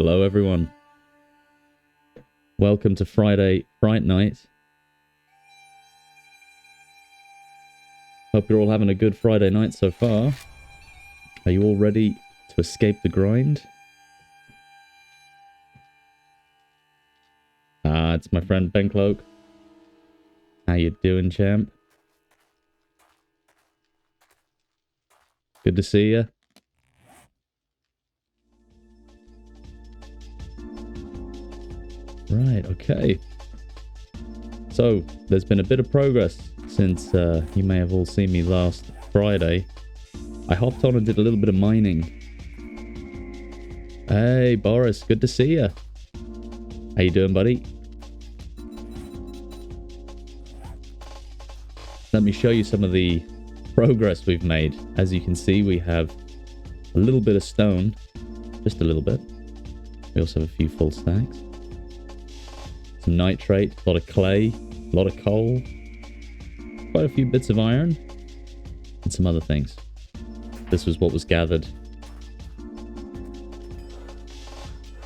Hello everyone. Welcome to Friday Fright Night. Hope you're all having a good Friday night so far. Are you all ready to escape the grind? It's my friend Ben Cloak. How you doing, champ? Good to see you. Right, okay. So, there's been a bit of progress since you may have all seen me last Friday. I hopped on and did a little bit of mining. Hey, Boris, good to see you. How you doing, buddy? Let me show you some of the progress we've made. As you can see, we have a little bit of stone. Just a little bit. We also have a few full stacks. Some nitrate, a lot of clay, a lot of coal, quite a few bits of iron, and some other things. This was what was gathered.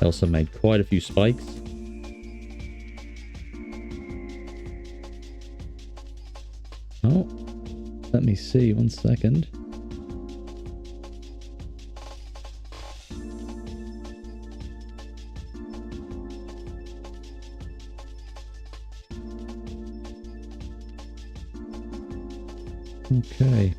I also made quite a few spikes. Oh, let me see, 1 second. Okay.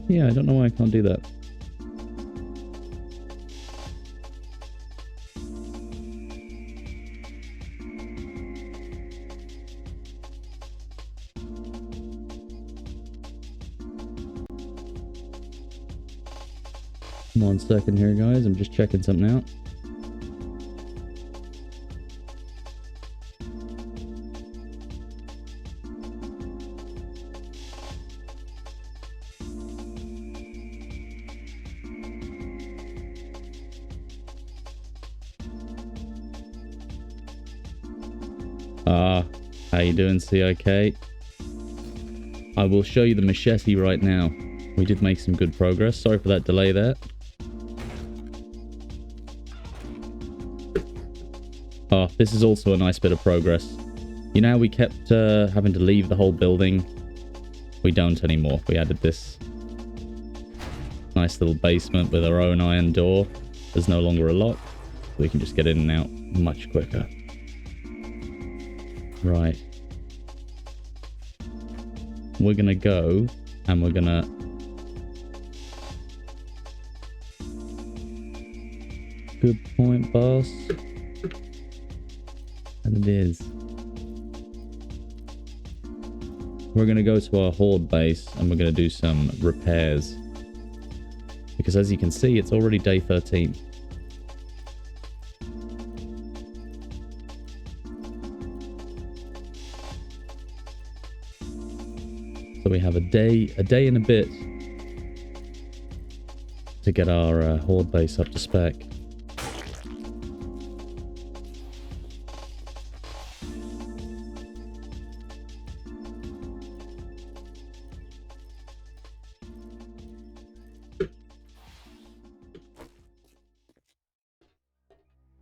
Yeah, I don't know why I can't do that. One second here, guys. I'm just checking something out. How you doing, CIK? I will show you the machete right now. We did make some good progress. Sorry for that delay there. Oh, this is also a nice bit of progress. You know, we kept having to leave the whole building. We don't anymore. We added this nice little basement with our own iron door. There's no longer a lock. We can just get in and out much quicker. Right. We're gonna go and we're gonna good point, boss. And it is. We're gonna go to our horde base and we're gonna do some repairs. Because as you can see, it's already day 13. So we have a day and a bit to get our horde base up to spec.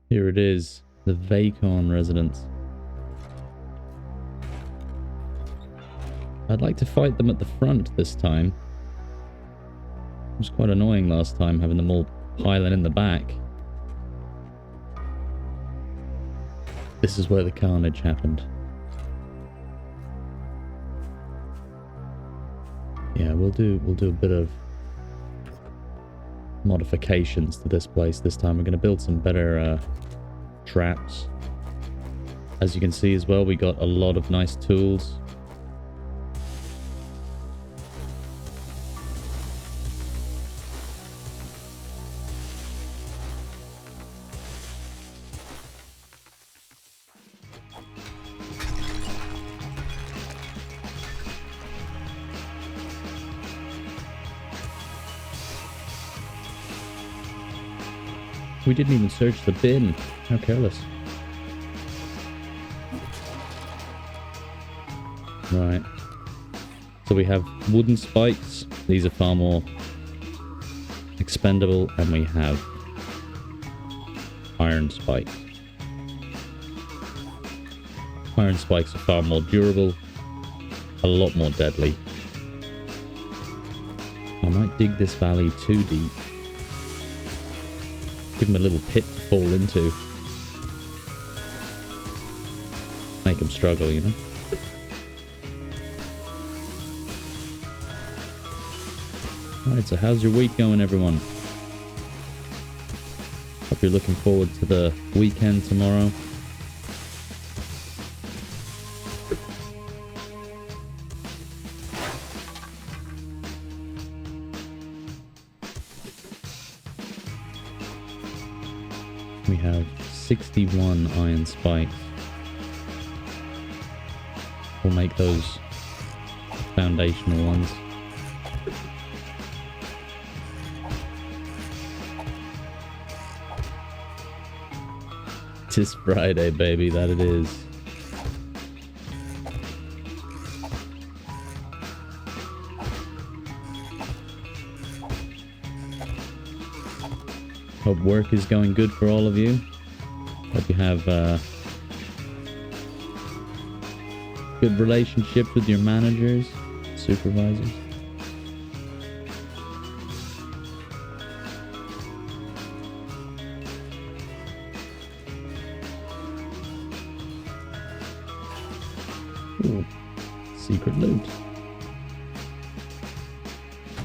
Here it is, the Vacon residence. I'd like to fight them at the front this time. It was quite annoying last time, having them all piling in the back. This is where the carnage happened. Yeah, we'll do a bit of modifications to this place this time. We're going to build some better traps. As you can see as well, we got a lot of nice tools. We didn't even search the bin. How careless. Right. So we have wooden spikes. These are far more expendable. And we have iron spikes. Iron spikes are far more durable, a lot more deadly. I might dig this valley too deep. Give him a little pit to fall into. Make him struggle, you know? Alright, so how's your week going, everyone? Hope you're looking forward to the weekend tomorrow. We have 61 iron spikes. We'll make those foundational ones. It's Friday, baby, that it is. Hope work is going good for all of you. Hope you have good relationships with your managers, supervisors. Ooh, secret loot.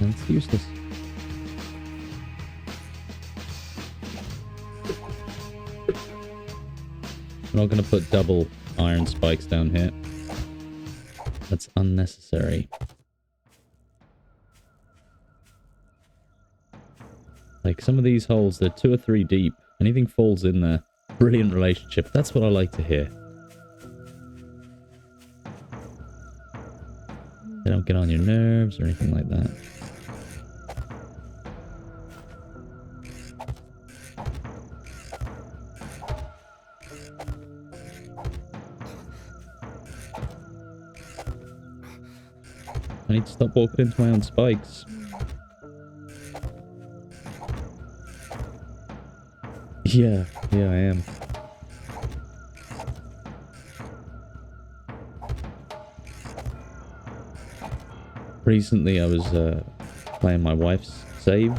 That's useless. I'm not going to put double iron spikes down here. That's unnecessary. Like some of these holes, they're 2 or 3 deep. Anything falls in there. Brilliant relationship. That's what I like to hear. They don't get on your nerves or anything like that. I need to stop walking into my own spikes. Yeah, I am. Recently I was playing my wife's save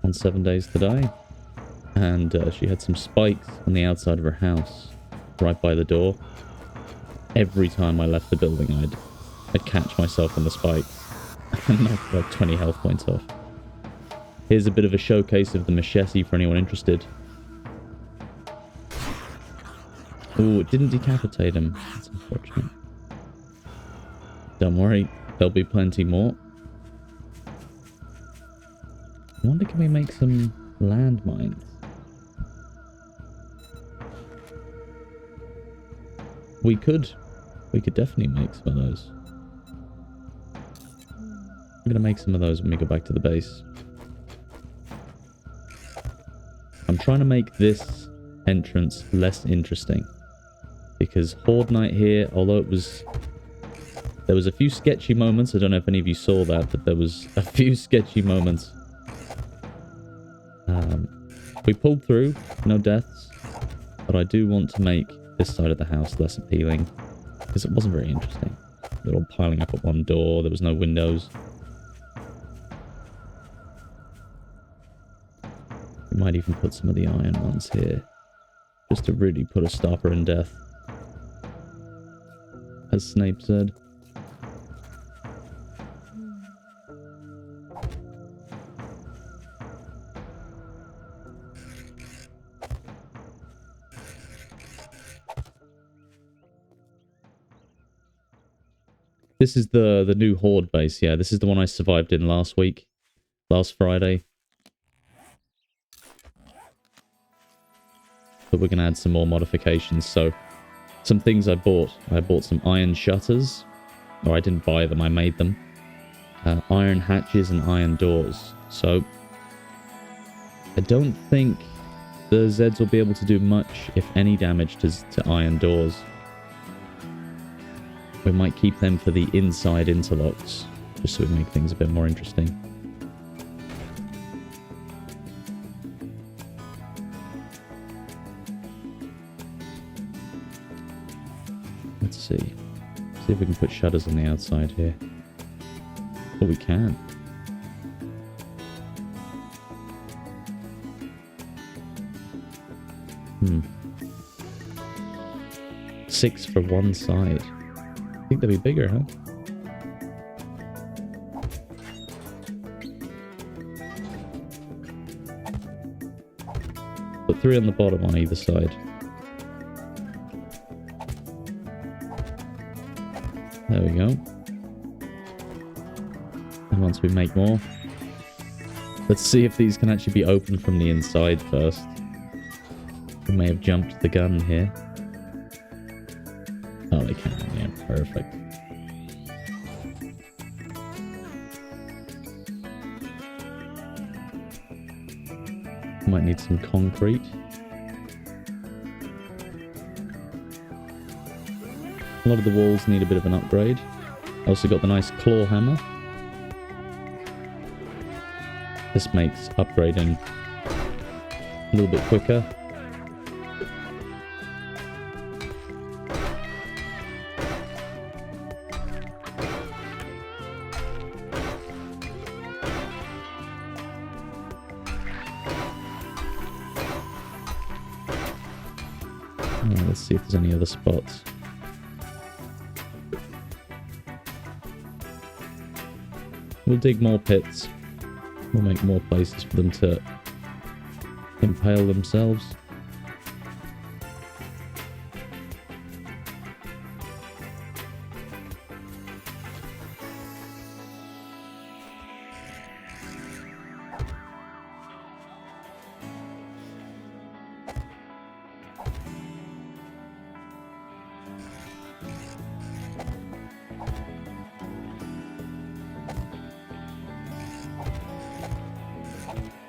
on 7 Days to Die, and she had some spikes on the outside of her house, right by the door. Every time I left the building, I'd catch myself on the spikes and knock like 20 health points off. Here's a bit of a showcase of the machete for anyone interested. Ooh, it didn't decapitate him. That's unfortunate. Don't worry, there'll be plenty more. I wonder, can we make some landmines? We could definitely make some of those. I'm gonna make some of those when we go back to the base. I'm trying to make this entrance less interesting, because Horde Night here, although there was a few sketchy moments. I don't know if any of you saw that, but there was a few sketchy moments. We pulled through, no deaths, but I do want to make this side of the house less appealing, because it wasn't very interesting. They're all piling up at one door, there was no windows. We might even put some of the iron ones here, just to really put a stopper in death, as Snape said. This is the new Horde base, yeah. This is the one I survived in last Friday. But we're going to add some more modifications. So, some things I bought. I bought some iron shutters. Or I didn't buy them, I made them. Iron hatches and iron doors. So, I don't think the Zeds will be able to do much, if any, damage to iron doors. We might keep them for the inside interlocks, just so we make things a bit more interesting. Let's see. See if we can put shutters on the outside here. Oh, we can. Hmm. 6 for one side. I think they'd be bigger, huh? Put 3 on the bottom on either side. There we go. And once we make more, let's see if these can actually be opened from the inside first. We may have jumped the gun here. Oh, they can. Yeah, perfect. Might need some concrete. A lot of the walls need a bit of an upgrade. Also got the nice claw hammer. This makes upgrading a little bit quicker. Let's see if there's any other spots. We'll dig more pits. We'll make more places for them to impale themselves.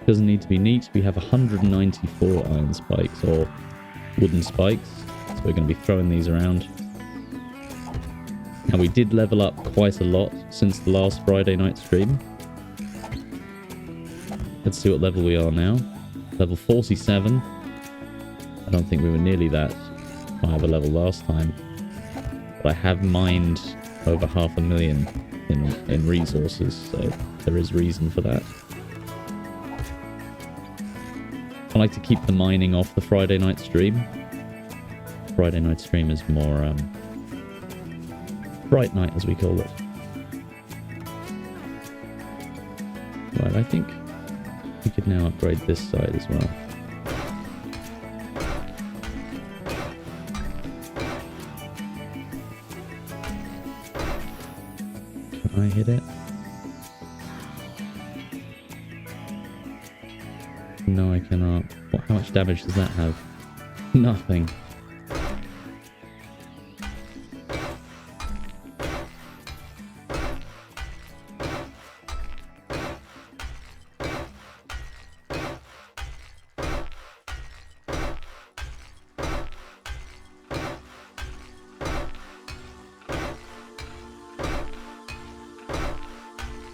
Doesn't need to be neat. We have 194 iron spikes or wooden spikes, so we're going to be throwing these around. Now we did level up quite a lot since the last Friday night stream. Let's see what level we are now. Level 47. I don't think we were nearly that high of a level last time, but I have mined over 500,000 in resources, so there is reason for that. I like to keep the mining off the Friday night stream. Friday night stream is more bright night, as we call it. Right, I think we could now upgrade this side as well. Can I hit it? No, I cannot. How much damage does that have? Nothing.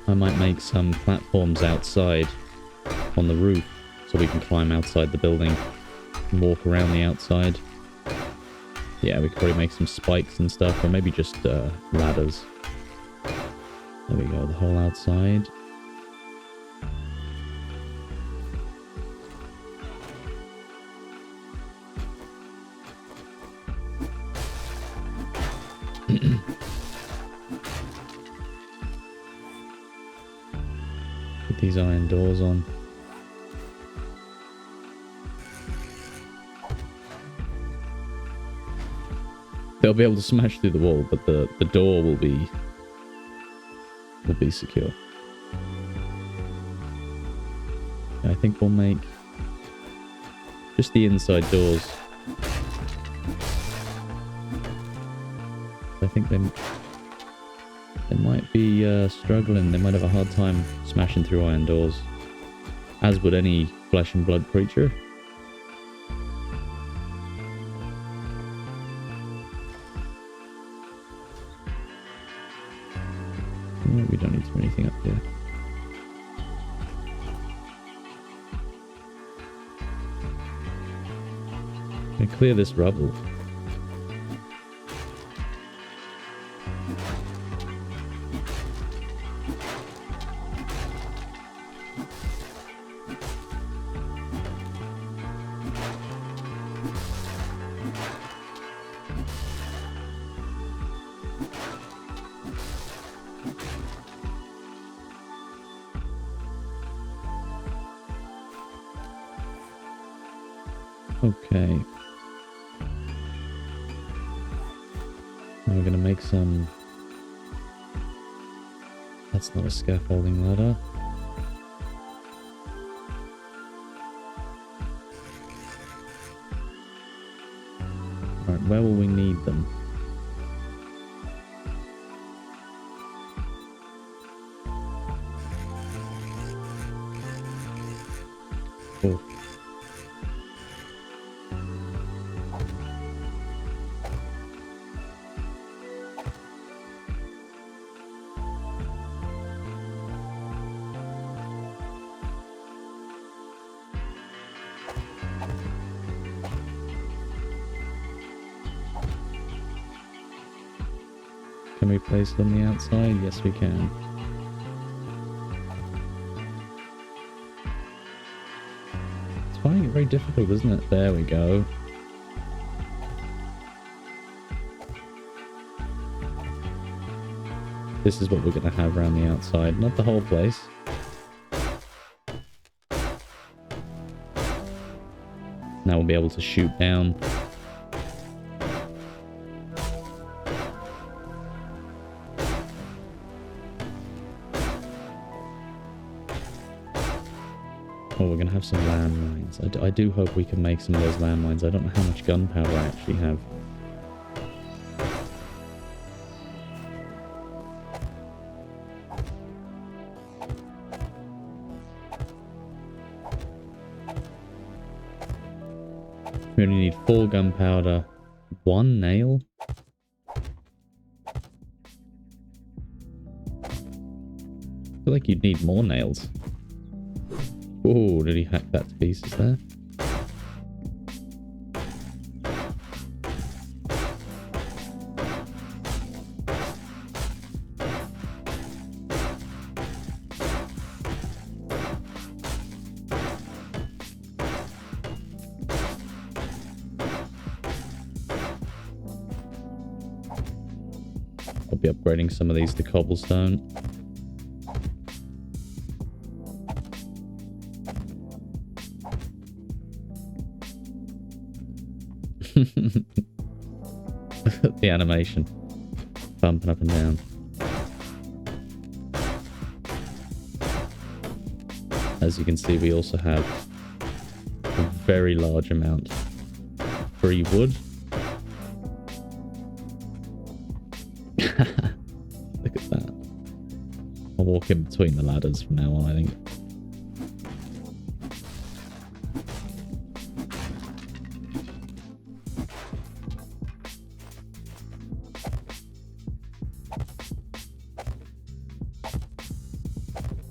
I might make some platforms outside on the roof, so we can climb outside the building and walk around the outside. Yeah, we could probably make some spikes and stuff, or maybe just ladders. There we go, the whole outside. Put these iron doors on. They'll be able to smash through the wall, but the door will be secure. I think we'll make just the inside doors. I think they might be struggling. They might have a hard time smashing through iron doors, as would any flesh and blood creature. We don't need to do anything up here. I'm gonna clear this rubble. Okay. Now we're gonna make some... That's not a scaffolding ladder. Alright, where will we need them? Oh. Can we place it on the outside? Yes, we can. It's finding it very difficult, isn't it? There we go. This is what we're going to have around the outside, not the whole place. Now we'll be able to shoot down. Oh, we're going to have some landmines. I do hope we can make some of those landmines. I don't know how much gunpowder I actually have. We only need 4 gunpowder, 1 nail. I feel like you'd need more nails. Oh, did he hack that to pieces there? I'll be upgrading some of these to cobblestone. The animation bumping up and down. As you can see, we also have a very large amount of free wood. Look at that. I'll walk in between the ladders from now on, I think.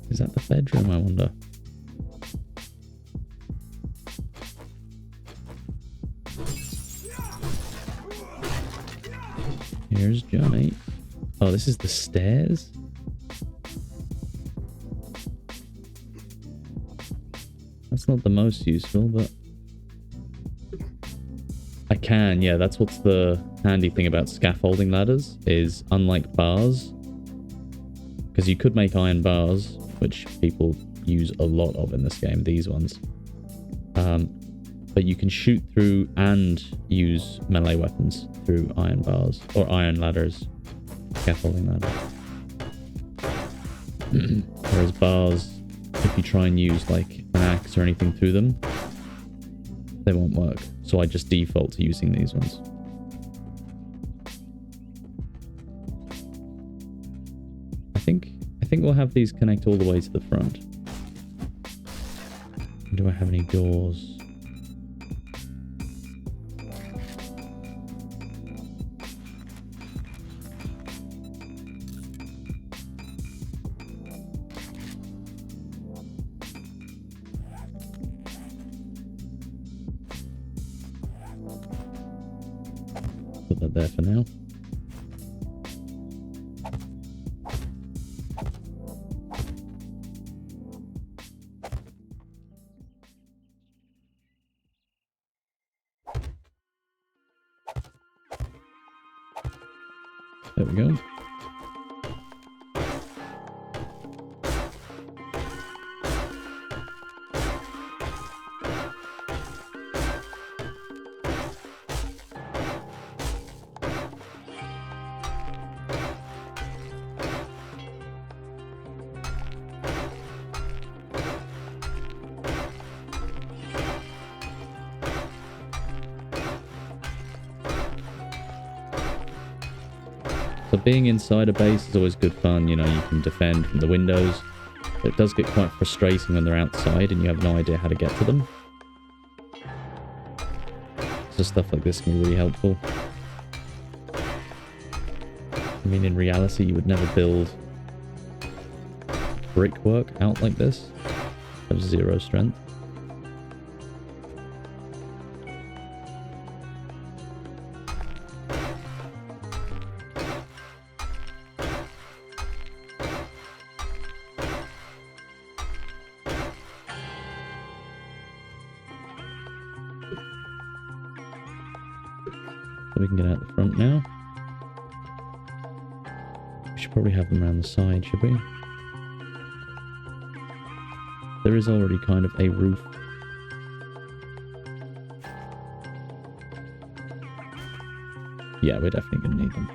Is that the bedroom, I wonder? Here's Johnny. Oh, this is the stairs? That's not the most useful, but... I can, yeah, that's what's the handy thing about scaffolding ladders, is unlike bars, because you could make iron bars, which people use a lot of in this game, these ones. But you can shoot through and use melee weapons through iron bars, or iron ladders, scaffolding ladders. Whereas bars, if you try and use like an axe or anything through them, they won't work. So I just default to using these ones. I think we'll have these connect all the way to the front. Do I have any doors? Put that there for now. There we go. So being inside a base is always good fun, you know, you can defend from the windows. But it does get quite frustrating when they're outside and you have no idea how to get to them. So stuff like this can be really helpful. I mean, in reality, you would never build brickwork out like this. Have 0 strength. We can get out the front now. We should probably have them around the side, should we? There is already kind of a roof. Yeah, we're definitely going to need them.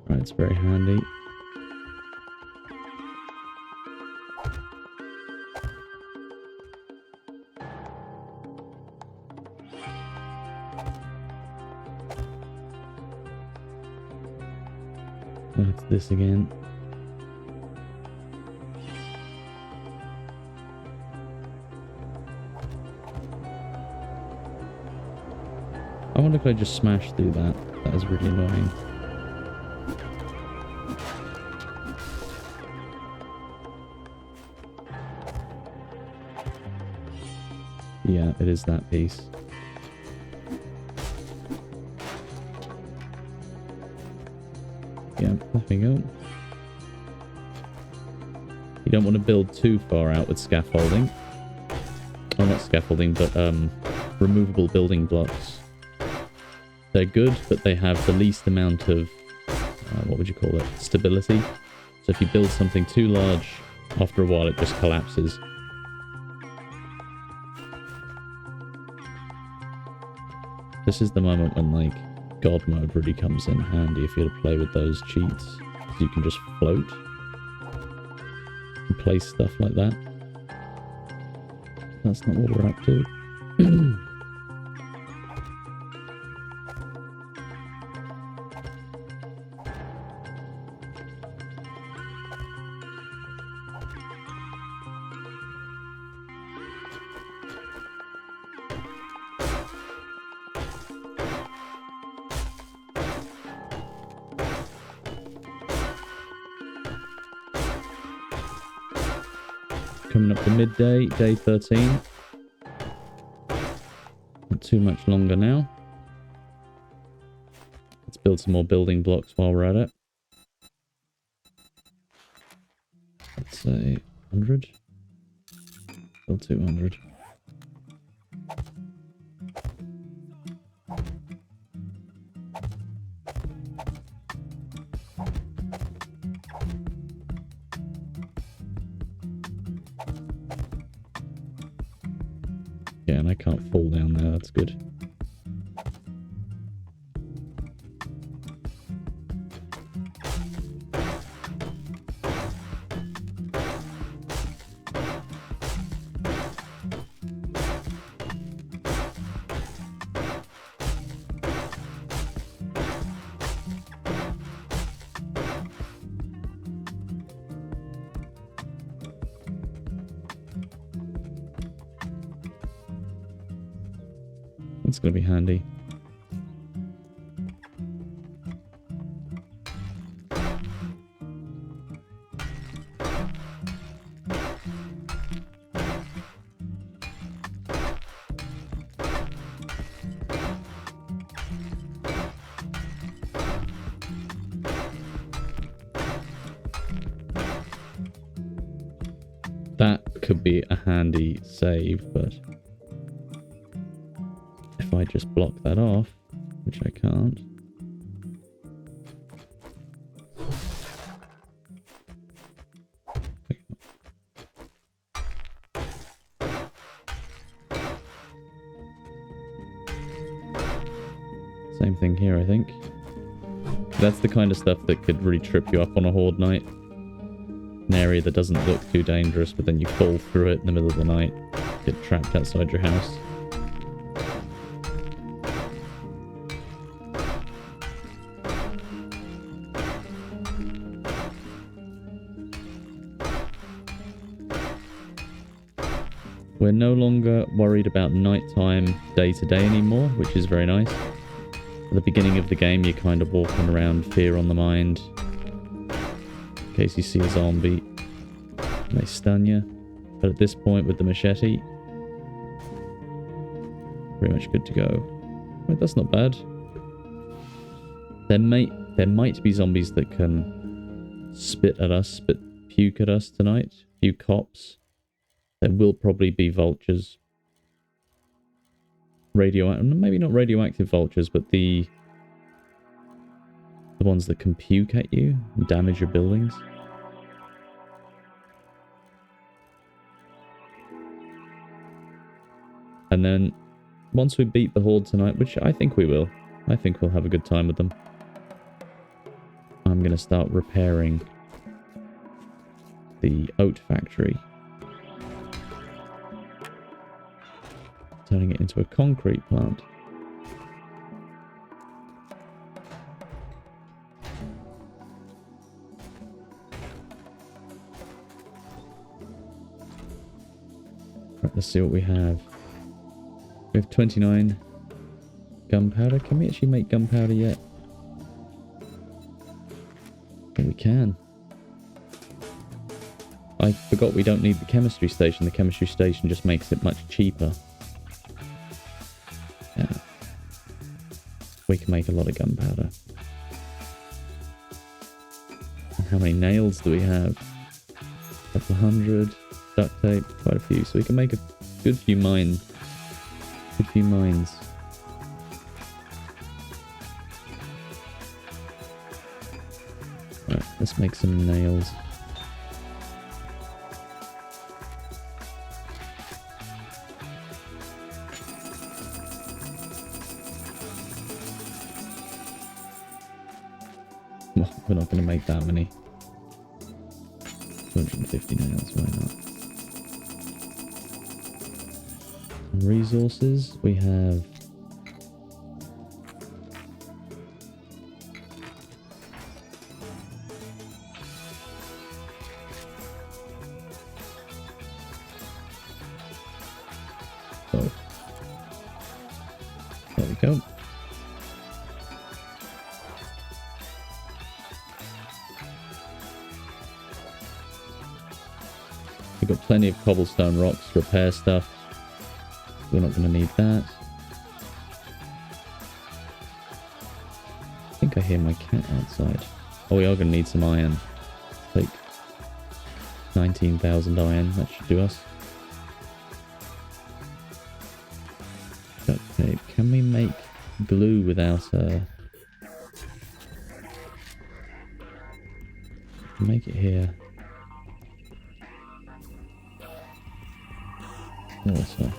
Right, it's very handy. That's this again. I wonder if I just smashed through that. That is really annoying. Yeah, it is that piece. Yeah, there we go. You don't want to build too far out with scaffolding. Oh, not scaffolding, but removable building blocks. They're good, but they have the least amount of, what would you call it, stability. So if you build something too large, after a while it just collapses. This is the moment when, like, God mode really comes in handy if you had to play with those cheats. So you can just float and place stuff like that. That's not what we're up to. Coming up to midday, day 13. Not too much longer now. Let's build some more building blocks while we're at it. Let's say 100. Build 200. Yeah, and I can't fall down there, that's good. That's going to be handy. That could be a handy save, but if I just block that off, which I can't. Same thing here, I think. That's the kind of stuff that could really trip you up on a horde night. An area that doesn't look too dangerous, but then you fall through it in the middle of the night, get trapped outside your house. We're no longer worried about nighttime day to day anymore, which is very nice. At the beginning of the game, you're kind of walking around, fear on the mind. In case you see a zombie, and they stun you. But at this point, with the machete, pretty much good to go. Right, that's not bad. There might be zombies that can spit at us, puke at us tonight. A few cops. There will probably be vultures. Maybe not radioactive vultures, but the ones that can puke at you and damage your buildings. And then once we beat the horde tonight, which I think we will, I think we'll have a good time with them. I'm going to start repairing the oat factory. Turning it into a concrete plant. Right, let's see what we have. We have 29 gunpowder. Can we actually make gunpowder yet? Oh, we can. I forgot we don't need the chemistry station. The chemistry station just makes it much cheaper. Yeah. We can make a lot of gunpowder. And how many nails do we have? A couple hundred. Duct tape, quite a few. So we can make a good few mines. Good few mines. Right, let's make some nails. Well, we're not going to make that many. 250 nails, why not? Resources, we have oh, there we go. We've got plenty of cobblestone rocks to repair stuff. We're not going to need that. I think I hear my cat outside. Oh, we are going to need some iron. Like 19,000 iron. That should do us. Duct tape. Can we make glue without a... Make it here. Water.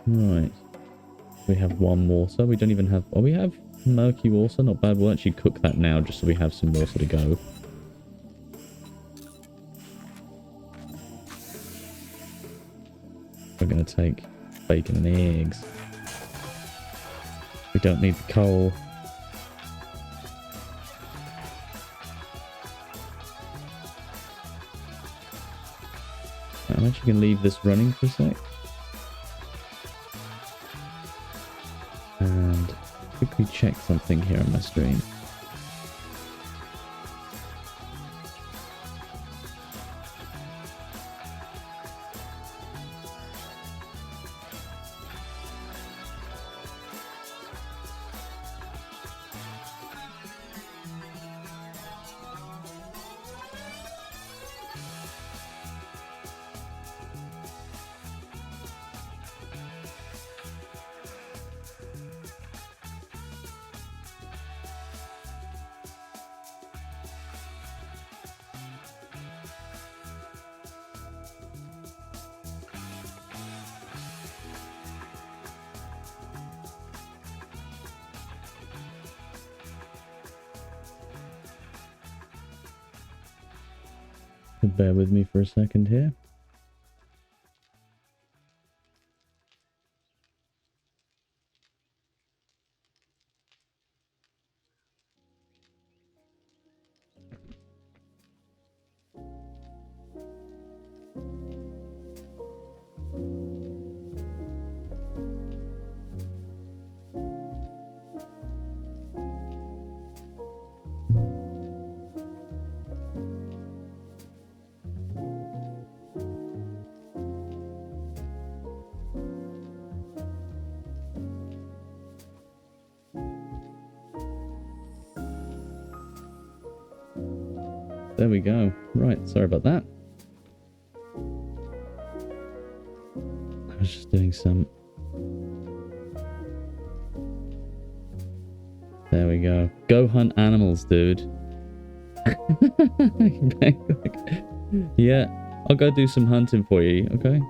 Right. We have one water. We don't even have... Oh, we have murky water. Not bad. We'll actually cook that now just so we have some water to go. We're going to take bacon and eggs. We don't need the coal. I'm actually going to leave this running for a sec. And quickly check something here on my stream. Bear with me for a second here. There we go. Right, sorry about that. I was just doing some... There we go. Go hunt animals, dude. Yeah, I'll go do some hunting for you, okay?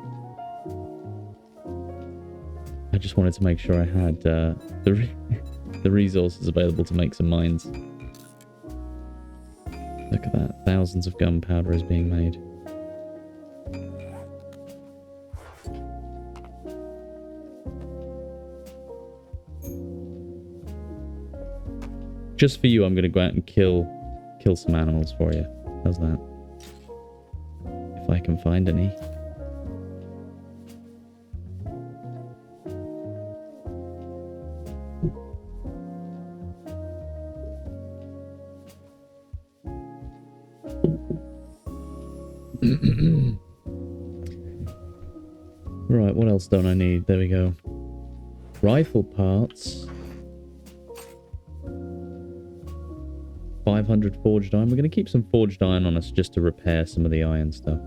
I just wanted to make sure I had the resources available to make some mines. Look at that. Thousands of gunpowder is being made. Just for you, I'm going to go out and kill some animals for you. How's that? If I can find any. Right, what else don't I need? There we go. Rifle parts. 500 forged iron. We're going to keep some forged iron on us just to repair some of the iron stuff.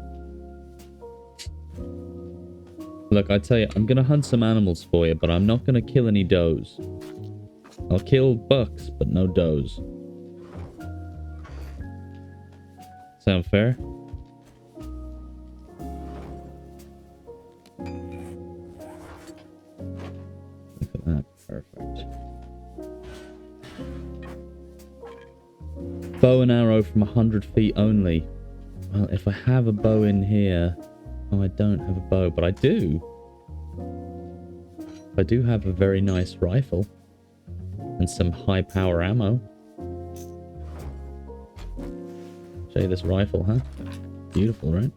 Look, I tell you, I'm going to hunt some animals for you, but I'm not going to kill any does. I'll kill bucks, but no does. Sound fair? Look at that. Perfect. Bow and arrow from 100 feet only. Well, if I have a bow in here... Oh, I don't have a bow, but I do. I do have a very nice rifle. And some high power ammo. Show you this rifle, huh? Beautiful, right?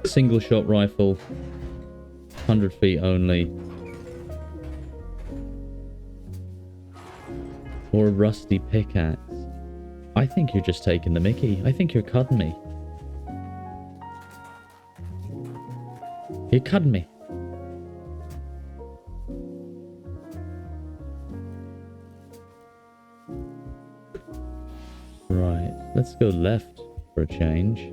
Single shot rifle. 100 feet only. Or a rusty pickaxe. I think you're just taking the mickey. I think you're cutting me. You're cutting me. Right, let's go left for a change.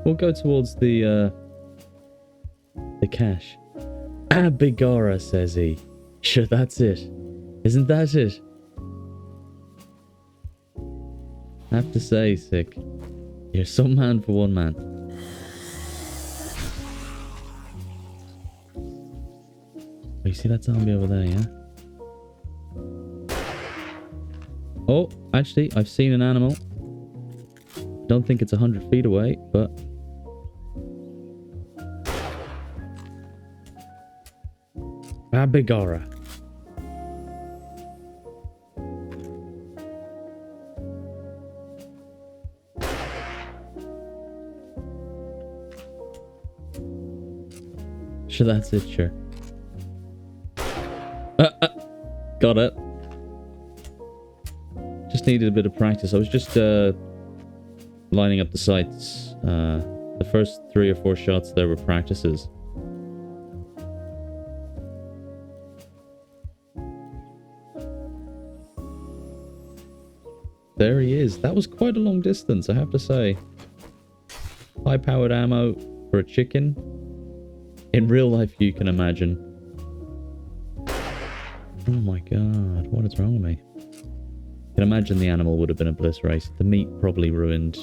We'll go towards the cache. Ah, Bigara, says he. Sure, that's it. Isn't that it? I have to say, Sick, You're some man for one man. Oh, you see that zombie over there, yeah? Oh, actually, I've seen an animal. Don't think it's 100 feet away, but... Abigara. Sure, that's it, sure. Got it. Just needed a bit of practice. I was just lining up the sights. The first 3 or 4 shots there were practices. There he is. That was quite a long distance, I have to say. High-powered ammo for a chicken. In real life, you can imagine. Oh my god, what is wrong with me? I can imagine the animal would have been obliterated. The meat probably ruined.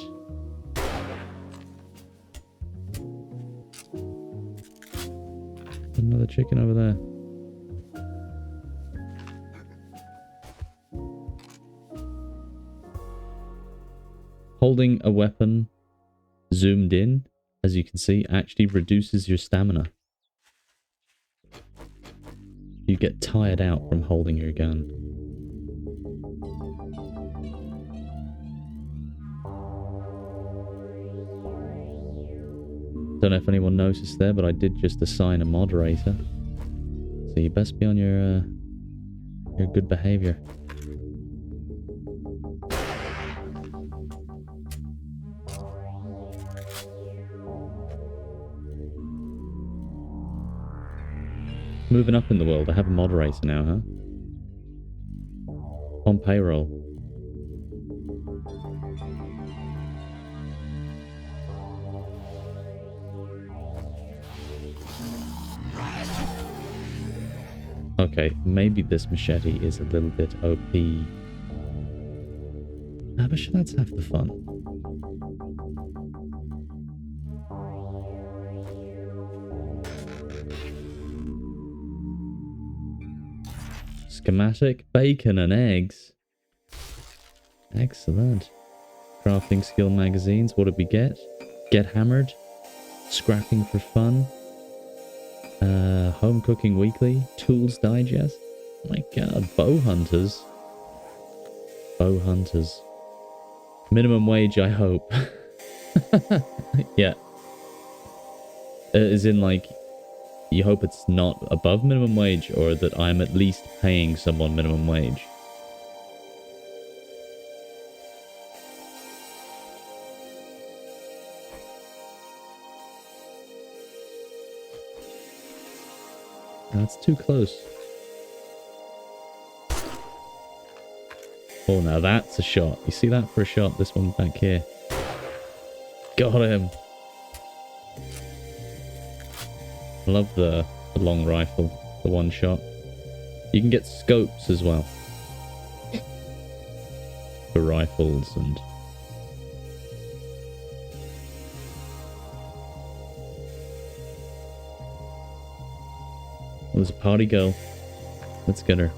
Another chicken over there. Holding a weapon zoomed in, as you can see, actually reduces your stamina. You get tired out from holding your gun. Don't know if anyone noticed there, but I did just assign a moderator. So you best be on your good behavior. Moving up in the world, I have a moderator now, huh? On payroll. Okay, maybe this machete is a little bit OP. But sure, that's half the fun. Schematic, bacon and eggs. Excellent. Crafting skill magazines. What did we get? Get hammered. Scrapping for fun. Home cooking weekly. Tools digest. Oh my god, bow hunters. Bow hunters. Minimum wage, I hope. Yeah. As in, like, you hope it's not above minimum wage, or that I'm at least paying someone minimum wage. That's too close. Oh, now that's a shot. You see that for a shot? This one back here. Got him. I love the long rifle, the one shot. You can get scopes as well. For rifles and... Oh, there's a party girl. Let's get her.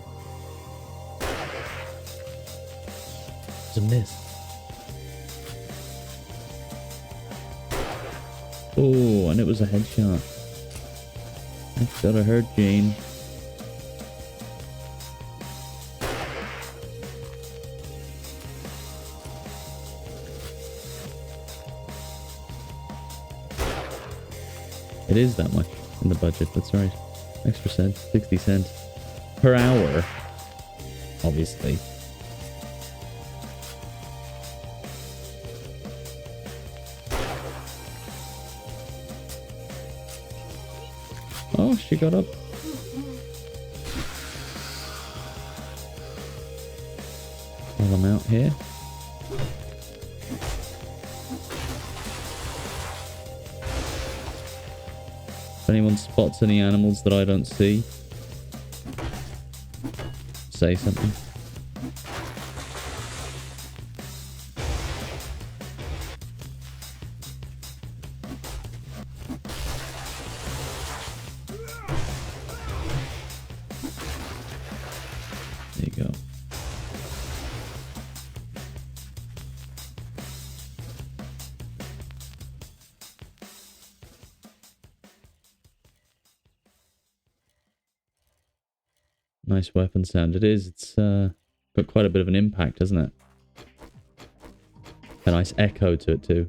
It's a miss. Oh, and it was a headshot. That's gotta hurt, Jane. It is that much in the budget, that's right. Extra cent, 60 cents per hour, obviously. Oh, she got up. While I'm out here. If anyone spots any animals that I don't see, say something. There you go. Nice weapon sound. It is. It's got quite a bit of an impact, hasn't it? A nice echo to it too.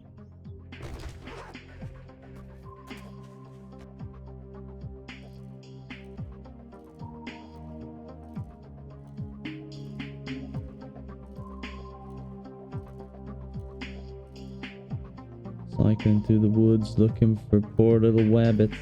Cycling through the woods looking for poor little wabbits.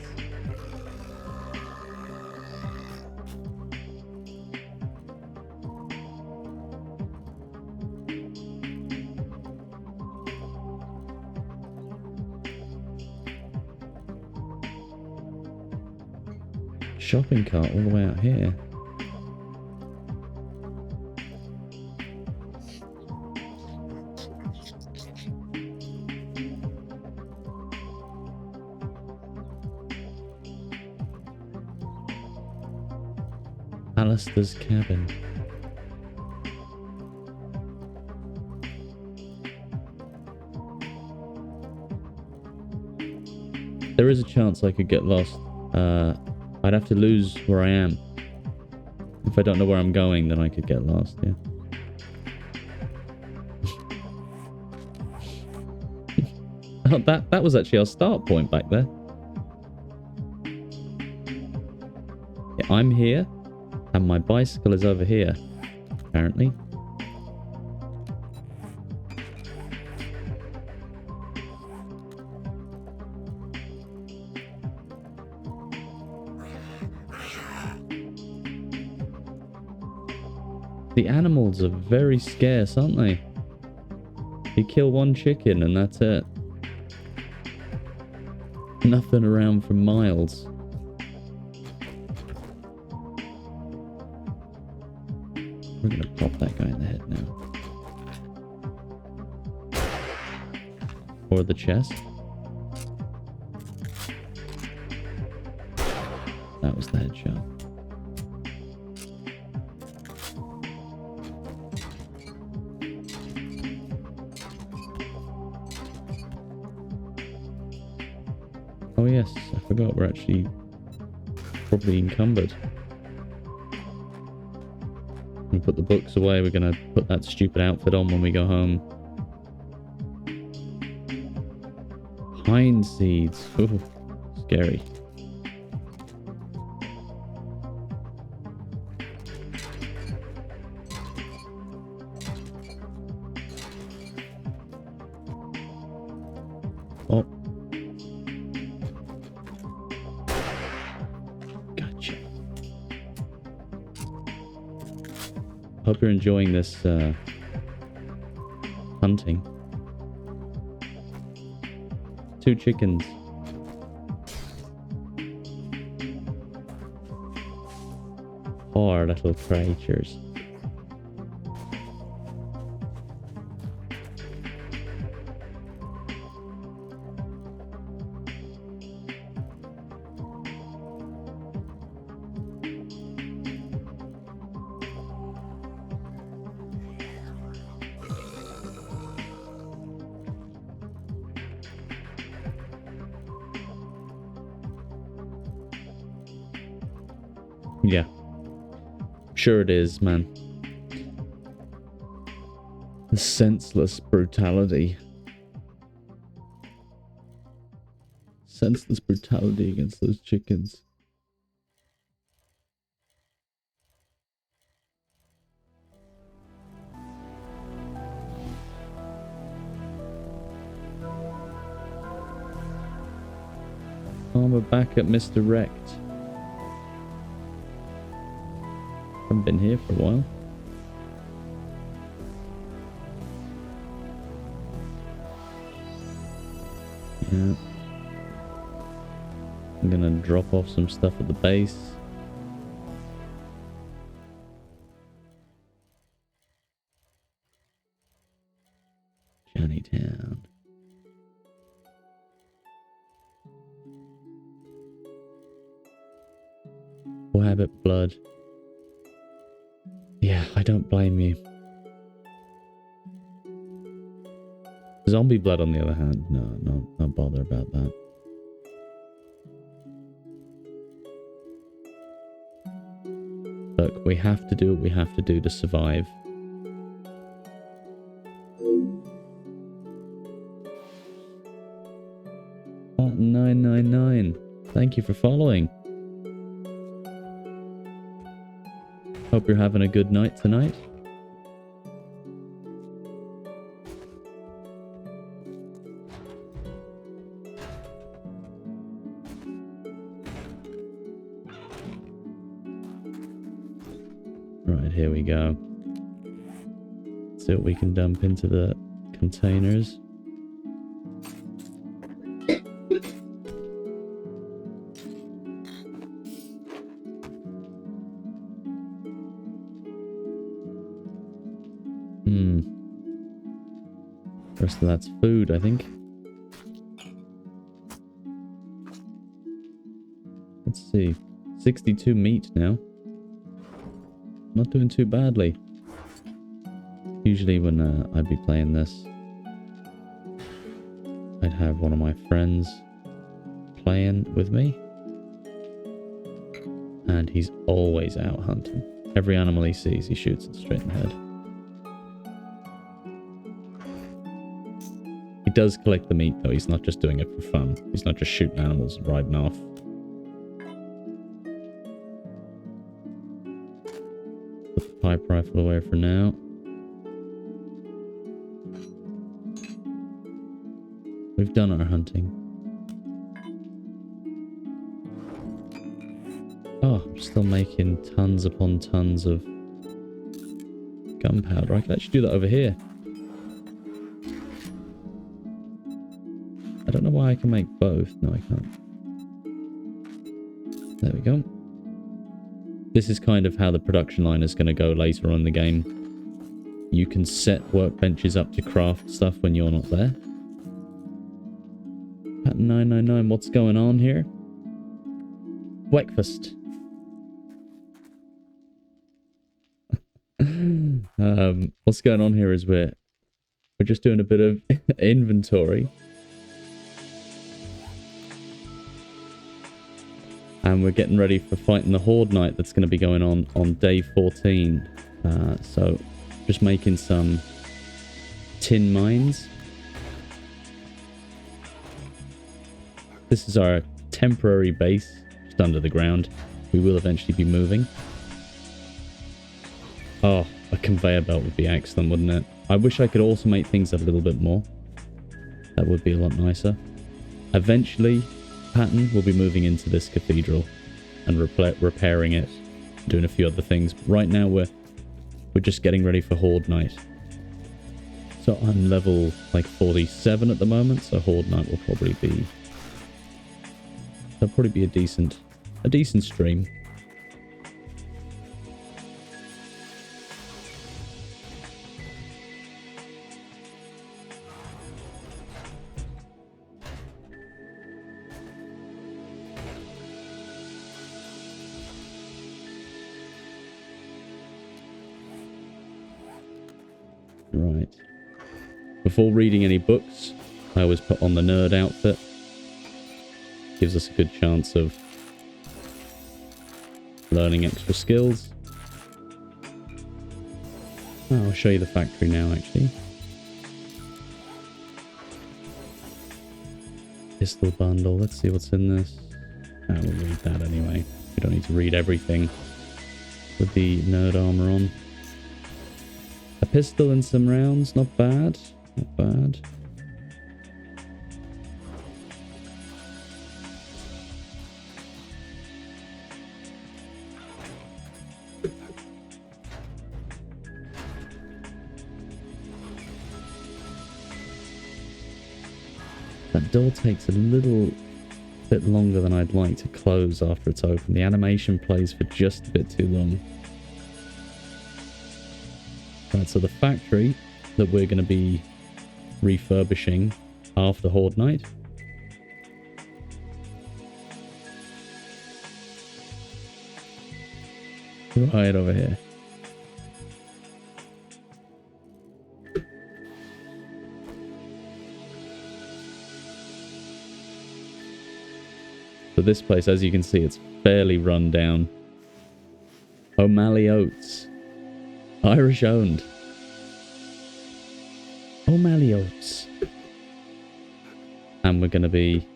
Shopping cart all the way out here. Alistair's cabin. There is a chance I could get lost. I'd have to lose where I am. If I don't know where I'm going, then I could get lost, yeah. Oh, that was actually our start point back there. Yeah, I'm here, and my bicycle is over here, apparently. The animals are very scarce, aren't they? You kill one chicken and that's it. Nothing around for miles. We're gonna pop that guy in the head now. Or the chest. That was the headshot. Oh yes, I forgot we're actually probably encumbered. We put the books away, we're gonna put that stupid outfit on when we go home. Pine seeds. Ooh, scary. Oh. Gotcha. Hope you're enjoying this hunting. 2 chickens. Poor little creatures. Yeah. Sure it is, man. The senseless brutality. Senseless brutality against those chickens. Oh, we're back at Misdirect. Haven't been here for a while. Yeah. I'm gonna drop off some stuff at the base. Johnnytown. Wabbit blood. The Yeah, I don't blame you. Zombie blood, on the other hand, no, not bother about that. Look, we have to do what we have to do to survive. Oh, 999. Thank you for following. Hope you're having a good night tonight. Right, here we go. Let's see what we can dump into the containers. Rest of that's food, I think. Let's see. 62 meat now. Not doing too badly. Usually when I'd be playing this, I'd have one of my friends playing with me. And he's always out hunting. Every animal he sees, he shoots it straight in the head. He does collect the meat, though. He's not just doing it for fun. He's not just shooting animals and riding off. Put the pipe rifle away for now. We've done our hunting. Oh, I'm still making tons upon tons of gunpowder. I could actually do that over here. I don't know why I can make both. No, I can't. There we go. This is kind of how the production line is going to go later on in the game. You can set workbenches up to craft stuff when you're not there. Pattern 999, what's going on here? Breakfast. What's going on here is we're just doing a bit of inventory. And we're getting ready for fighting the horde night that's going to be going on day 14. So just making some tin mines. This is our temporary base just under the ground. We will eventually be moving. Oh, a conveyor belt would be excellent, wouldn't it? I wish I could automate things a little bit more. That would be a lot nicer. Eventually, Pattern will be moving into this cathedral and repairing it, doing a few other things. Right now, we're just getting ready for horde night. So I'm level like 47 at the moment, so horde night will probably be... That'll probably be a decent stream. Right. Before reading any books, I always put on the nerd outfit. Gives us a good chance of learning extra skills. Oh, I'll show you the factory now, actually. Pistol bundle. Let's see what's in this. We'll read that anyway. We don't need to read everything with the nerd armor on. A pistol and some rounds. Not bad. Not bad. That door takes a little bit longer than I'd like to close after it's open. The animation plays for just a bit too long. Right, so the factory that we're going to be refurbishing after Horde Night. Right over here. But this place, as you can see, it's fairly run down. O'Malley Oats. Irish owned. O'Malley Oats. And we're going to be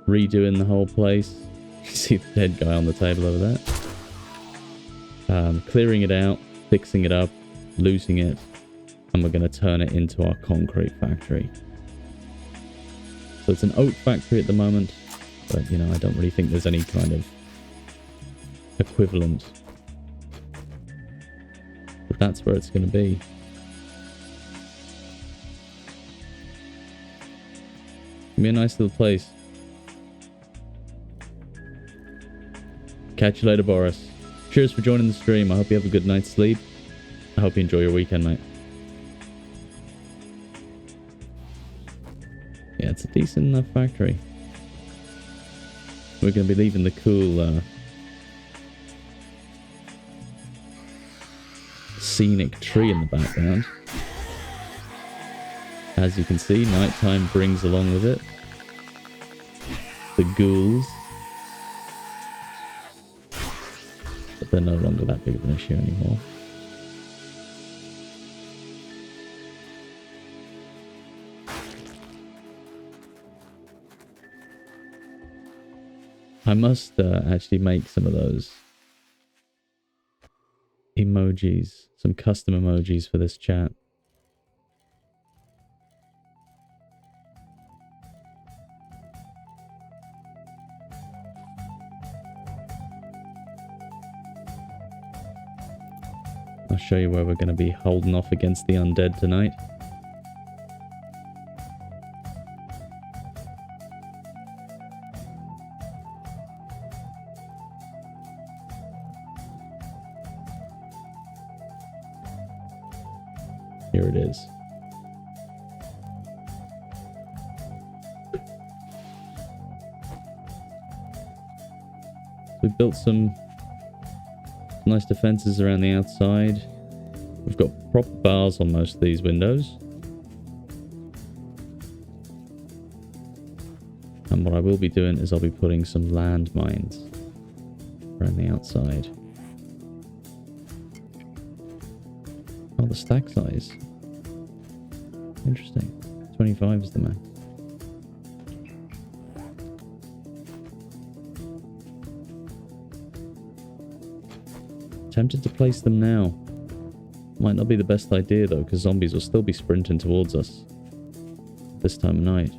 redoing the whole place. You see the dead guy on the table over there. Clearing it out, fixing it up, looting it, and we're going to turn it into our concrete factory. So it's an oat factory at the moment, but you know, I don't really think there's any kind of equivalent. But that's where it's going to be. It'll be a nice little place. Catch you later, Boris. Cheers for joining the stream. I hope you have a good night's sleep. I hope you enjoy your weekend, mate. Yeah, it's a decent enough factory. We're going to be leaving the cool scenic tree in the background. As you can see, nighttime brings along with it the ghouls. But they're no longer that big of an issue anymore. I must actually make some of those emojis, some custom emojis for this chat. I'll show you where we're going to be holding off against the undead tonight. Here it is. We've built some nice defenses around the outside. We've got proper bars on most of these windows. And what I will be doing is I'll be putting some landmines around the outside. Oh, the stack size. Interesting. 25 is the max. Tempted to place them now. Might not be the best idea though, because zombies will still be sprinting towards us this time of night.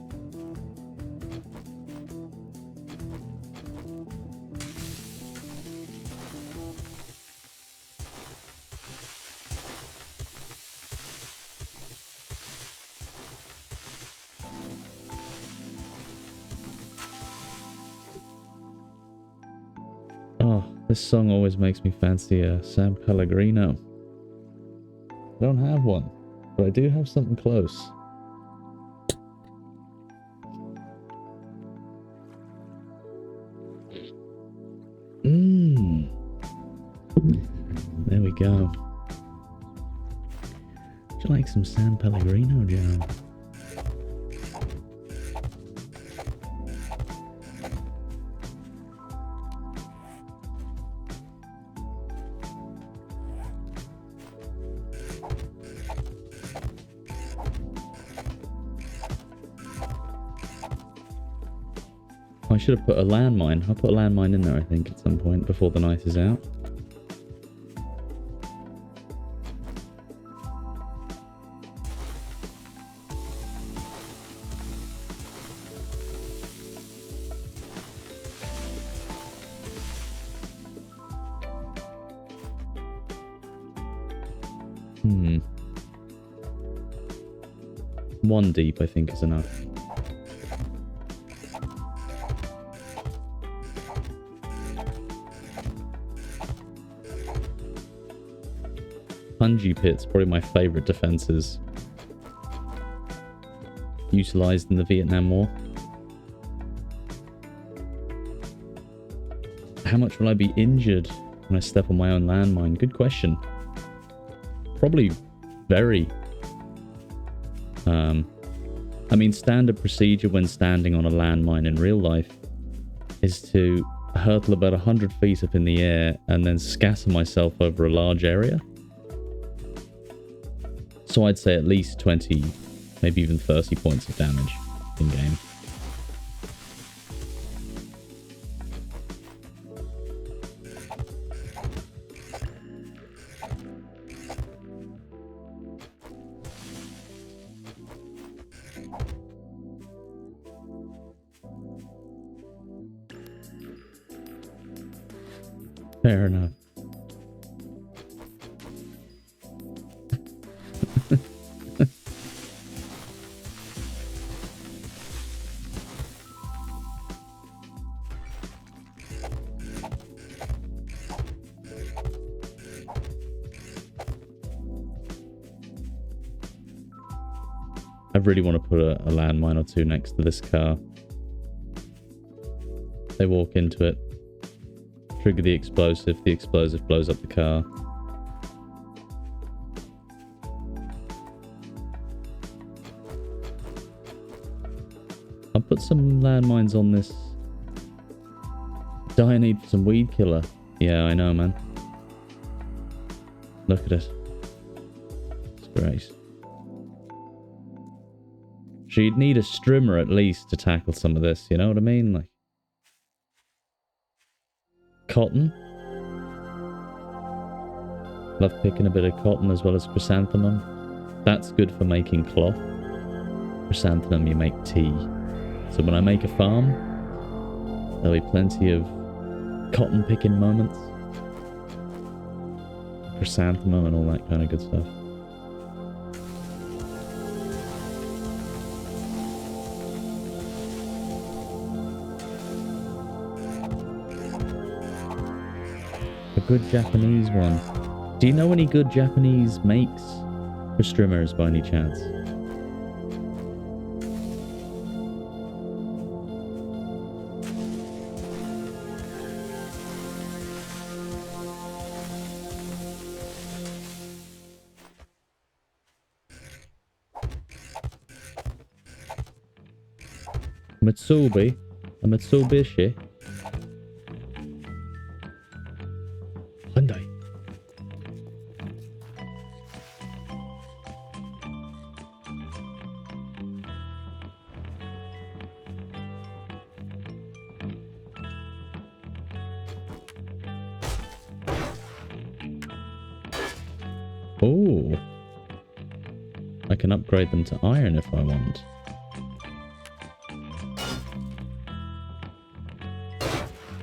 This song always makes me fancy a San Pellegrino. I don't have one, but I do have something close. There we go. Would you like some San Pellegrino jam? I should have put a landmine. I'll put a landmine in there, I think, at some point before the night is out. One deep, I think, is enough. Punji pit's probably my favourite defences. Utilised in the Vietnam War. How much will I be injured when I step on my own landmine? Good question. Probably very. I mean, standard procedure when standing on a landmine in real life is to hurtle about 100 feet up in the air and then scatter myself over a large area. So I'd say at least 20, maybe even 30 points of damage in game. Fair enough. I really want to put a landmine or two next to this car. They walk into it, trigger the explosive blows up the car. I'll put some landmines on this. Die need for some weed killer. Yeah, I know, man. Look at it. It's great. So you'd need a strimmer at least to tackle some of this, you know what I mean? Like cotton. Love picking a bit of cotton as well as chrysanthemum. That's good for making cloth. Chrysanthemum you make tea. So when I make a farm, there'll be plenty of cotton picking moments. Chrysanthemum and all that kind of good stuff. A good Japanese one. Do you know any good Japanese makes for strimmers by any chance? Mitsubi, a Mitsubishi. Hyundai. Oh, I can upgrade them to iron if I want.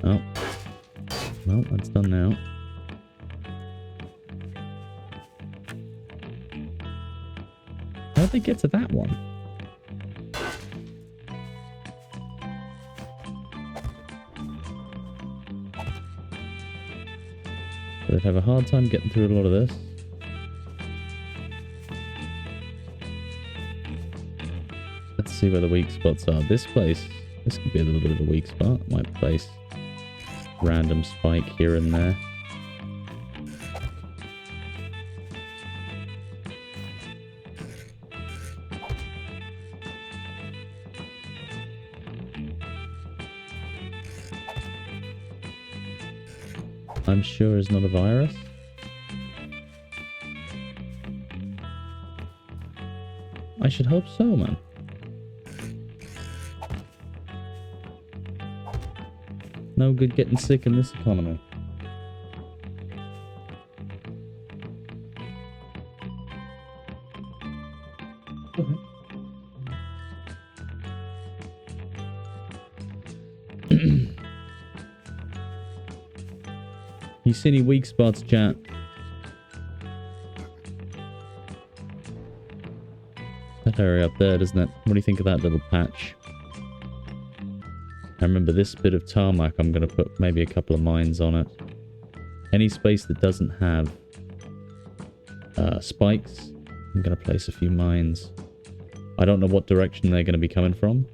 Oh, well, that's done now. How'd they get to that one? They'd have a hard time getting through a lot of this. Let's see where the weak spots are. This place, this could be a little bit of a weak spot. Might place random spike here and there. I'm sure it's not a virus. I should hope so, man. No good getting sick in this economy. You see any weak spots, chat? That area up there, doesn't it? What do you think of that little patch? I remember this bit of tarmac, I'm going to put maybe a couple of mines on it. Any space that doesn't have spikes, I'm going to place a few mines. I don't know what direction they're going to be coming from.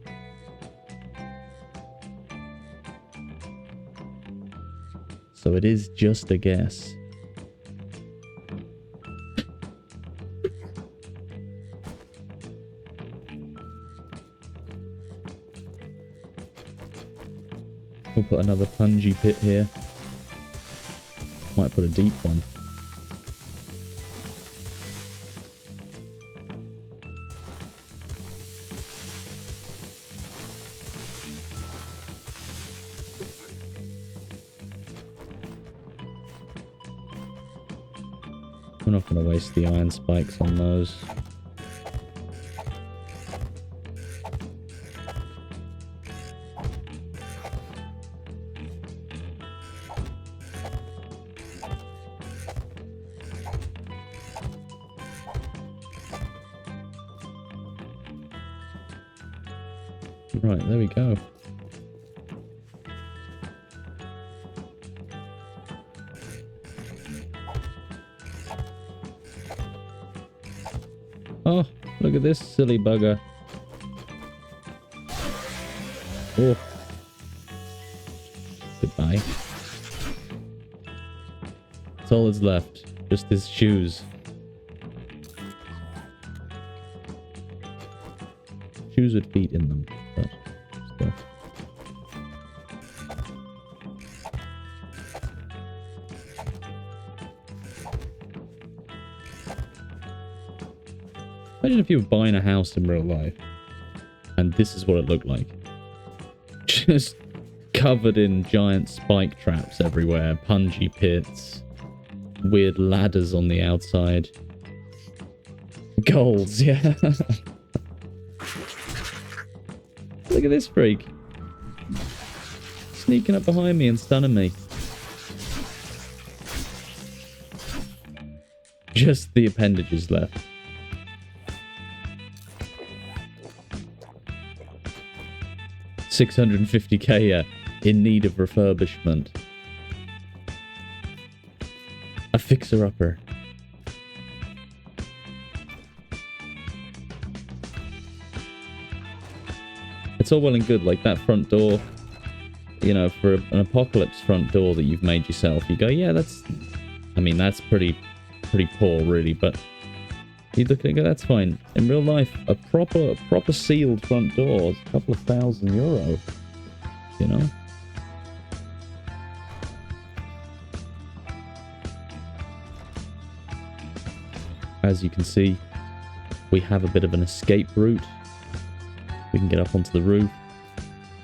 So it is just a guess. put another pungy pit here. Might put a deep one. We're not going to waste the iron spikes on those. Right, there we go. Oh, look at this silly bugger. Oh. Goodbye. That's all that's left. Just his shoes. Shoes with feet in them. But still. Imagine if you were buying a house in real life and this is what it looked like. Just covered in giant spike traps everywhere, pungy pits, weird ladders on the outside. Goals, yeah. Look at this freak. Sneaking up behind me and stunning me. Just the appendages left. $650k, yeah, in need of refurbishment. A fixer-upper. It's all well and good, like that front door, you know, for an apocalypse front door that you've made yourself, you go, yeah, that's, I mean, that's pretty poor, really, but you look and go, that's fine. In real life, a proper sealed front door is a couple of €1,000, you know? As you can see, we have a bit of an escape route. We can get up onto the roof.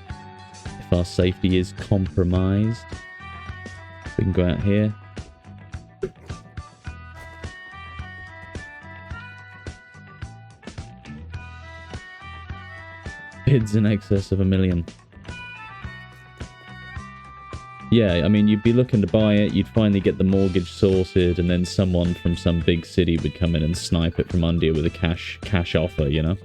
If our safety is compromised, we can go out here. Bids in excess of $1 million. Yeah, I mean, you'd be looking to buy it, you'd finally get the mortgage sorted, and then someone from some big city would come in and snipe it from under you with a cash offer, you know?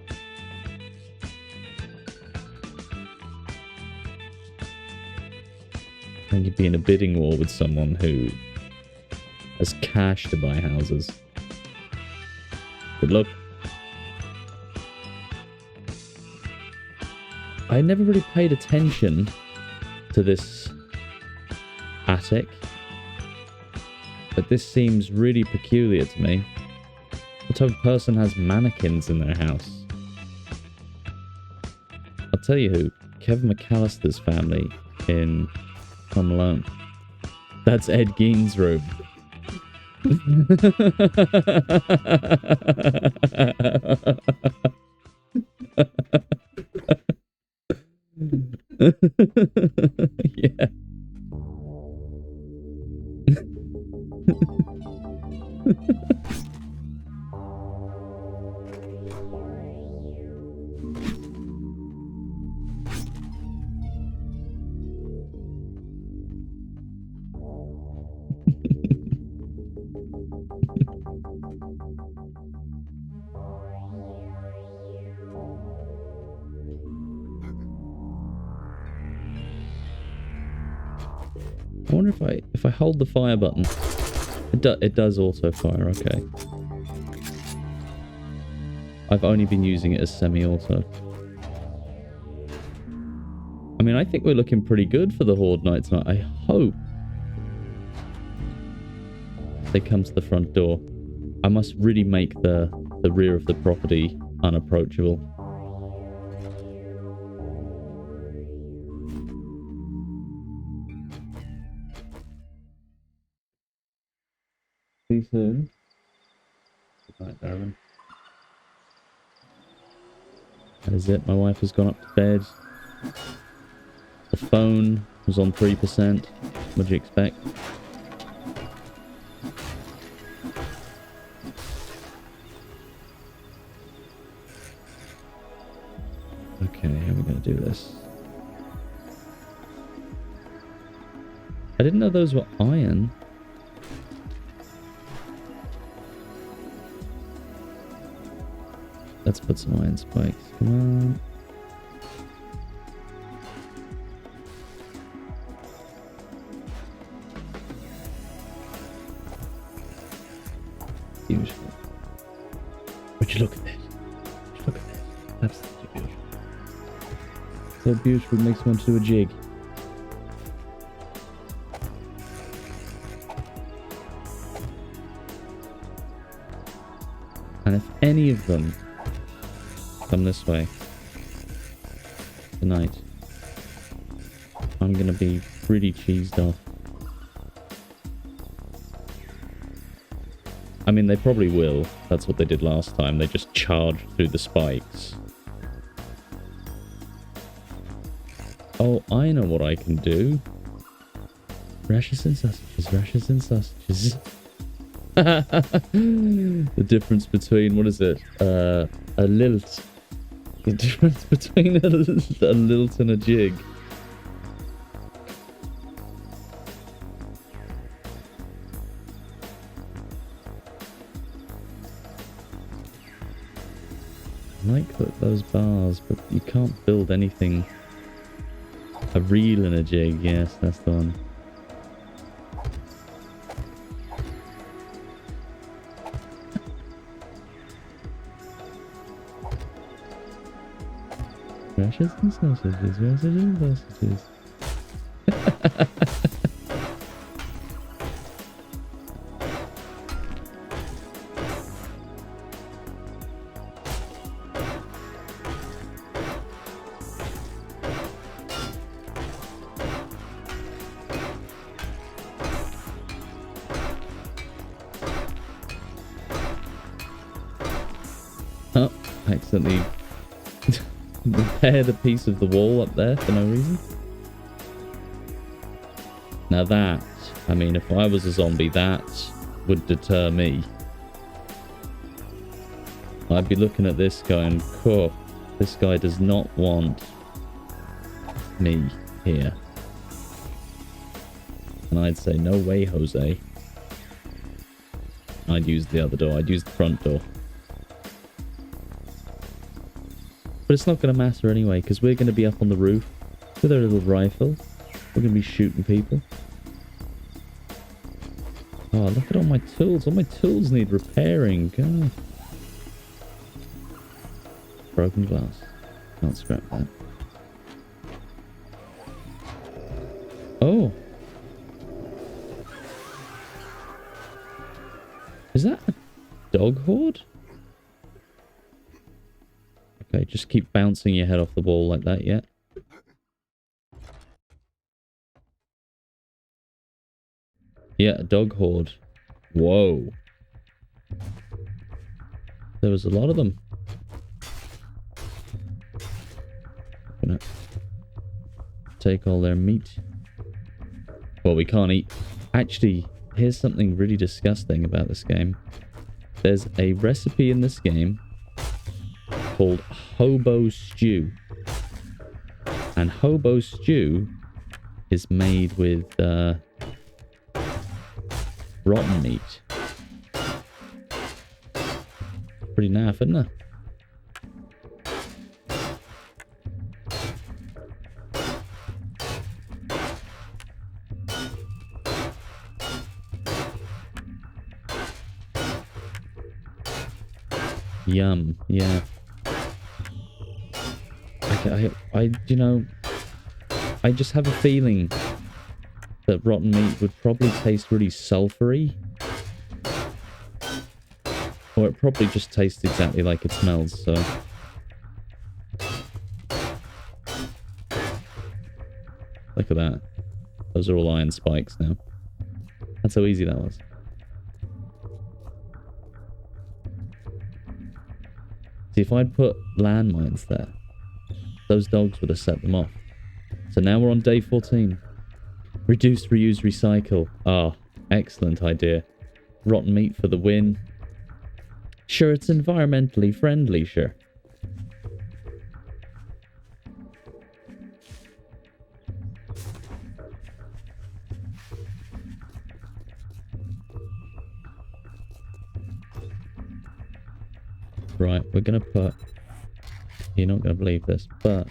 And you'd be in a bidding war with someone who has cash to buy houses. Good luck. I never really paid attention to this attic, but this seems really peculiar to me. What type of person has mannequins in their house? I'll tell you who. Kevin McAllister's family in Home Alone. That's Ed Gein's room. Yeah. I wonder if I hold the fire button, it does auto fire. Okay. I've only been using it as semi-auto. I mean, I think we're looking pretty good for the Horde Night tonight. I hope they come to the front door. I must really make the rear of the property unapproachable. See you soon. Good night, darling. That is it. My wife has gone up to bed. The phone was on 3%. What do you expect? Okay, how are we going to do this? I didn't know those were iron. Let's put some iron spikes. Come on. Beautiful. Would you look at this? Would you look at this? Absolutely beautiful. So beautiful, it makes me want to do a jig. And if any of them come this way tonight, I'm going to be pretty cheesed off. I mean, they probably will. That's what they did last time. They just charged through the spikes. Oh, I know what I can do. Rashes and sausages, rashes and sausages. The difference between, what is it? A lilt. The difference between a lilt and a jig. I like those bars, but you can't build anything. A reel and a jig, yes, that's the one. Rashes and sausages, rashes and sausages. Oh, I accidentally repaired a piece of the wall up there for no reason. Now that, I mean, if I was a zombie, that would deter me. I'd be looking at this going, cool, this guy does not want me here. And I'd say, no way, Jose. I'd use the other door. I'd use the front door. But it's not going to matter anyway, because we're going to be up on the roof with our little rifle. We're going to be shooting people. Oh, look at all my tools. All my tools need repairing. God. Broken glass. Can't scrap that. Oh. Is that a dog horde? Okay, just keep bouncing your head off the wall like that, yeah? Yeah, a dog horde. Whoa. There was a lot of them. Gonna take all their meat. Well, we can't eat. Actually, here's something really disgusting about this game. There's a recipe in this game called hobo stew. And hobo stew is made with rotten meat. Pretty naff, isn't it? Yum, yeah. I you know, I just have a feeling that rotten meat would probably taste really sulfury. Or it probably just tastes exactly like it smells, so... Look at that. Those are all iron spikes now. That's how easy that was. See, if I'd put landmines there, those dogs would have set them off. So now we're on day 14. Reduce, reuse, recycle. Ah, excellent idea. Rotten meat for the win. Sure, it's environmentally friendly, sure. Right, we're going to put... You're not going to believe this, but...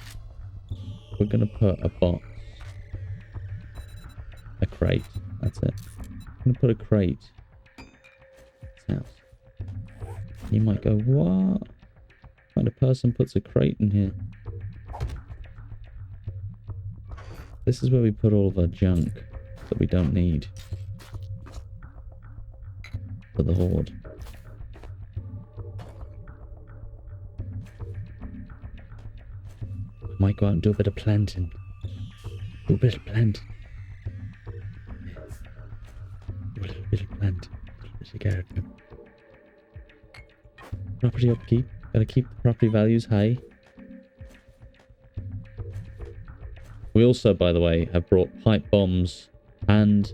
We're going to put a box. A crate. That's it. I'm going to put a crate. House. You might go, what? What kind of person puts a crate in here? This is where we put all of our junk that we don't need. For the horde. Might go out and do a bit of planting. Do a bit of planting. Do a little bit of planting. A little bit of gardening. Property upkeep. Gotta keep the property values high. We also, by the way, have brought pipe bombs and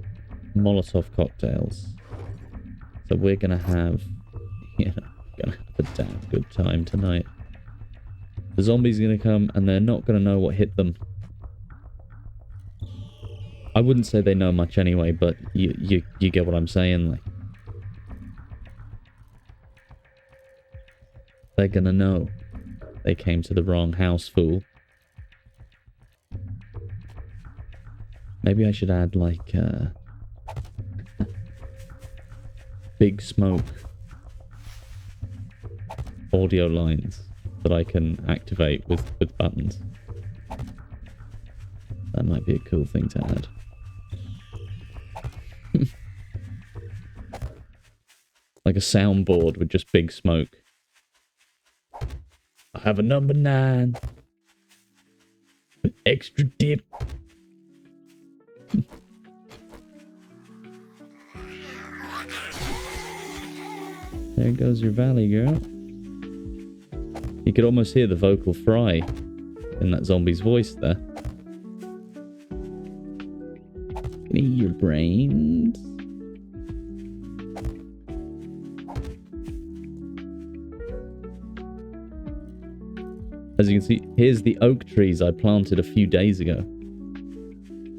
Molotov cocktails. So we're gonna have, gonna have a damn good time tonight. The zombies are gonna come and they're not gonna know what hit them. I wouldn't say they know much anyway, but you get what I'm saying. Like, they're gonna know they came to the wrong house, fool. Maybe I should add like big smoke audio lines that I can activate with buttons. That might be a cool thing to add. Like a soundboard with just big smoke. I have a number 9. With extra dip. There goes your valley, girl. You could almost hear the vocal fry in that zombie's voice there. Give me your brains. As you can see, here's the oak trees I planted a few days ago.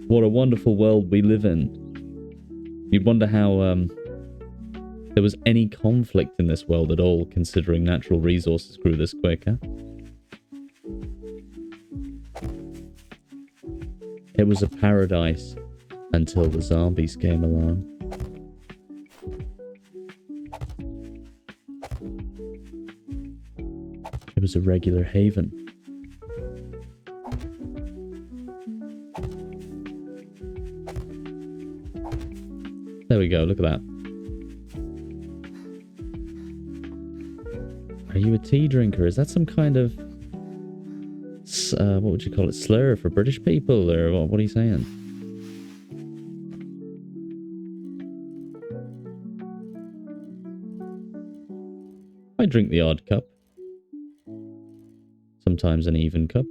What a wonderful world we live in. You'd wonder how there was any conflict in this world at all, considering natural resources grew this quick, huh? It was a paradise until the zombies came along. It was a regular haven. There we go, look at that. Are you a tea drinker? Is that some kind of... what would you call it? Slur for British people? Or what are you saying? I drink the odd cup. Sometimes an even cup.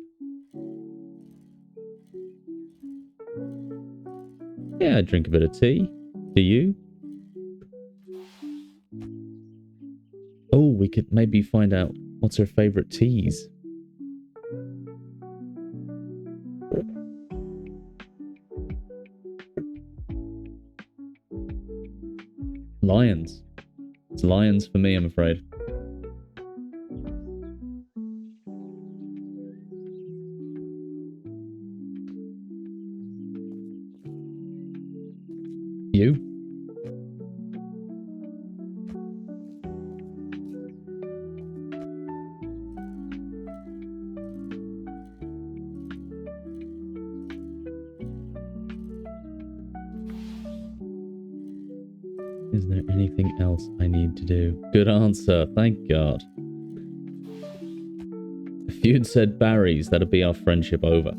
Yeah, I drink a bit of tea. Do you? Oh, we could maybe find out what's her favourite teas. Lions. It's lions for me, I'm afraid. You? Is there anything else I need to do? Good answer, thank God. If you'd said Barry's, that'd be our friendship over.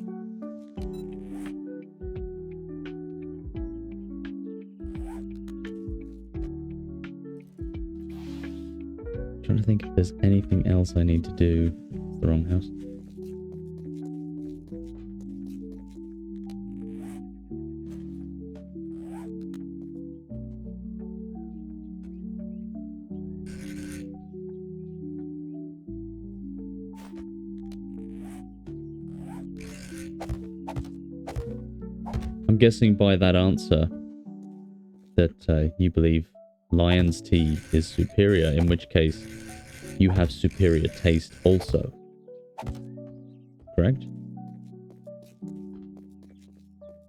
trying to think if there's anything else I need to do. It's the wrong house. I'm guessing by that answer that you believe lion's tea is superior, in which case you have superior taste also. Correct?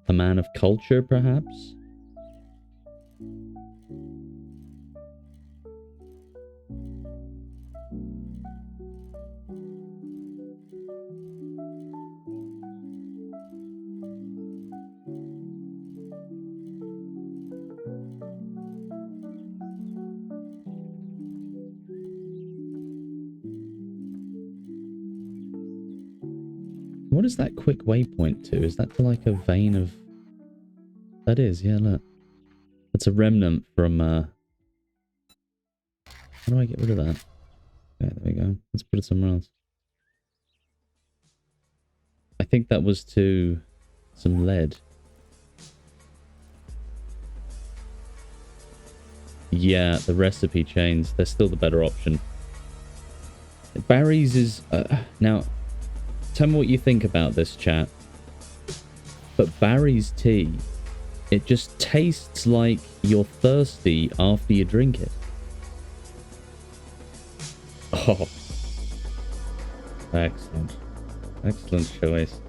A man of culture, perhaps? What is that quick waypoint to? Is that to like a vein of... That is, yeah, look. That's a remnant from... How do I get rid of that? Okay, there we go. Let's put it somewhere else. I think that was to some lead. Yeah, the recipe chains. They're still the better option. Barry's is... now, tell me what you think about this, chat. But Barry's tea, it just tastes like you're thirsty after you drink it. Oh. Excellent. Excellent choice.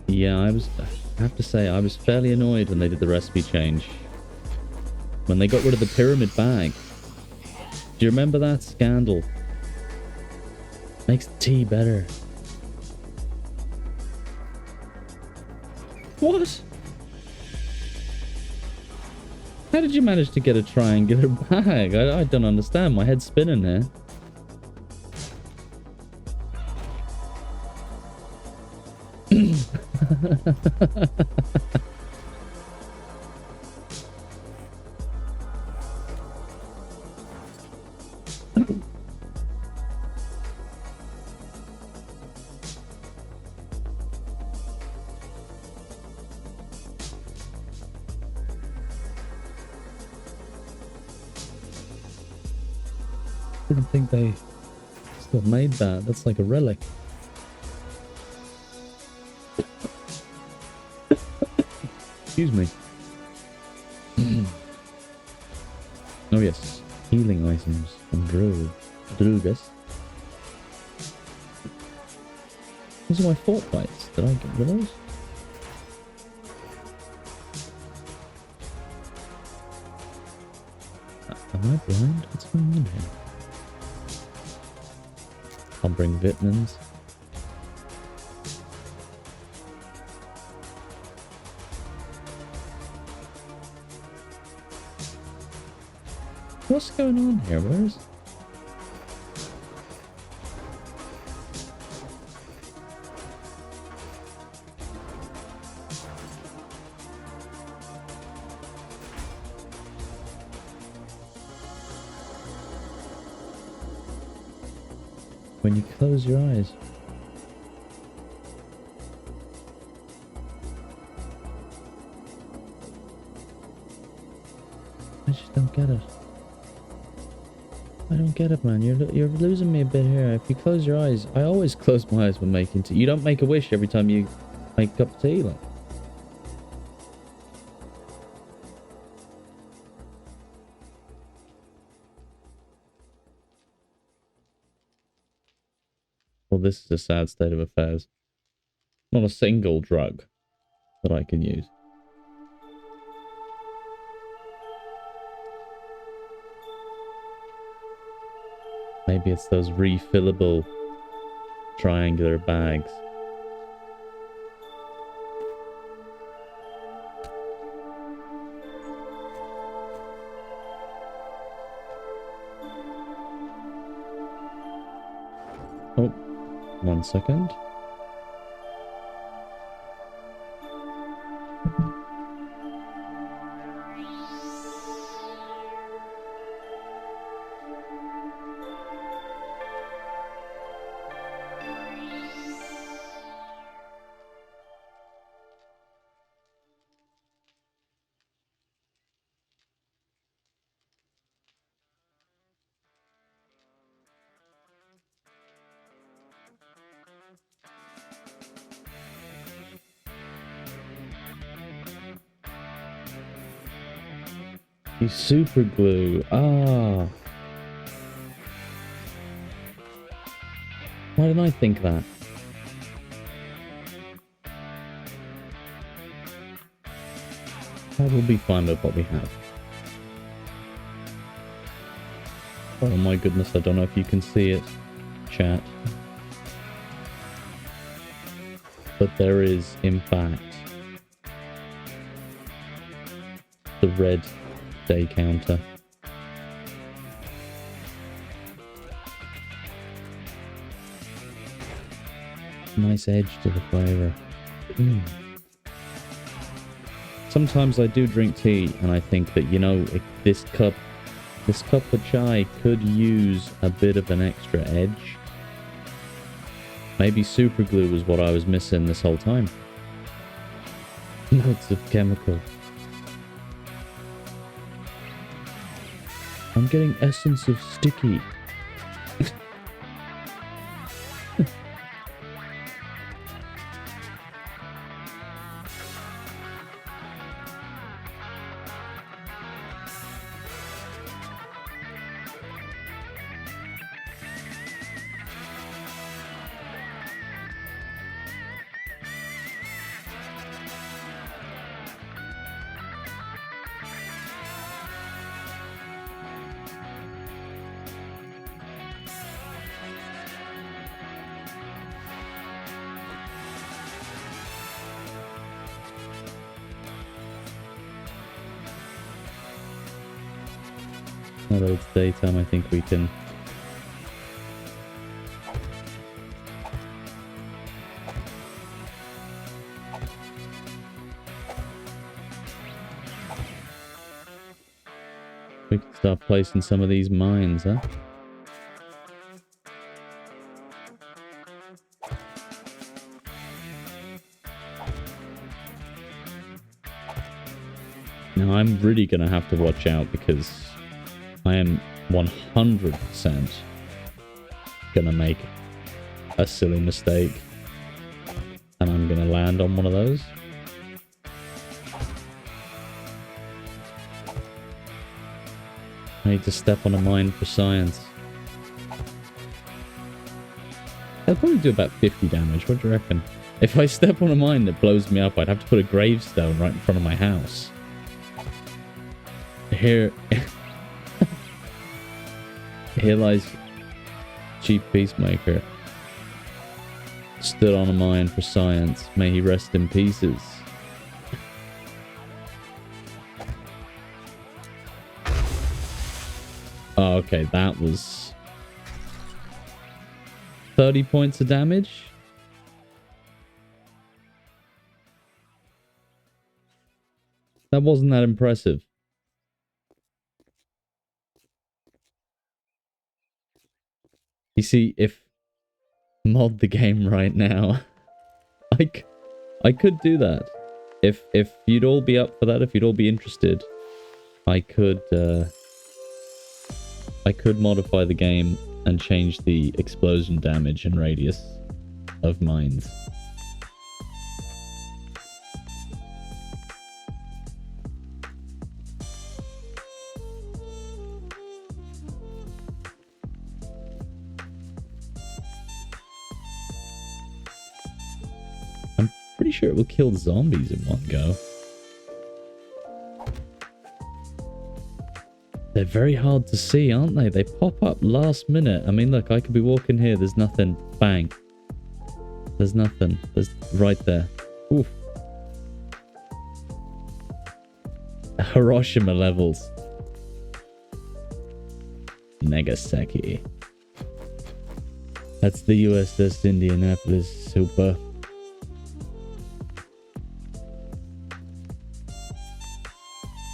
Yeah, I have to say, I was fairly annoyed when they did the recipe change. When they got rid of the pyramid bag. Do you remember that scandal? Makes the tea better. What? How did you manage to get a triangular bag? I don't understand. My head's spinning here. Didn't think they still made that. That's like a relic. Excuse me. Oh yes, healing items from Drugas. Those are my fort bites. Did I get rid of those? Am I blind? What's going on here? I'll bring vitamins. What's going on here? Where is... When you close your eyes. I just don't get it. I don't get it, man. You're losing me a bit here. If you close your eyes, I always close my eyes when making tea. You don't make a wish every time you make a cup of tea, like. Well, this is a sad state of affairs. Not a single drug that I can use. Maybe it's those refillable triangular bags. Oh, 1 second. You super glue. Ah. Why didn't I think that? That will be fine with what we have. Oh my goodness, I don't know if you can see it, chat. But there is, in fact, the red day counter. Nice edge to the flavour. Sometimes I do drink tea and I think that, you know, this cup of chai could use a bit of an extra edge. Maybe super glue was what I was missing this whole time. Notes of chemical. I'm getting essence of sticky. Although it's daytime, I think we can... We can start placing some of these mines, huh? Now I'm really gonna have to watch out because I am 100% gonna make a silly mistake and I'm gonna land on one of those. I need to step on a mine for science. I'll probably do about 50 damage, what do you reckon? If I step on a mine that blows me up, I'd have to put a gravestone right in front of my house. Here lies Chief Peacemaker. Stood on a mine for science. May he rest in pieces. Oh, okay, that was 30 points of damage. That wasn't that impressive. You see, if mod the game right now, I could do that. If you'd all be up for that, if you'd all be interested, I could modify the game and change the explosion damage and radius of mines. Pretty sure it will kill zombies in one go. They're very hard to see, aren't they? They pop up last minute. I mean, look, I could be walking here. There's nothing. Bang. There's nothing. There's right there. Oof. Hiroshima levels. Nagasaki. That's the USS Indianapolis. Super.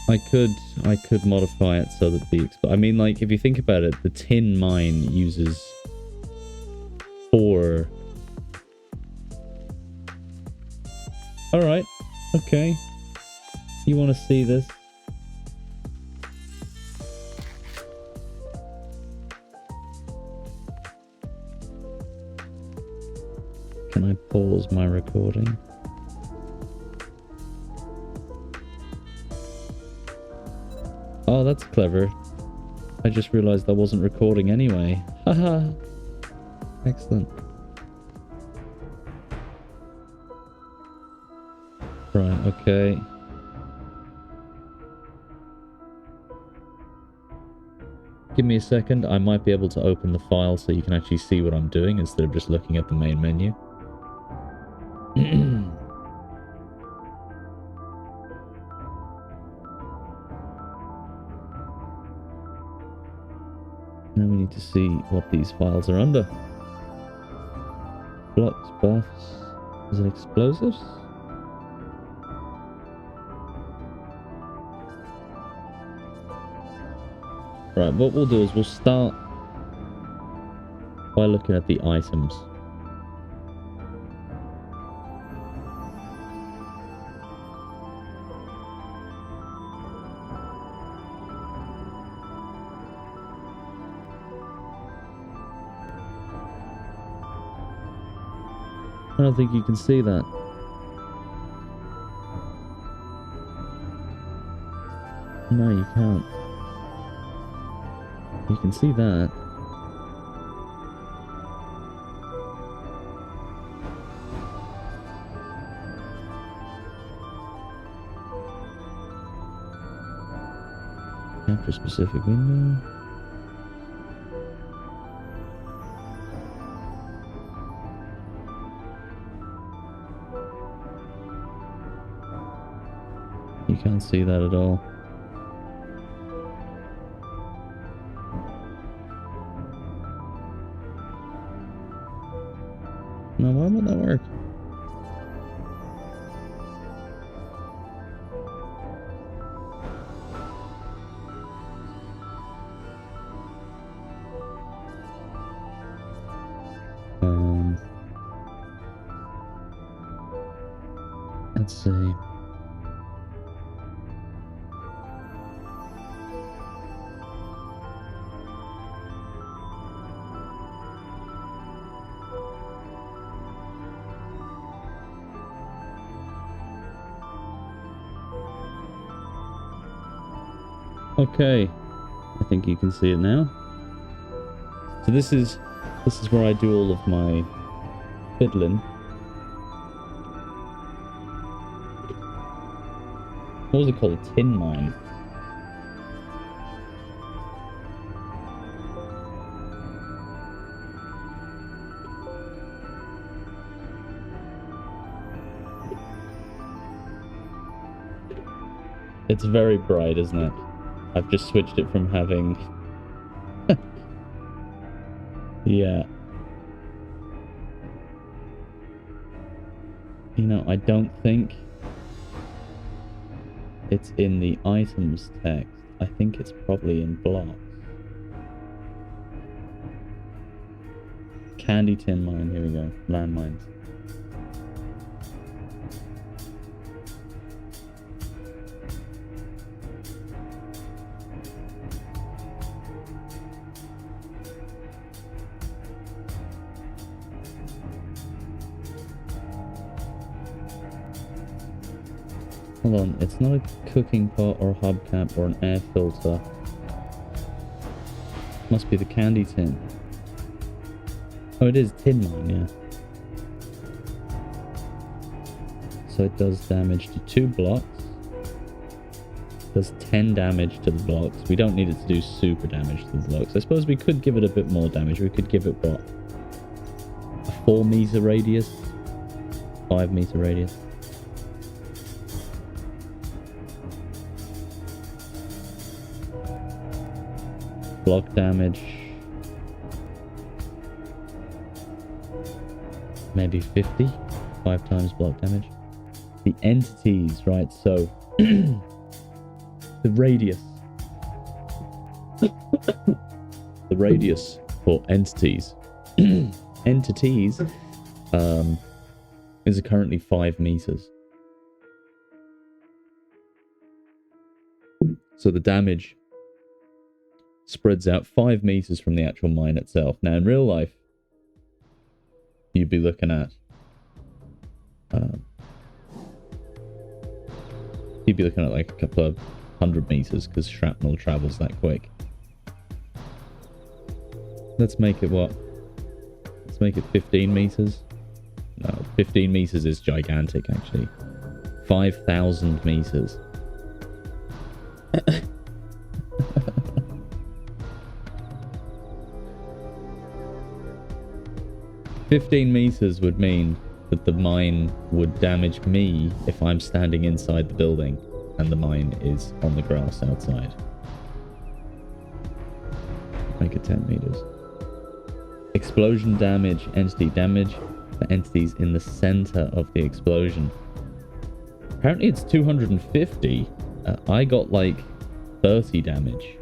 I could modify it so that I mean, like, if you think about it, the tin mine uses 4. Alright, okay. You want to see this? Can I pause my recording? Oh, that's clever. I just realized I wasn't recording anyway. Haha. Excellent. Right, okay. Give me a second. I might be able to open the file so you can actually see what I'm doing instead of just looking at the main menu. Now we need to see what these files are under. Blocks, buffs. Is it explosives? Right, what we'll do is we'll start by looking at the items. I don't think you can see that. No, you can't. You can see that. Capture specific window. You can't see that at all. Now, why won't that work? Let's see. Okay, I think you can see it now. So this is where I do all of my fiddling. What was it called? A tin mine. It's very bright, isn't it? I've just switched it from having... Yeah. You know, I don't think it's in the items text. I think it's probably in blocks. Candy tin mine, here we go. Landmines. Hold on, it's not a cooking pot or a hubcap or an air filter. Must be the candy tin. Oh, it is tin mine, yeah. So it does damage to 2 blocks. Does 10 damage to the blocks. We don't need it to do super damage to the blocks. I suppose we could give it a bit more damage. We could give it, what? A 4 meter radius? 5 meter radius? Block damage. Maybe 50. 5 times block damage. The entities, right? So the radius. The radius for entities. Entities is currently 5 meters. So the damage spreads out 5 meters from the actual mine itself. Now in real life, you'd be looking at like a couple of 100 meters because shrapnel travels that quick. Let's make it what? Let's make it 15 meters. No, 15 meters is gigantic actually. 5,000 meters. 15 meters would mean that the mine would damage me if I'm standing inside the building and the mine is on the grass outside. Make it 10 meters. Explosion damage, entity damage for entities in the center of the explosion. Apparently it's 250. I got like 30 damage.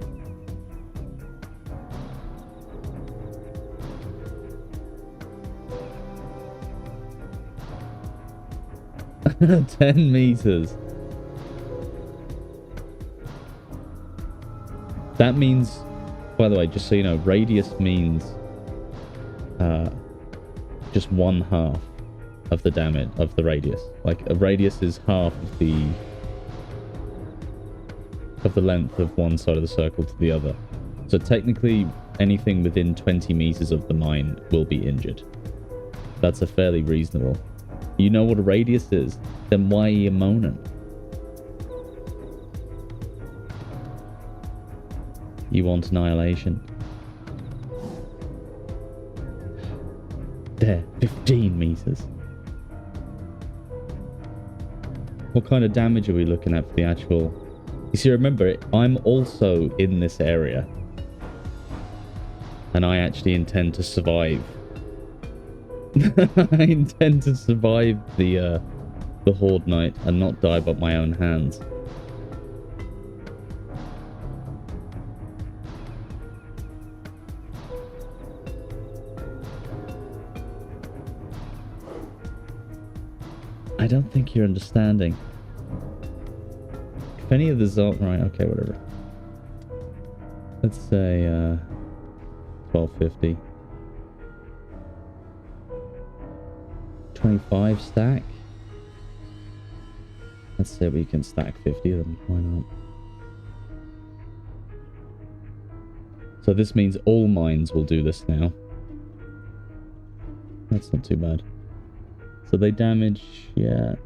$10 meters. That means, by the way, just so you know, radius means just 1/2 of the damage of the radius. Like a radius is half of the length of one side of the circle to the other. So technically, anything within 20 meters of the mine will be injured. That's a fairly reasonable. You know what a radius is? Then why are you moaning? You want annihilation. There, 15 meters. What kind of damage are we looking at for the actual... You see, remember, I'm also in this area. And I actually intend to survive. I intend to survive the Horde Night and not die by my own hands. I don't think you're understanding. If any of the zombies... Right, okay, whatever. Let's say 1250. 25 stack. Let's say we can stack 50 of them. Why not? So this means all mines will do this now. That's not too bad. So they damage, yeah.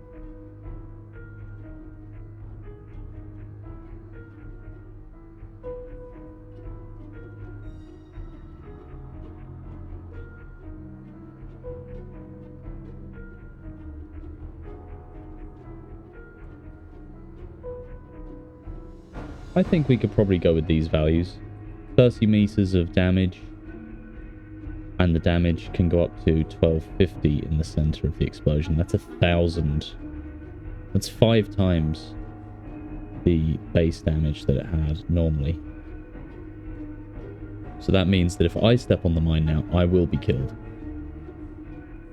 I think we could probably go with these values. 30 meters of damage. And the damage can go up to 1250 in the center of the explosion. That's 1,000. That's 5 times the base damage that it had normally. So that means that if I step on the mine now, I will be killed.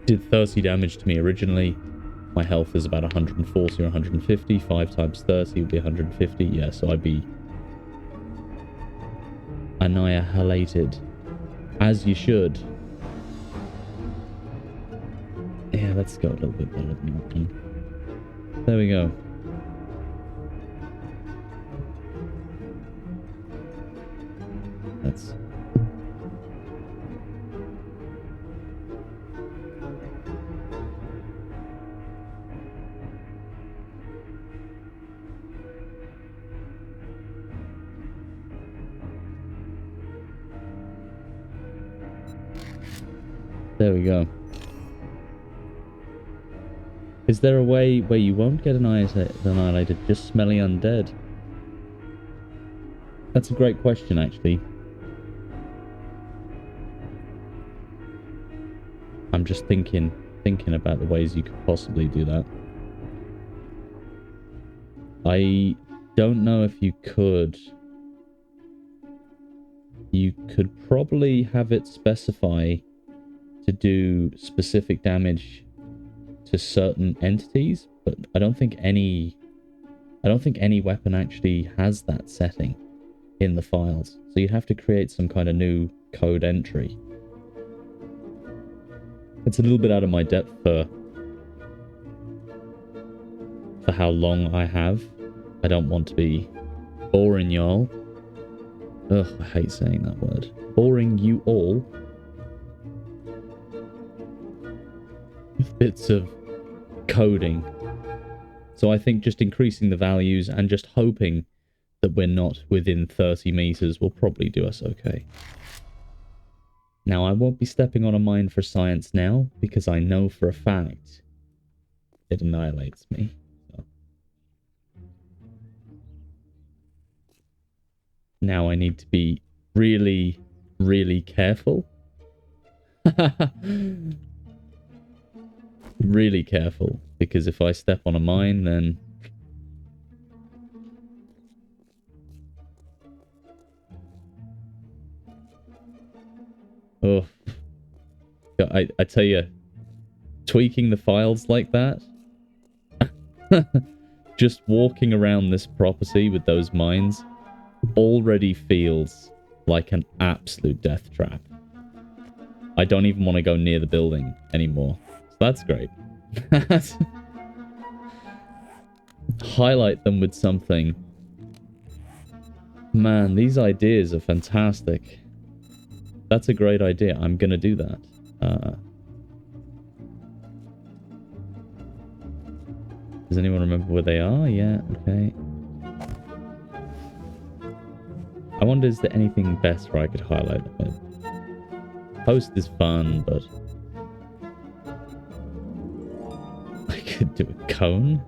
Did 30 damage to me originally. My health is about 140 or 150. 5 times 30 would be 150. Yeah, so I'd be annihilated. As you should. Yeah, let's go a little bit better than that one. There we go. That's... There we go. Is there a way where you won't get annihilated, just smelly undead? That's a great question, actually. I'm just thinking about the ways you could possibly do that. I don't know if you could. You could probably have it specify to do specific damage to certain entities, but I don't think any weapon actually has that setting in the files. So you'd have to create some kind of new code entry. It's a little bit out of my depth for how long I have. I don't want to be boring y'all. Ugh, I hate saying that word. Boring you all. Bits of coding. So I think just increasing the values and just hoping that we're not within 30 meters will probably do us okay. Now, I won't be stepping on a mine for science now, because I know for a fact it annihilates me. So. Now I need to be really, really careful. Really careful, because if I step on a mine, then... Oh, I tell you, tweaking the files like that, just walking around this property with those mines already feels like an absolute death trap. I don't even want to go near the building anymore. So that's great. Highlight them with something. Man, these ideas are fantastic. That's a great idea. I'm going to do that. Does anyone remember where they are? Yeah, okay. I wonder, is there anything best where I could highlight them with? Post is fun, but... I could do a cone?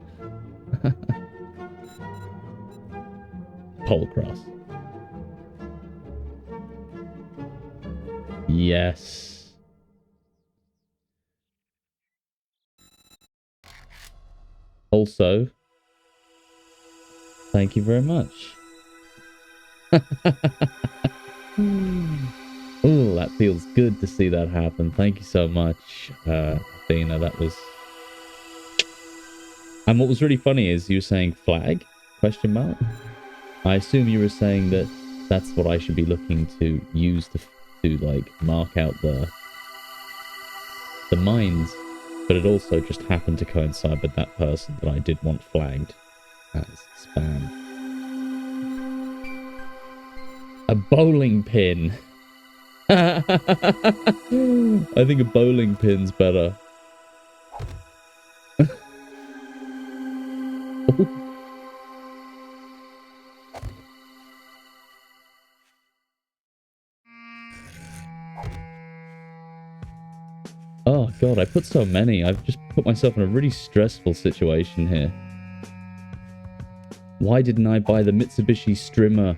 Pole cross. Yes. Also, thank you very much. Oh, that feels good to see that happen. Thank you so much, Athena. That was... And what was really funny is you were saying flag? Question mark? I assume you were saying that that's what I should be looking to use to like, mark out the mines. But it also just happened to coincide with that person that I did want flagged as spam. A bowling pin. I think a bowling pin's better. Oh god, I put so many. I've just put myself in a really stressful situation here. Why didn't I buy the Mitsubishi Strimmer?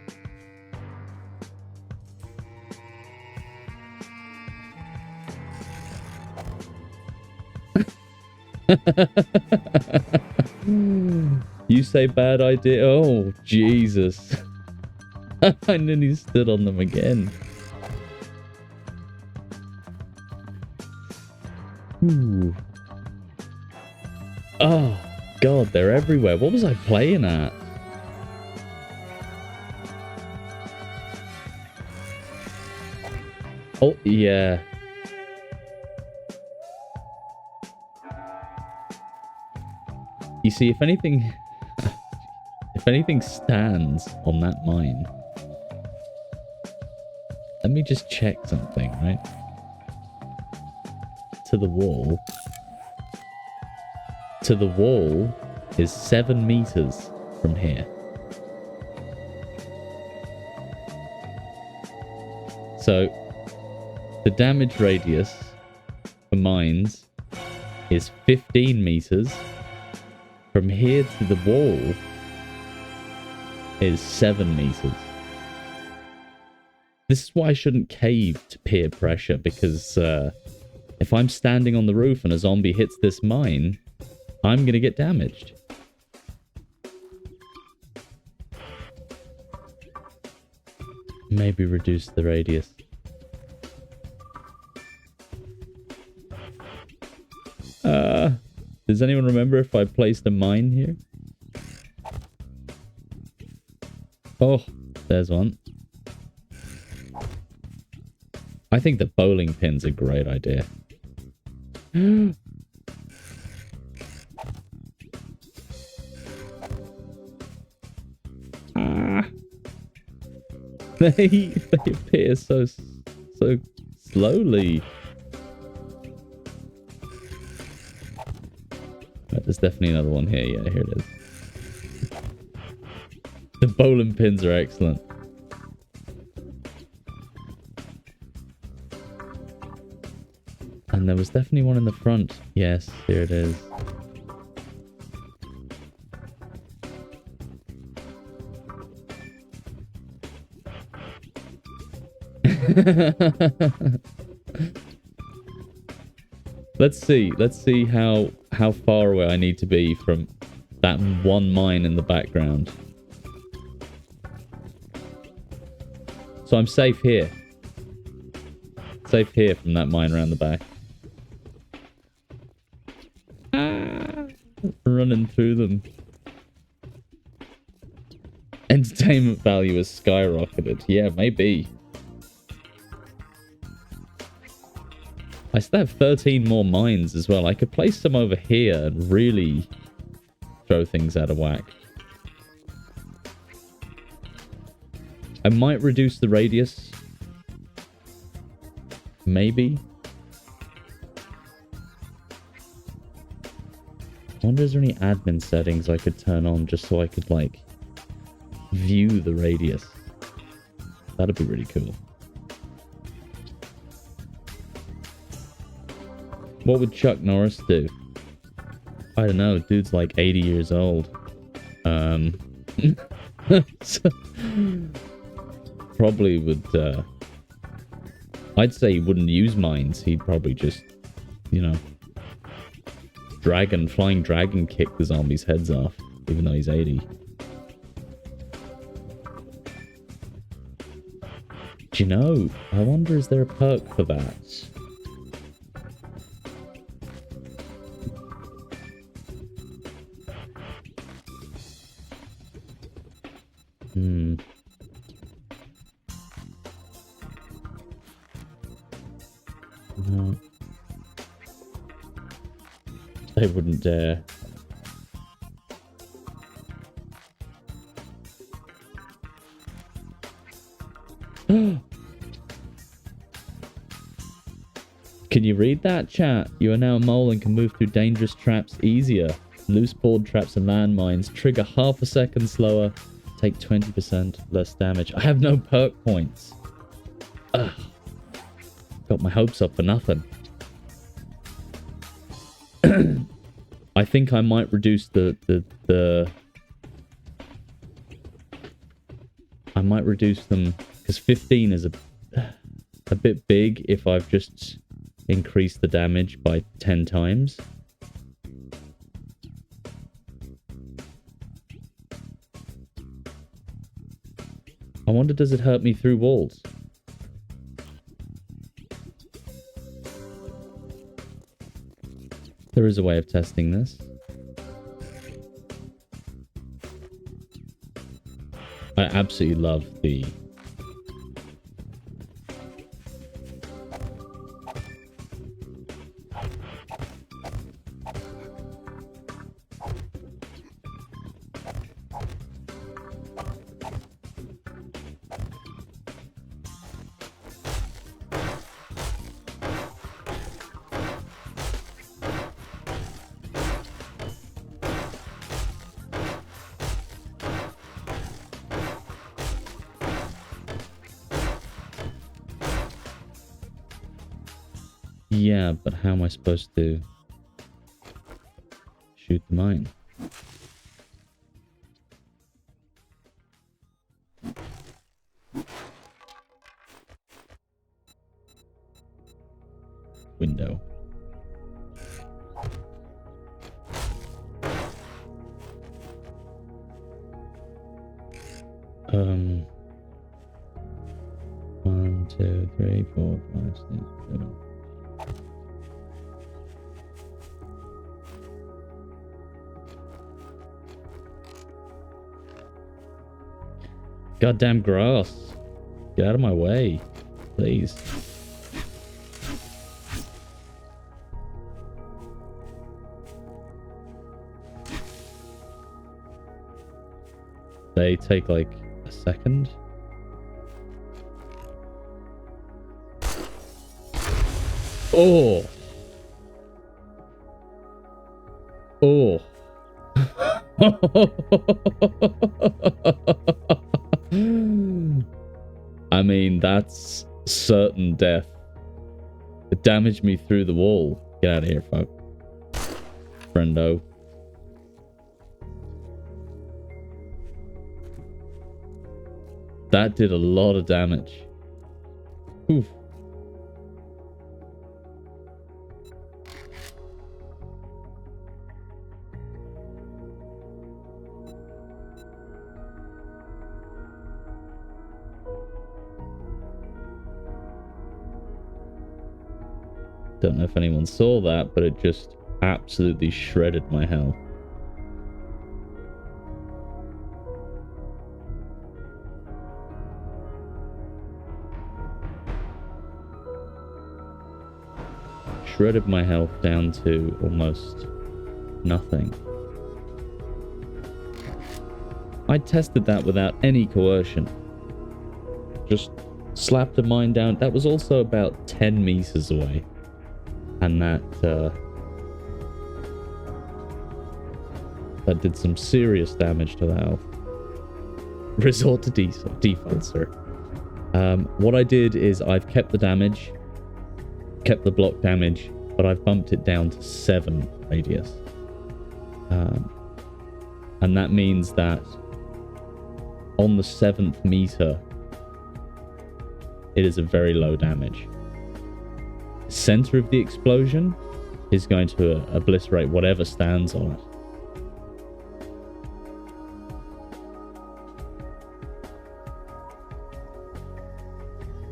You say bad idea? Oh, Jesus. I nearly stood on them again. Ooh. Oh, God, they're everywhere. What was I playing at? Oh, yeah. You see, if anything stands on that mine, let me just check something, right? To the wall is 7 meters from here. So the damage radius for mines is 15 meters. From here to the wall is 7 meters. This is why I shouldn't cave to peer pressure, because If I'm standing on the roof and a zombie hits this mine, I'm gonna get damaged. Maybe reduce the radius. Does anyone remember if I placed a mine here? Oh, there's one. I think the bowling pin's a great idea. They appear so slowly. Right, there's definitely another one here. Yeah, here it is. The bowling pins are excellent. And there was definitely one in the front. Yes, here it is. Let's see how far away I need to be from that one mine in the background. So I'm safe here. Safe here from that mine around the back. Running through them. Entertainment value has skyrocketed. Yeah, maybe. I still have 13 more mines as well. I could place some over here and really throw things out of whack. I might reduce the radius. Maybe. I wonder is there any admin settings I could turn on just so I could, like, view the radius. That'd be really cool. What would Chuck Norris do? I don't know. Dude's like 80 years old. Probably would, I'd say he wouldn't use mines. He'd probably just, you know, flying dragon kick the zombies' heads off, even though he's 80. Do you know? I wonder, is there a perk for that? No. They wouldn't dare. Can you read that, chat? You are now a mole and can move through dangerous traps easier. Loose board traps and landmines trigger half a second slower. Take 20% less damage. I have no perk points. Ugh. Got my hopes up for nothing. I think I might reduce the I might reduce them because 15 is a bit big if I've just increased the damage by 10 times. I wonder, does it hurt me through walls? There is a way of testing this. I absolutely love the... Yeah, but how am I supposed to shoot the mine? Window. 1, 2, 3, 4, 5, 6, 7. Goddamn grass. Get out of my way, please. They take like a second. Oh. Oh. I mean, that's certain death. It damaged me through the wall. Get out of here, fuck. Friendo. That did a lot of damage. Oof. Don't know if anyone saw that, but it just absolutely shredded my health. Shredded my health down to almost nothing. I tested that without any coercion. Just slapped a mine down. That was also about 10 meters away. And that did some serious damage to the health. Resort to default, sir. What I did is I've kept the damage, kept the block damage, but I've bumped it down to 7 radius. And that means that on the 7th meter, it is a very low damage. Center of the explosion is going to obliterate whatever stands on it.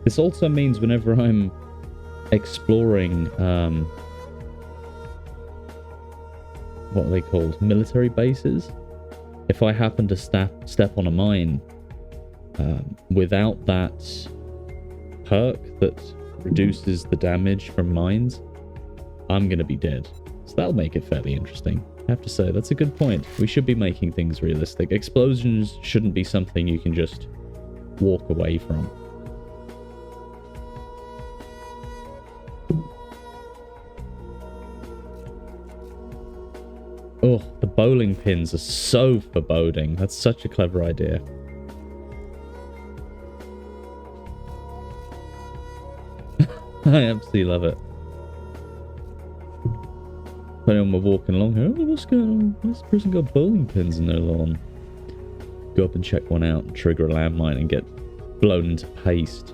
This also means whenever I'm exploring what are they called? Military bases. If I happen to step on a mine without that perk that reduces the damage from mines, I'm gonna be dead. So that'll make it fairly interesting. I have to say, that's a good point. We should be making things realistic. Explosions shouldn't be something you can just walk away from. Oh, the bowling pins are so foreboding. That's such a clever idea. I absolutely love it. When we're walking along here, oh, what's going on? This person got bowling pins in their lawn. Go up and check one out and trigger a landmine and get blown into paste.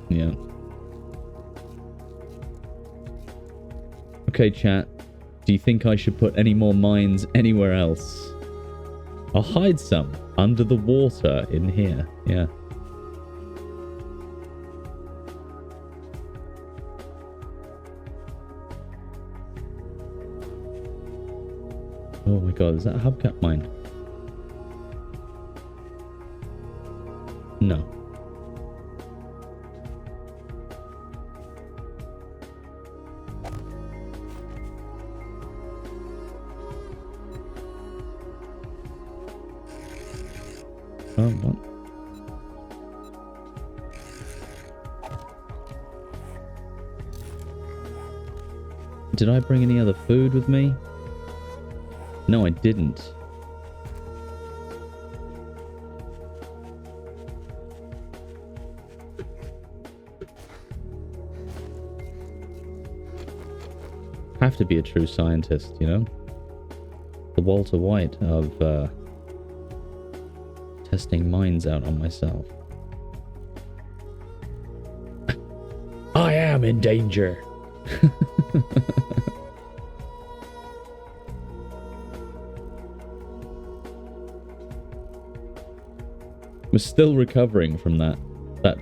Yeah. Okay, chat. Do you think I should put any more mines anywhere else? I'll hide some under the water in here. Yeah. Oh my god, is that a hubcap mine? No. Oh, what? Did I bring any other food with me? No, I didn't. Have to be a true scientist, you know? The Walter White of testing mines out on myself. I am in danger. We're still recovering from that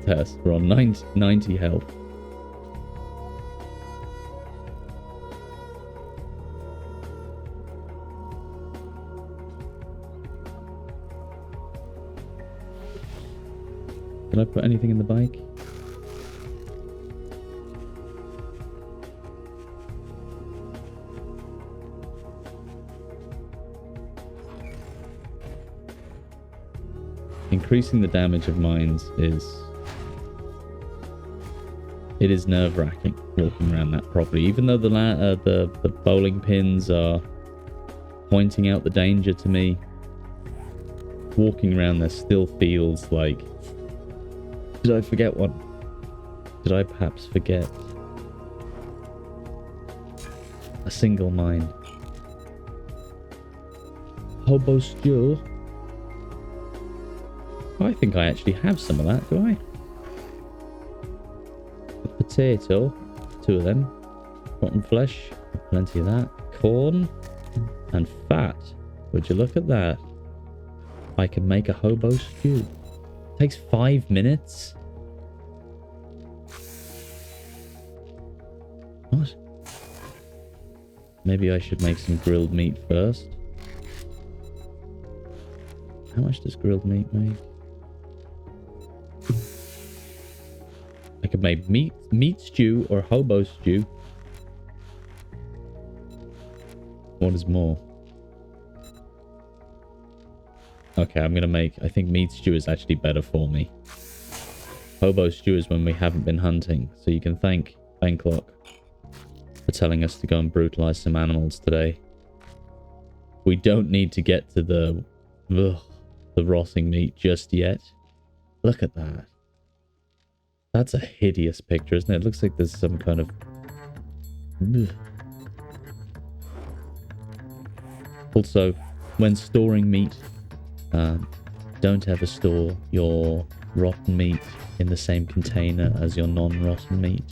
test. We're on 90 health. Did I put anything in the bike? Increasing the damage of mines is nerve-wracking walking around that property. Even though the bowling pins are pointing out the danger to me, walking around there still feels like... Did I forget one? Did I perhaps forget a single mine? Hobo stew. I think I actually have some of that, do I? A potato, 2 of them. Rotten flesh, plenty of that. Corn and fat. Would you look at that? I can make a hobo stew. Takes 5 minutes? What? Maybe I should make some grilled meat first. How much does grilled meat make? I could make meat stew or hobo stew. What is more? Okay, I'm gonna make... I think meat stew is actually better for me. Hobo stew is when we haven't been hunting. So you can thank Banklock for telling us to go and brutalize some animals today. We don't need to get to the rossing meat just yet. Look at that. That's a hideous picture, isn't it? It looks like there's some kind of... Also, when storing meat, don't ever store your rotten meat in the same container as your non-rotten meat.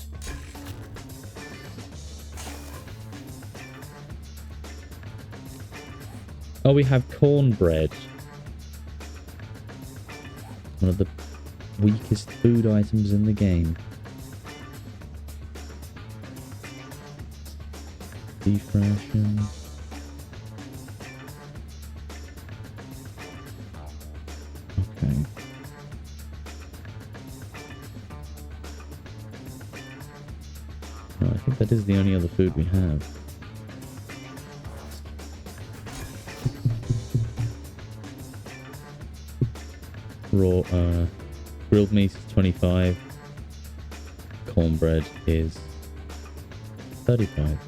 Oh, we have cornbread. One of the weakest food items in the game. Beef ration. Okay. No, I think that is the only other food we have. Raw, grilled meat is 25. Cornbread is 35.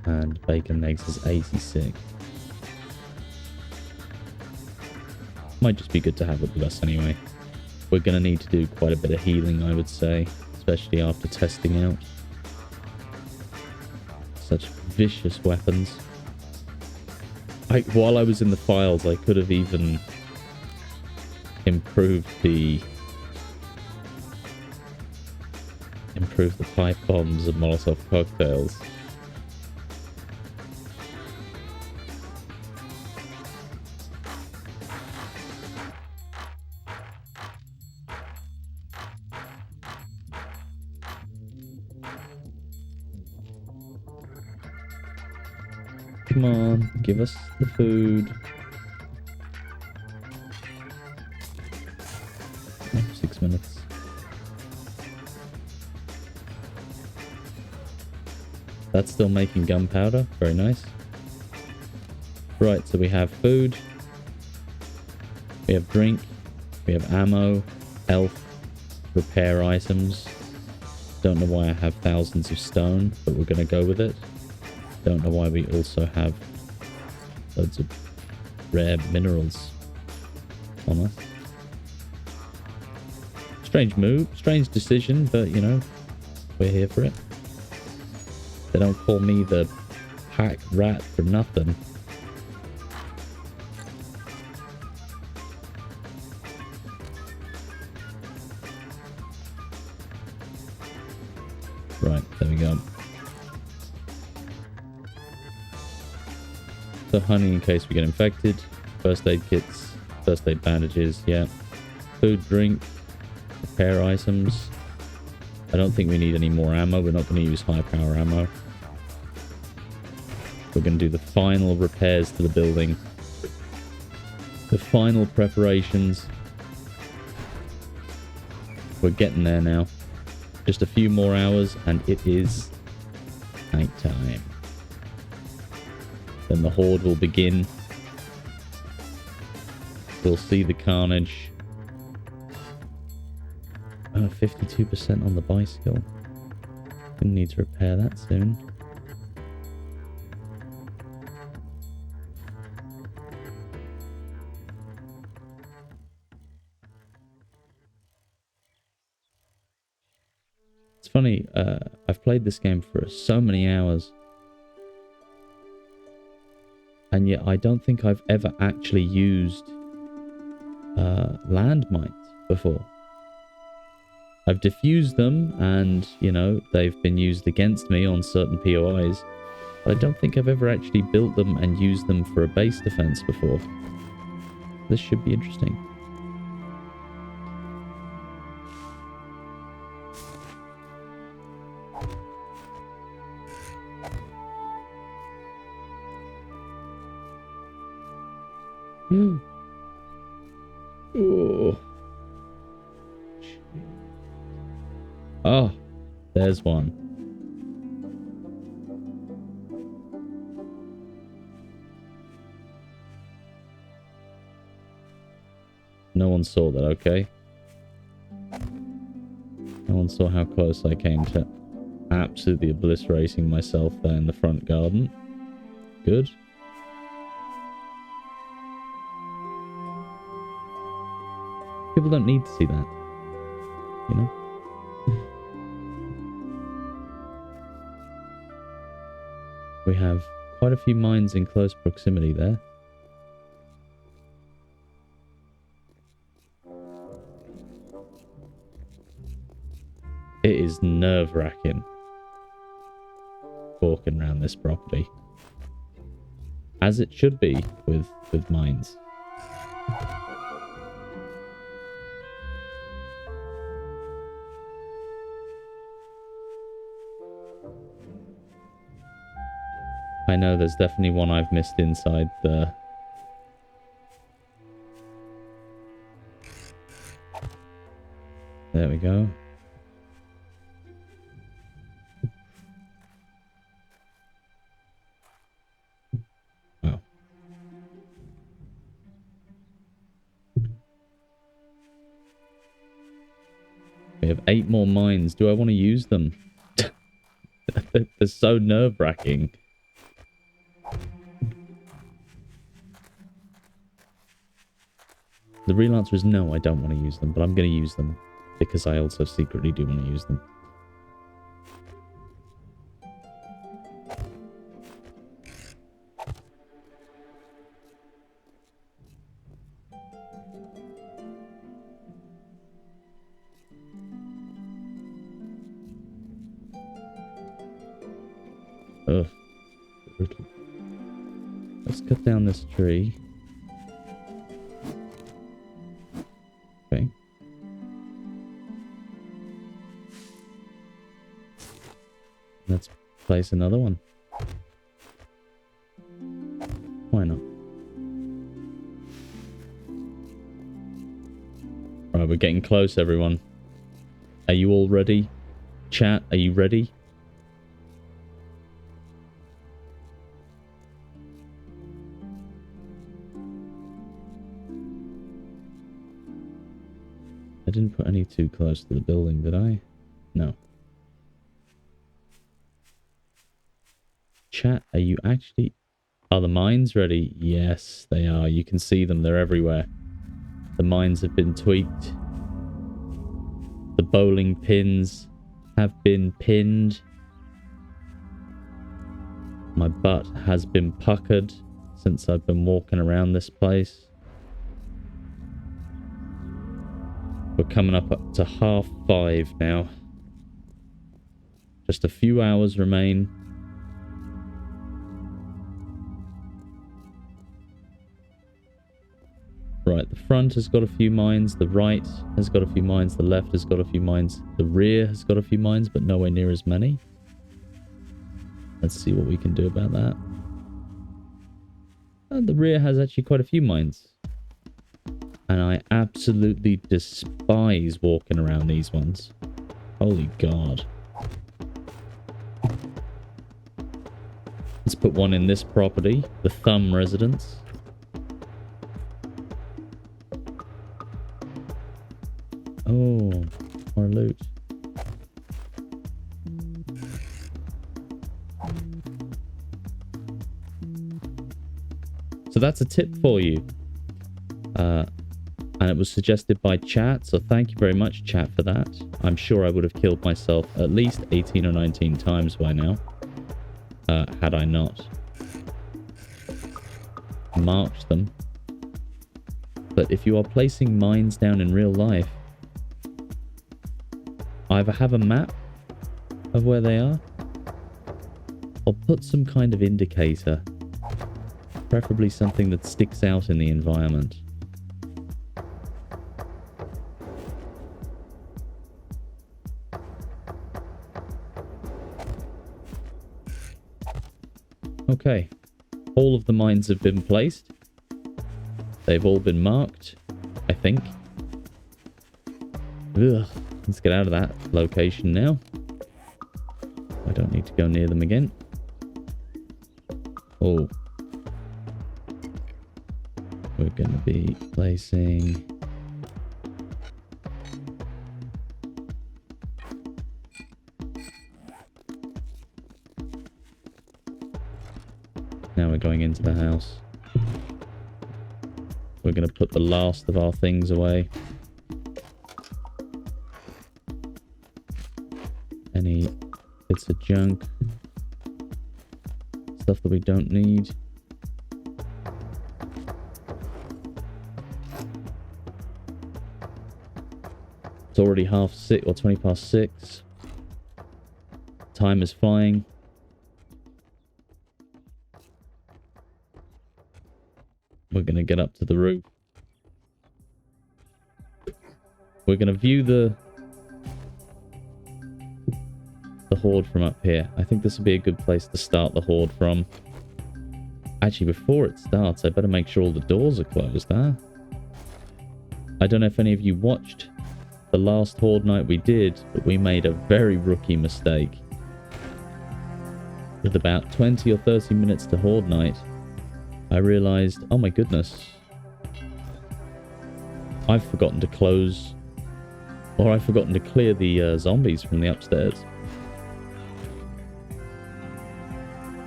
And bacon and eggs is 86. Might just be good to have it with us anyway. We're going to need to do quite a bit of healing, I would say. Especially after testing out such vicious weapons. While I was in the files, I could have even improved the pipe bombs and Molotov cocktails. Come on, give us the food. Oh, 6 minutes. That's still making gunpowder. Very nice. Right, so we have food. We have drink. We have ammo, health, repair items. Don't know why I have thousands of stone, but we're going to go with it. Don't know why we also have loads of rare minerals on us. Strange move, strange decision, but you know, we're here for it. They don't call me the pack rat for nothing. Right, there we go. also honey in case we get infected. First aid kits, first aid bandages, yeah. Food, drink, repair items. I don't think we need any more ammo. We're not going to use high power ammo. We're going to do the final repairs to the building. The final preparations. We're getting there now. Just a few more hours and it is night time. Then the horde will begin. We'll see the carnage. 52% on the bicycle. Gonna need to repair that soon. It's funny, I've played this game for so many hours. And yet I don't think I've ever actually used landmines before. I've diffused them and, you know, they've been used against me on certain POIs. But I don't think I've ever actually built them and used them for a base defense before. This should be interesting. Oh. Oh, there's one. No one saw that, okay? No one saw how close I came to absolutely obliterating myself there in the front garden. Good. People don't need to see that, you know? We have quite a few mines in close proximity there. It is nerve-wracking walking around this property. As it should be with mines. I know there's definitely one I've missed inside the... There we go. Wow. We have 8 more mines. Do I want to use them? They're so nerve-wracking. The real answer is no, I don't want to use them, but I'm going to use them because I also secretly do want to use them. Ugh. Brutal. Let's cut down this tree. Okay. Let's place another one. Why not? Alright, we're getting close, everyone. Are you all ready? Chat, are you ready? I didn't put any too close to the building, did I? No. Chat, are you actually... Are the mines ready? Yes, they are. You can see them. They're everywhere. The mines have been tweaked. The bowling pins have been pinned. My butt has been puckered since I've been walking around this place. We're coming up to 5:30 now. Just a few hours remain. Right, the front has got a few mines, the right has got a few mines, the left has got a few mines, the rear has got a few mines, but nowhere near as many. Let's see what we can do about that. And the rear has actually quite a few mines. And I absolutely despise walking around these ones. Holy God. Let's put one in this property, the Thumb residence. Oh, more loot. So that's a tip for you. And it was suggested by chat, so thank you very much, chat, for that. I'm sure I would have killed myself at least 18 or 19 times by now, had I not marked them. But if you are placing mines down in real life, either have a map of where they are, or put some kind of indicator, preferably something that sticks out in the environment. Okay, all of the mines have been placed. They've all been marked, I think. Ugh, let's get out of that location now. I don't need to go near them again. Oh. We're going to be placing... Now we're going into the house. We're going to put the last of our things away. Any bits of junk. Stuff that we don't need. It's already 6:30 or 20 past 6. Time is flying. We're going to get up to the roof. We're going to view the horde from up here. I think this would be a good place to start the horde from. Actually, before it starts, I better make sure all the doors are closed, huh? I don't know if any of you watched the last horde night we did, but we made a very rookie mistake. With about 20 or 30 minutes to horde night, I realized, oh my goodness, I've forgotten to close, or I've forgotten to clear the zombies from the upstairs.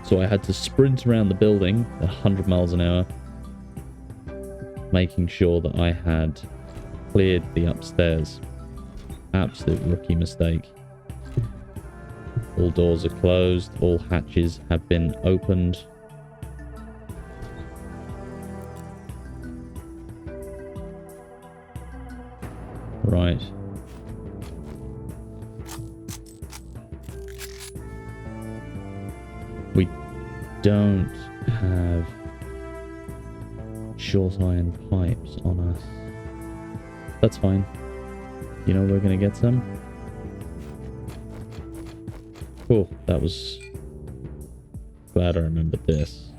So I had to sprint around the building at 100 miles an hour, making sure that I had cleared the upstairs. Absolute rookie mistake. All doors are closed, all hatches have been opened. Right. We don't have short iron pipes on us. That's fine. You know we're gonna get some. Cool. That was... Glad I remembered this.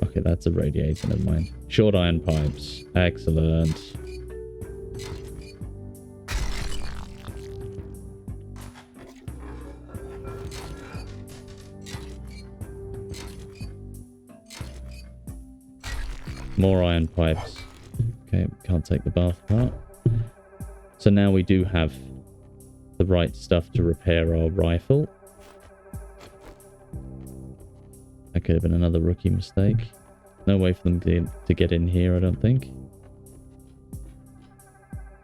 Okay, that's a radiator, never mind. Short iron pipes. Excellent. More iron pipes. Okay, can't take the bath apart. So now we do have the right stuff to repair our rifle. That could have been another rookie mistake. No way for them to get in here, I don't think.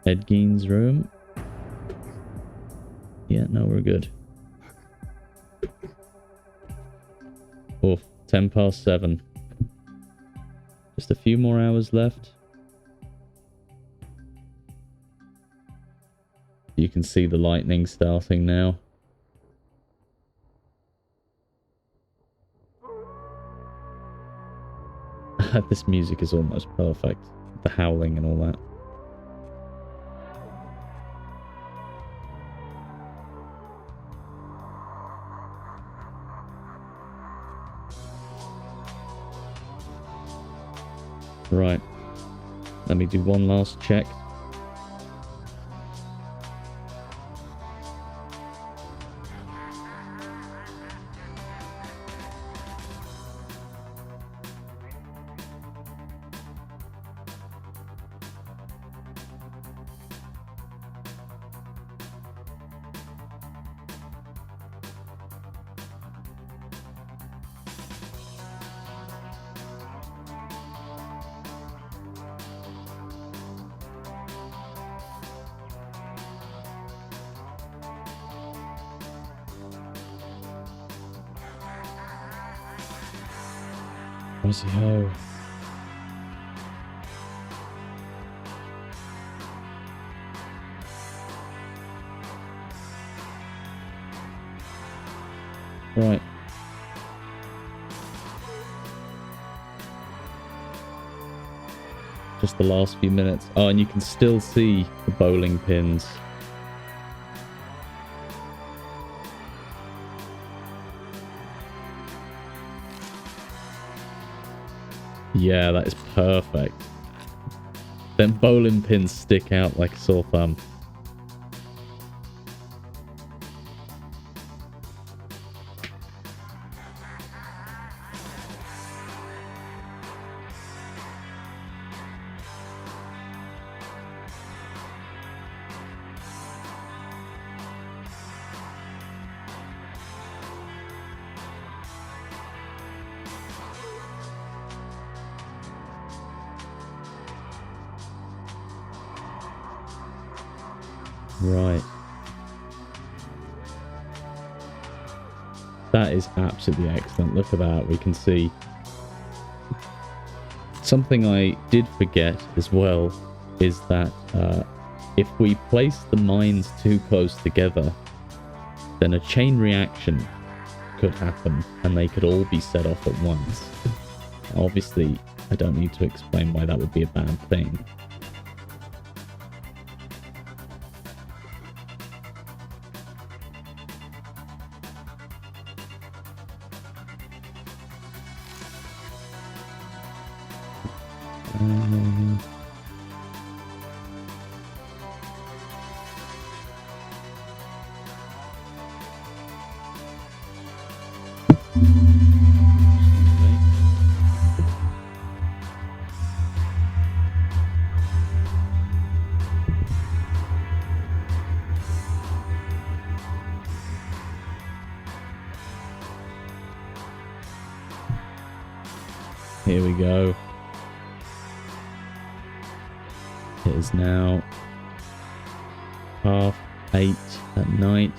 Ed Gein's room. Yeah, no, we're good. Oof, 10 past 7. Just a few more hours left. You can see the lightning starting now. This music is almost perfect. The howling and all that. Right. Let me do one last check. Ho. Right. Just the last few minutes. Oh, and you can still see the bowling pins. Yeah, that is perfect. Them bowling pins stick out like a sore thumb. Right. That is absolutely excellent. Look at that. We can see something I did forget as well is that if we place the mines too close together, then a chain reaction could happen and they could all be set off at once. Obviously, I don't need to explain why that would be a bad thing. Here we go. It is now 8:30 at night.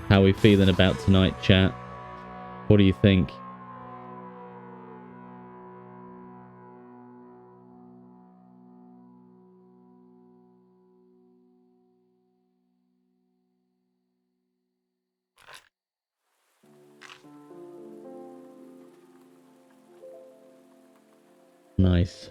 How are we feeling about tonight, chat? What do you think? Nice.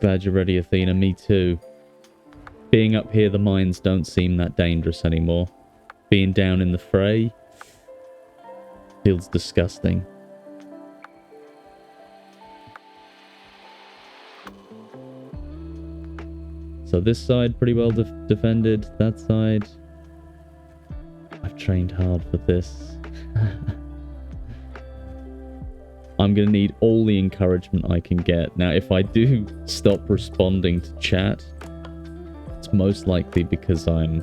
Glad you're ready, Athena. Me too. Being up here, the mines don't seem that dangerous anymore. Being down in the fray feels disgusting. So this side pretty well defended. That side, I've trained hard for this. I'm going to need all the encouragement I can get. Now, if I do stop responding to chat, it's most likely because I'm,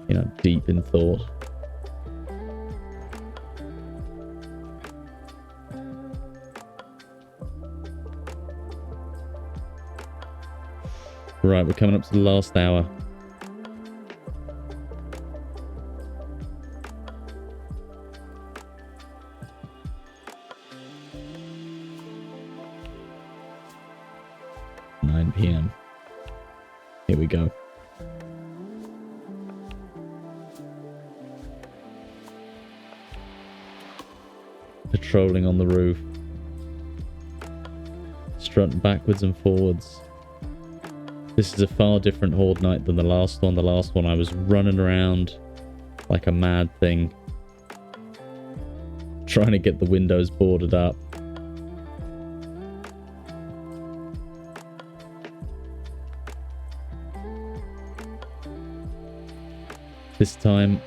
you know, deep in thought. Right, we're coming up to the last hour. PM. Here we go. patrolling on the roof. Strutting backwards and forwards. This is a far different horde night than the last one. The last one I was running around like a mad thing, trying to get the windows boarded up. This time,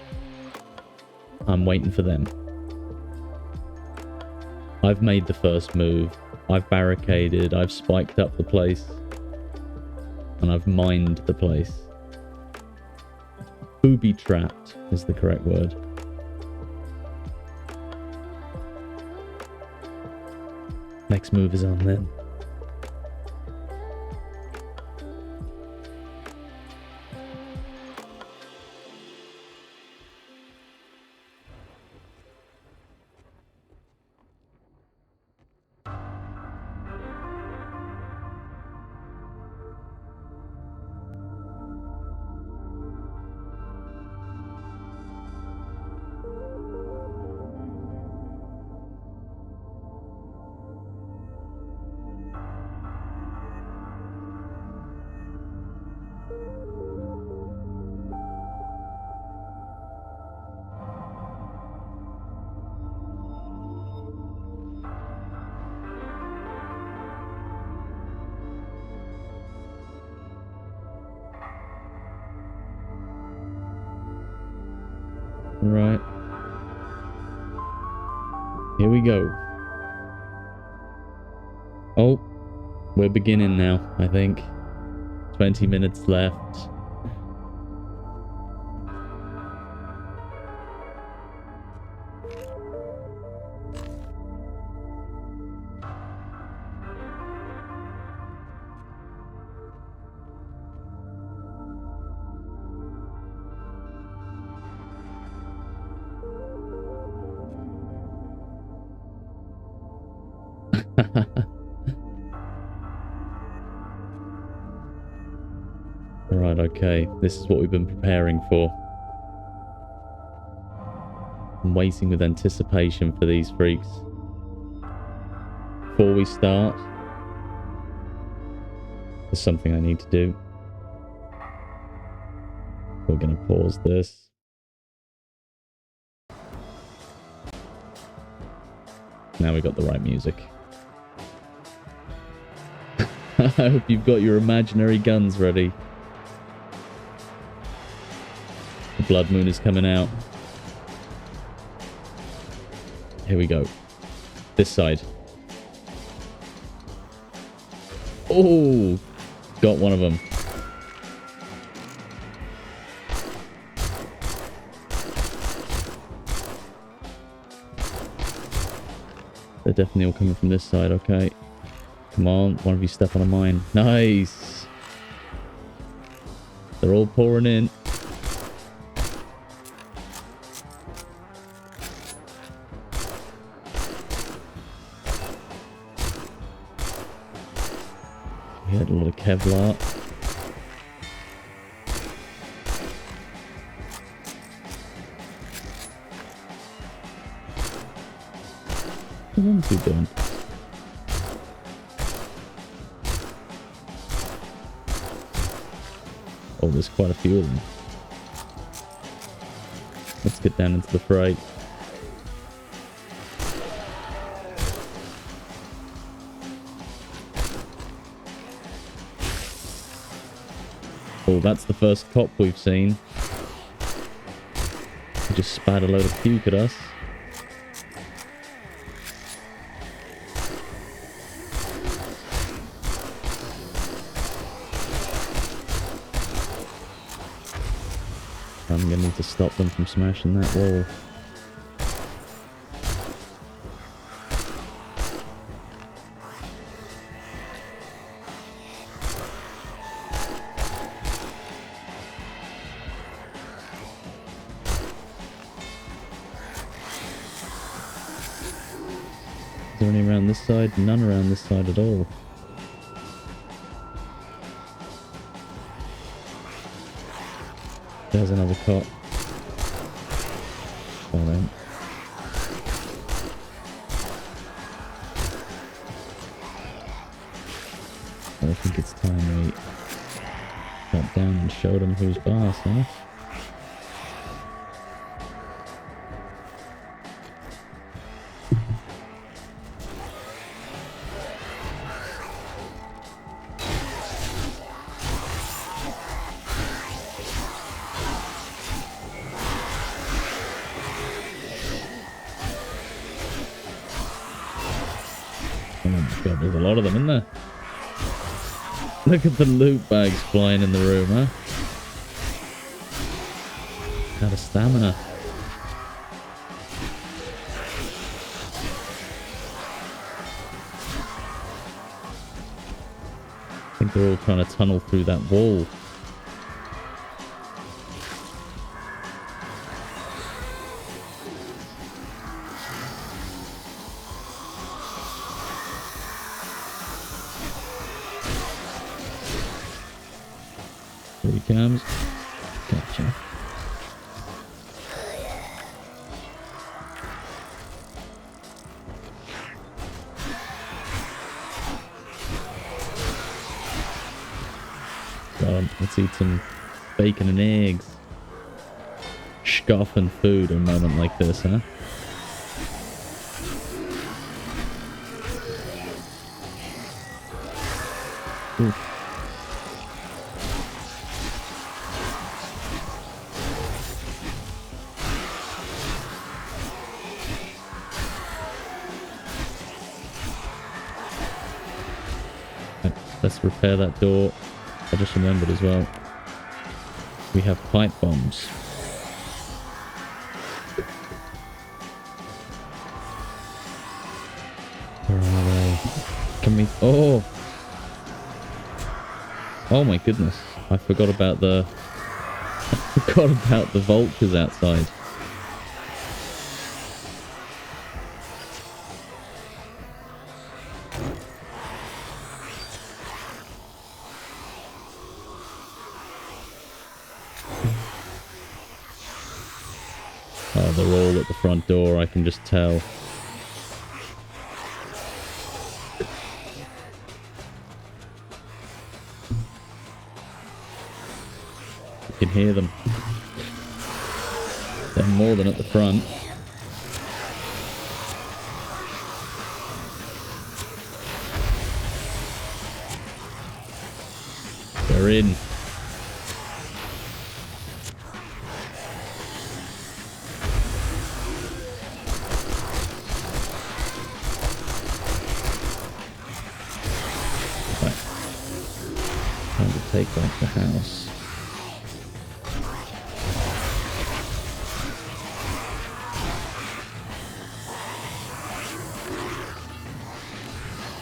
I'm waiting for them. I've made the first move. I've barricaded. I've spiked up the place. And I've mined the place. Booby-trapped is the correct word. Next move is on then. Right. Here we go. Oh, we're beginning now, I think. 20 minutes left. Right, okay. This is what we've been preparing for. I'm waiting with anticipation for these freaks. Before we start, there's something I need to do. We're going to pause this. Now we got the right music. I hope you've got your imaginary guns ready. The blood moon is coming out. Here we go. This side. Oh! Got one of them. They're definitely all coming from this side, okay. Come on, one of you step on a mine. Nice! They're all pouring in. We had a lot of Kevlar. What are them two doing? Oh, there's quite a few of them. Let's get down into the fray. Oh, that's the first cop we've seen. He just spat a load of puke at us. I'm gonna need to stop them from smashing that wall. Is there any around this side? None around this side at all. There's another cop. Oh, then. So I think it's time we got down and showed them who's boss, huh? Oh my god, there's a lot of them in there. Look at the loot bags flying in the room, huh? Out of stamina. I think they're all trying to tunnel through that wall. Here he comes. Gotcha. Let's eat some bacon and eggs. Scoffing food in a moment like this, huh? Oof. Let's repair that door. I just remembered as well. We have pipe bombs. Where are they? Can we... Oh! Oh my goodness. I forgot about the... I forgot about the vultures outside. Oh, they're all at the front door, I can just tell. You can hear them. They're more than at the front. They're in. Time to take back the house.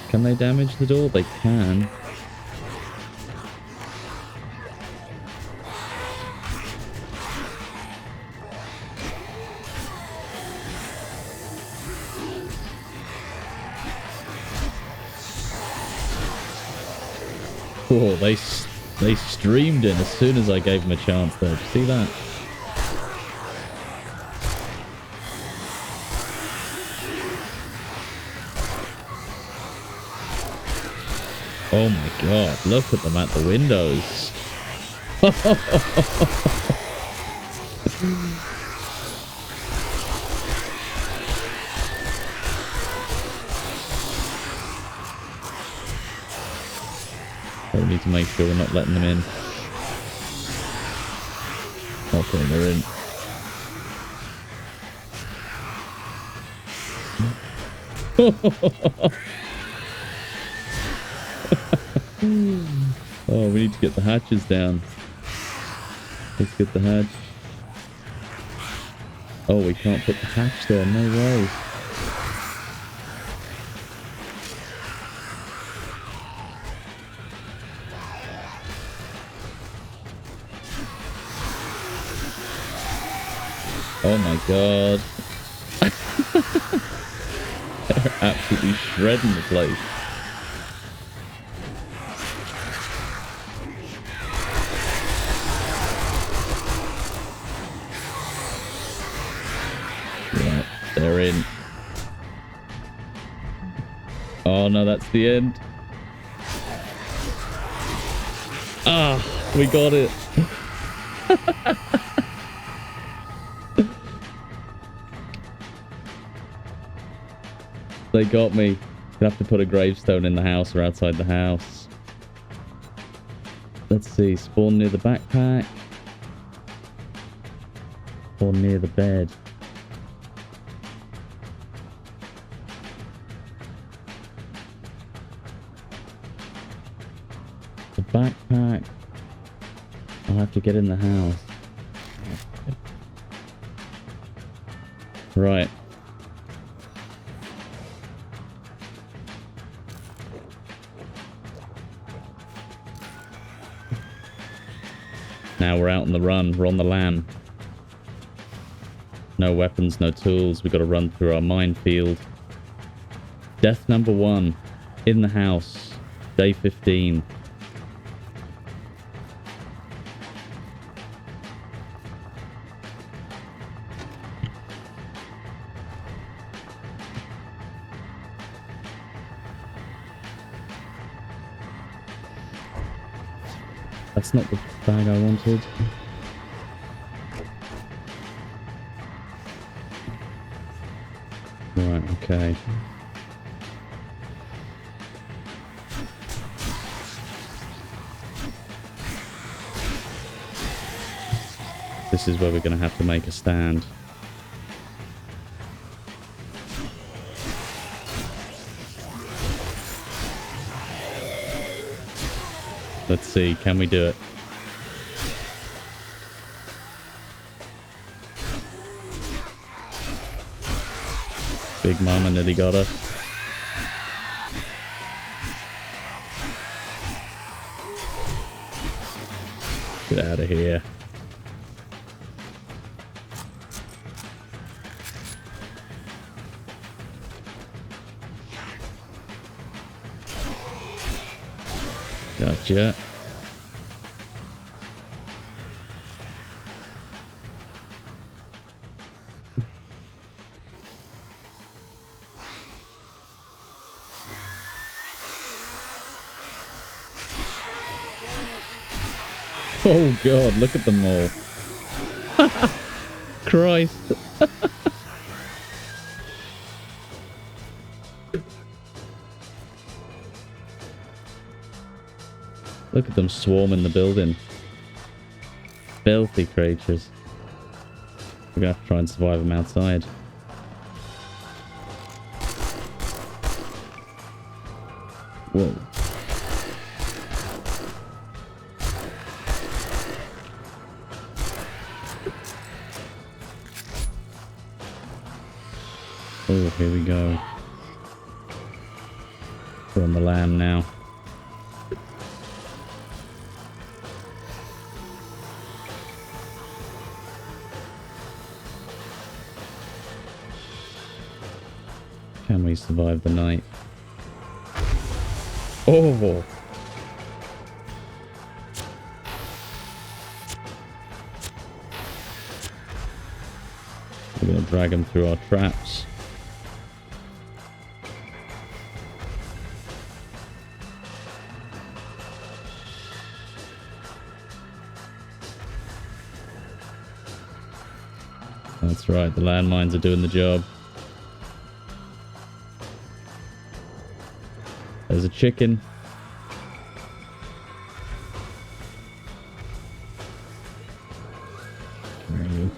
Can they damage the door? They can. Oh, they streamed in as soon as I gave them a chance there. Did you see that? Oh my god, look at them at the windows. We need to make sure we're not letting them in. Okay, they're in. Oh, we need to get the hatches down. Let's get the hatch. Oh, we can't put the hatch there. No way. Oh my god. They're absolutely shredding the place. Yeah, they're in. Oh no, that's the end. Ah, we got it. They got me. Gonna have to put a gravestone in the house or outside the house. Let's see. Spawn near the backpack. Or near the bed. The backpack. I'll have to get in the house. Right. Now we're out on the run. We're on the lam. No weapons, no tools. We've got to run through our minefield. Death number 1. In the house. Day 15. That's not the bag I wanted. Right, okay. This is where we're going to have to make a stand. Let's see, can we do it? Big Mama nearly got us. Get out of here. Gotcha. Oh god, look at them all. Christ. Look at them swarming the building. Filthy creatures. We're gonna have to try and survive them outside. Whoa. Oh, here we go. We're on the lam now. Can we survive the night? Oh! We're going to drag them through our traps. That's right, the landmines are doing the job. There's a chicken. Where are you?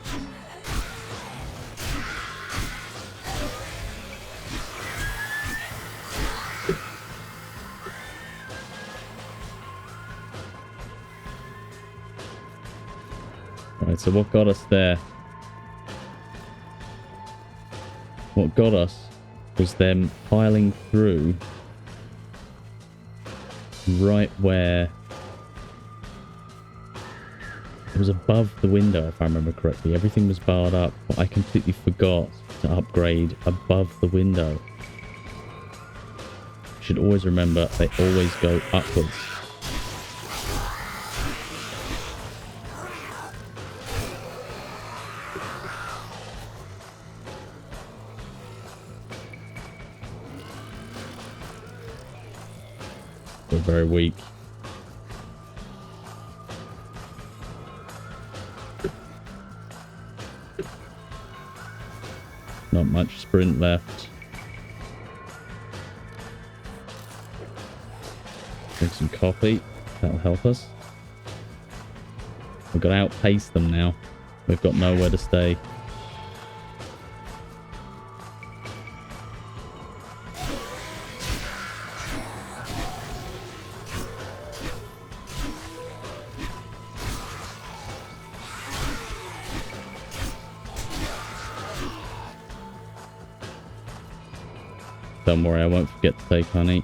Right, so what got us there? What got us was them piling through right where it was above the window, if I remember correctly. Everything was barred up, but I completely forgot to upgrade above the window. You should always remember they always go upwards. We're very weak. Not much sprint left. Drink some coffee. That'll help us. We've got to outpace them now. We've got nowhere to stay. Don't worry, I won't forget to take honey.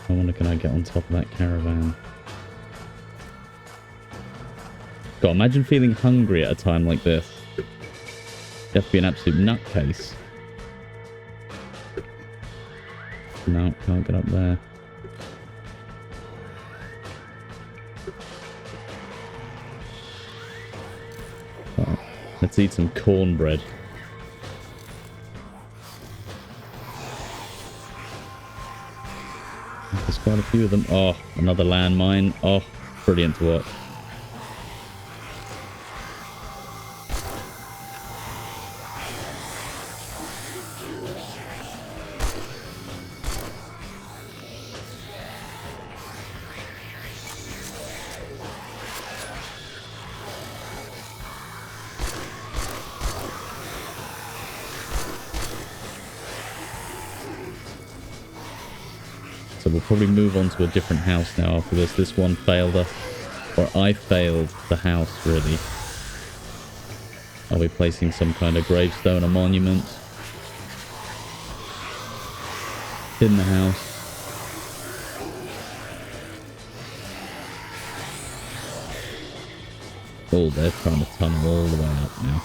I wonder, can I get on top of that caravan? God, imagine feeling hungry at a time like this. You have to be an absolute nutcase. No, can't get up there. Right, let's eat some cornbread. There's quite a few of them. Oh, another landmine. Oh, brilliant to watch. So we'll probably move on to a different house now after this. This one failed us. Or I failed the house, really. Are we placing some kind of gravestone or monument in the house? Oh, they're trying to tunnel all the way up now.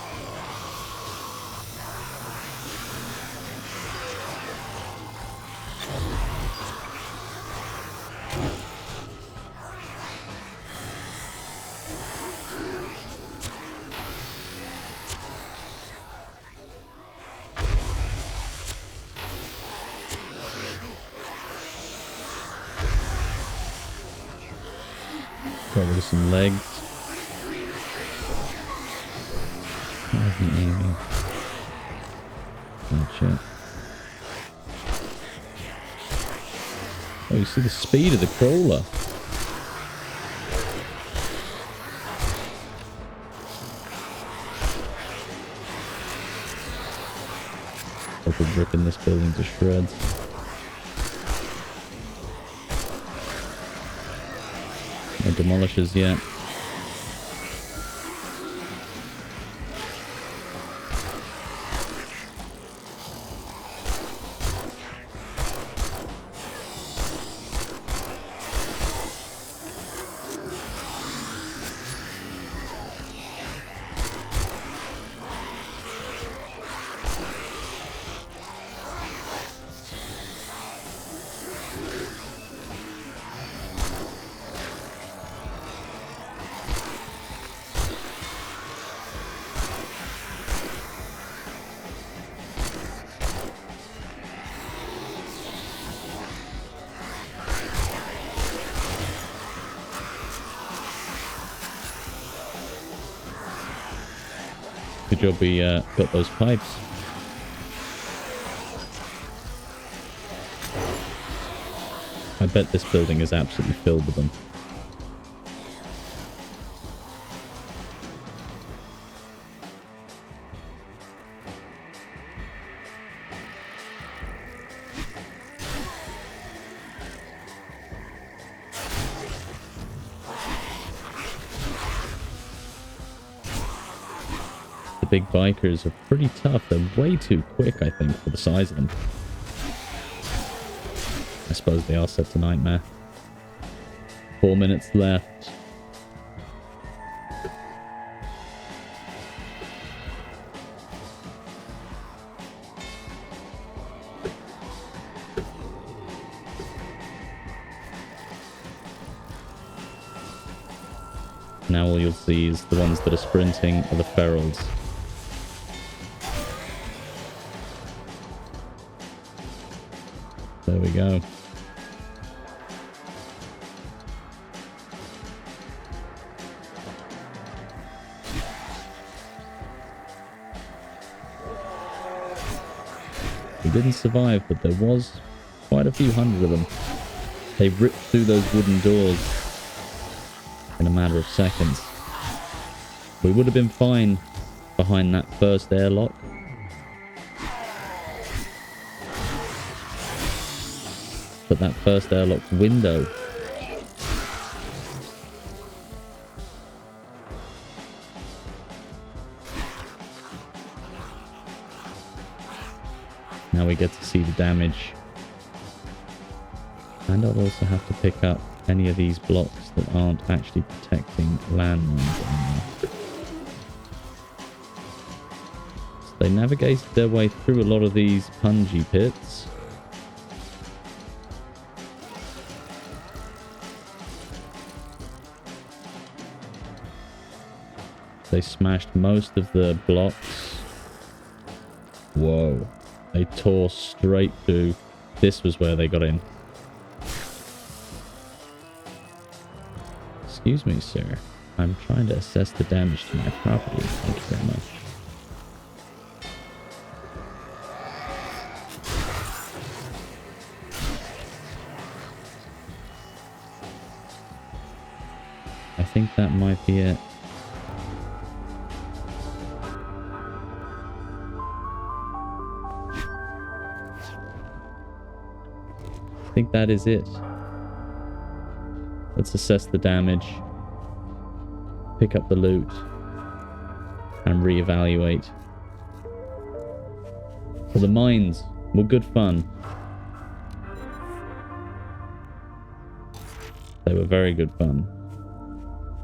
Got rid of some legs. That wasn't aiming. Oh shit. Oh, you see the speed of the crawler. Probably ripping this building to shreds. No demolishers yet. Good job we got those pipes. I bet this building is absolutely filled with them. The big bikers are pretty tough. They're way too quick, I think, for the size of them. I suppose they are set to nightmare. 4 minutes left. Now all you'll see is the ones that are sprinting are the ferals. There we go. didn't survive, but there was quite a few hundred of them. They ripped through those wooden doors in a matter of seconds. We would have been fine behind that first airlock. But that first airlock's window now we get to see the damage. And I'll also have to pick up any of these blocks that aren't actually protecting landmines anymore. So they navigated their way through a lot of these punji pits. They smashed most of the blocks. Whoa. They tore straight through. This was where they got in. Excuse me, sir. I'm trying to assess the damage to my property. Thank you very much. I think that might be it. I think that is it. Let's assess the damage, pick up the loot, and reevaluate. So the mines were good fun. They were very good fun.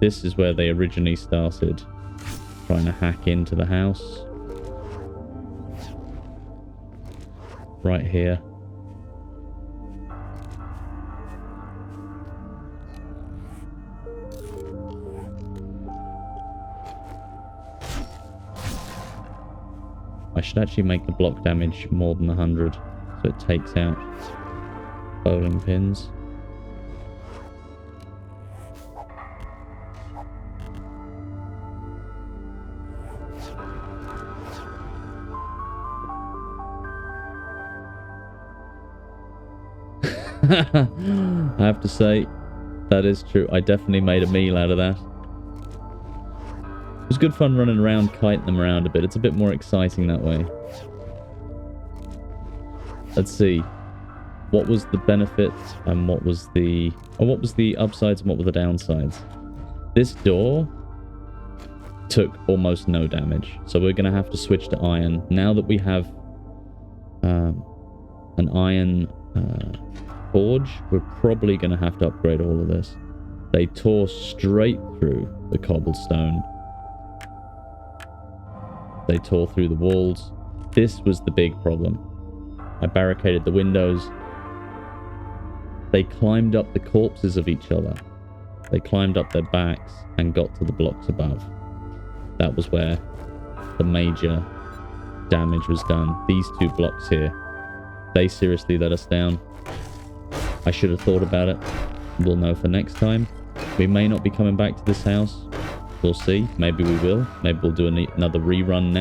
This is where they originally started trying to hack into the house. Right here. I should actually make the block damage more than 100, so it takes out bowling pins. I have to say, that is true. I definitely made a meal out of that. It was good fun running around, kiting them around a bit. It's a bit more exciting that way. Let's see. What was the benefit and what was the... or what was the upsides and what were the downsides? This door took almost no damage. So we're going to have to switch to iron. Now that we have an iron forge, we're probably going to have to upgrade all of this. They tore straight through the cobblestone. They tore through the walls. This was the big problem. I barricaded the windows. They climbed up the corpses of each other. They climbed up their backs and got to the blocks above. That was where the major damage was done. These two blocks here, they seriously let us down. I should have thought about it. We'll know for next time. We may not be coming back to this house. We'll see. Maybe we will. Maybe we'll do another rerun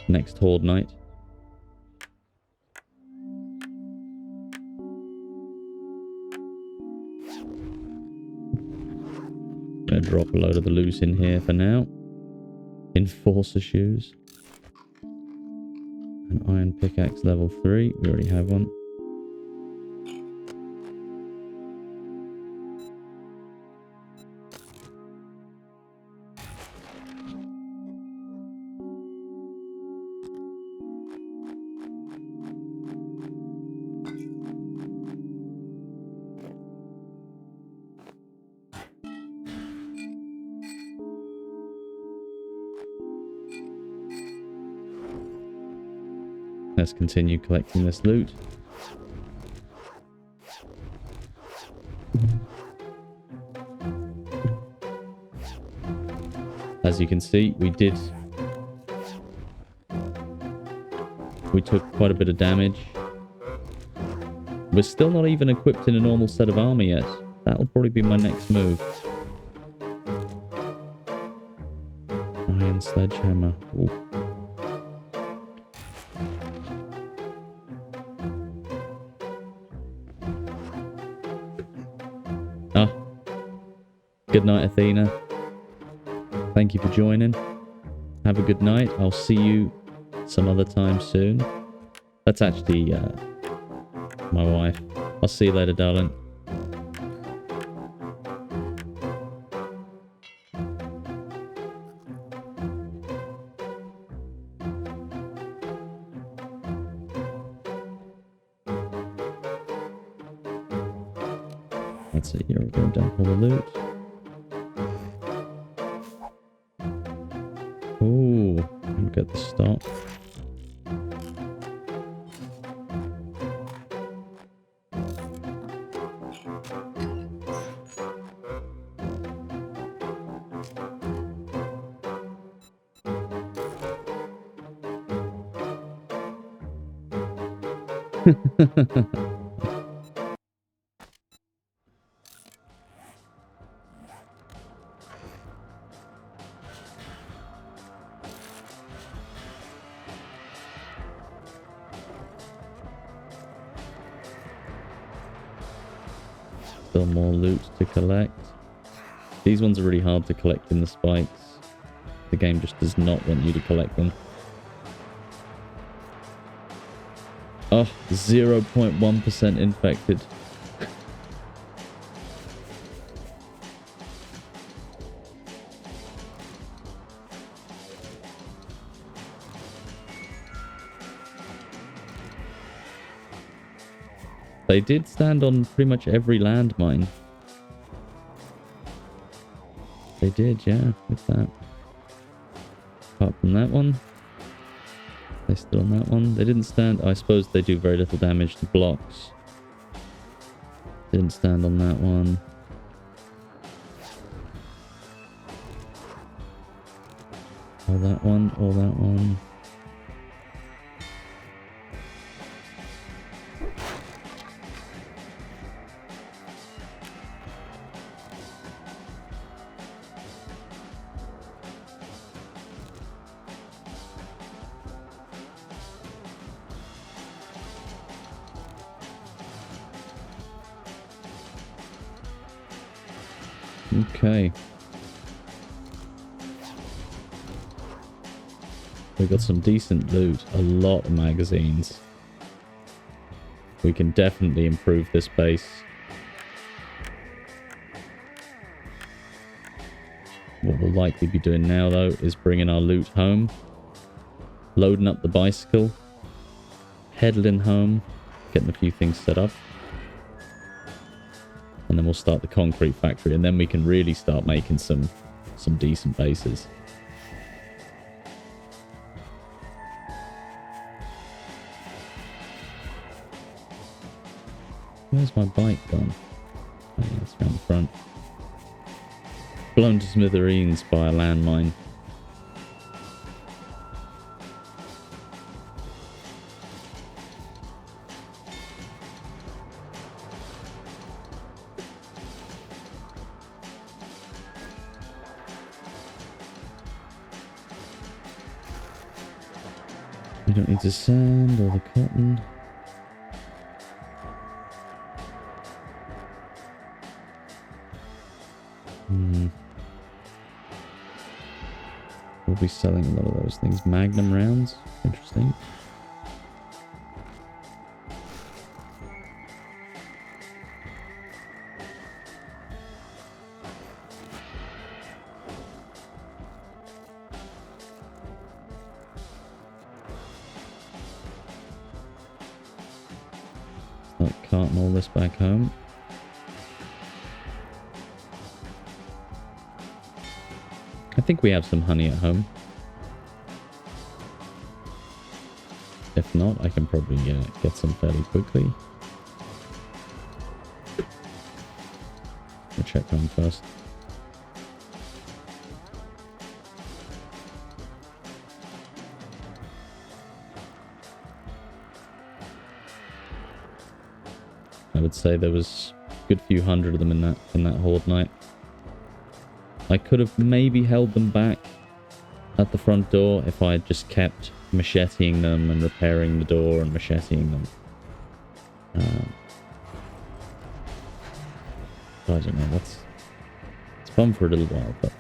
next horde night. Gonna drop a load of the loose in here for now. Enforcer shoes. An iron pickaxe level 3. We already have one. Let's continue collecting this loot. As you can see, we took quite a bit of damage. We're still not even equipped in a normal set of armor yet. That'll probably be my next move. Iron sledgehammer. Ooh. Good night, Athena. Thank you for joining. Have a good night. I'll see you some other time soon. That's actually my wife. I'll see you later, darling. That's it. Here we go. Dump all the loot. Ooh, look at the stock. Still more loot to collect. These ones are really hard to collect in the spikes. The game just does not want you to collect them. Oh, 0.1% infected. They did stand on pretty much every landmine. They did, yeah, with that. Apart from that one. They stood on that one. They didn't stand... I suppose they do very little damage to blocks. Didn't stand on that one. Or that one, or that one. Okay. We got some decent loot. A lot of magazines. We can definitely improve this base. What we'll likely be doing now, though, is bringing our loot home. Loading up the bicycle. Pedaling home. Getting a few things set up. And then we'll start the concrete factory, and then we can really start making some decent bases. Where's my bike gone? Oh, yeah, it's around the front. Blown to smithereens by a landmine. We don't need the sand or the cotton. We'll be selling a lot of those things. Magnum rounds. Interesting. Start carting all this back home. I think we have some honey at home. If not, I can probably get some fairly quickly. I'll check home first. I would say there was a good few hundred of them in that horde night. I could have maybe held them back at the front door if I had just kept macheting them and repairing the door and macheting them. But I don't know, let's fun for a little while, but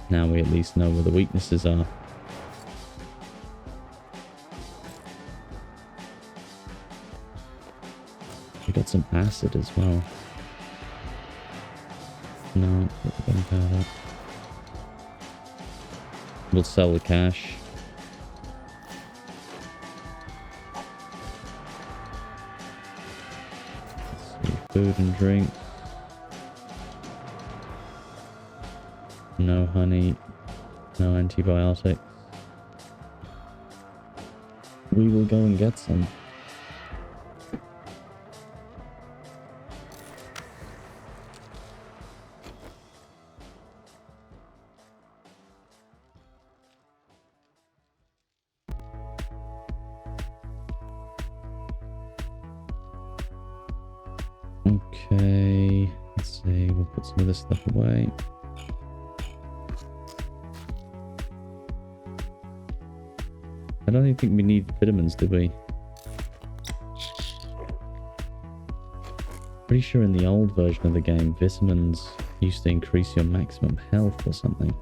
now we at least know where the weaknesses are. We got some acid as well. No, put the gunpowder. We'll sell the cash. Let's see, food and drink. No honey, no antibiotics. We will go and get some. Okay, let's see, we'll put some of this stuff away. I don't even think we need vitamins, do we? Pretty sure in the old version of the game, vitamins used to increase your maximum health or something.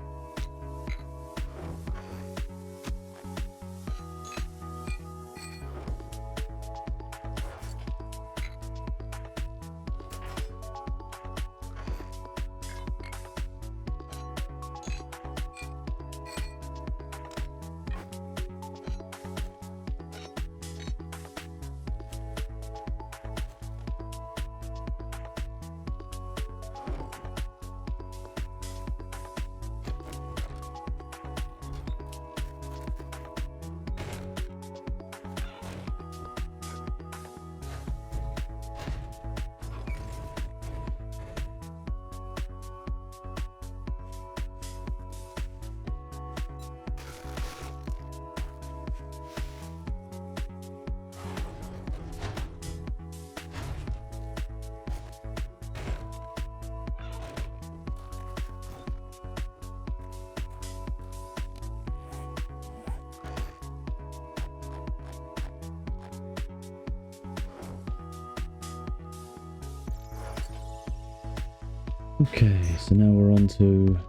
Okay, so now we're on to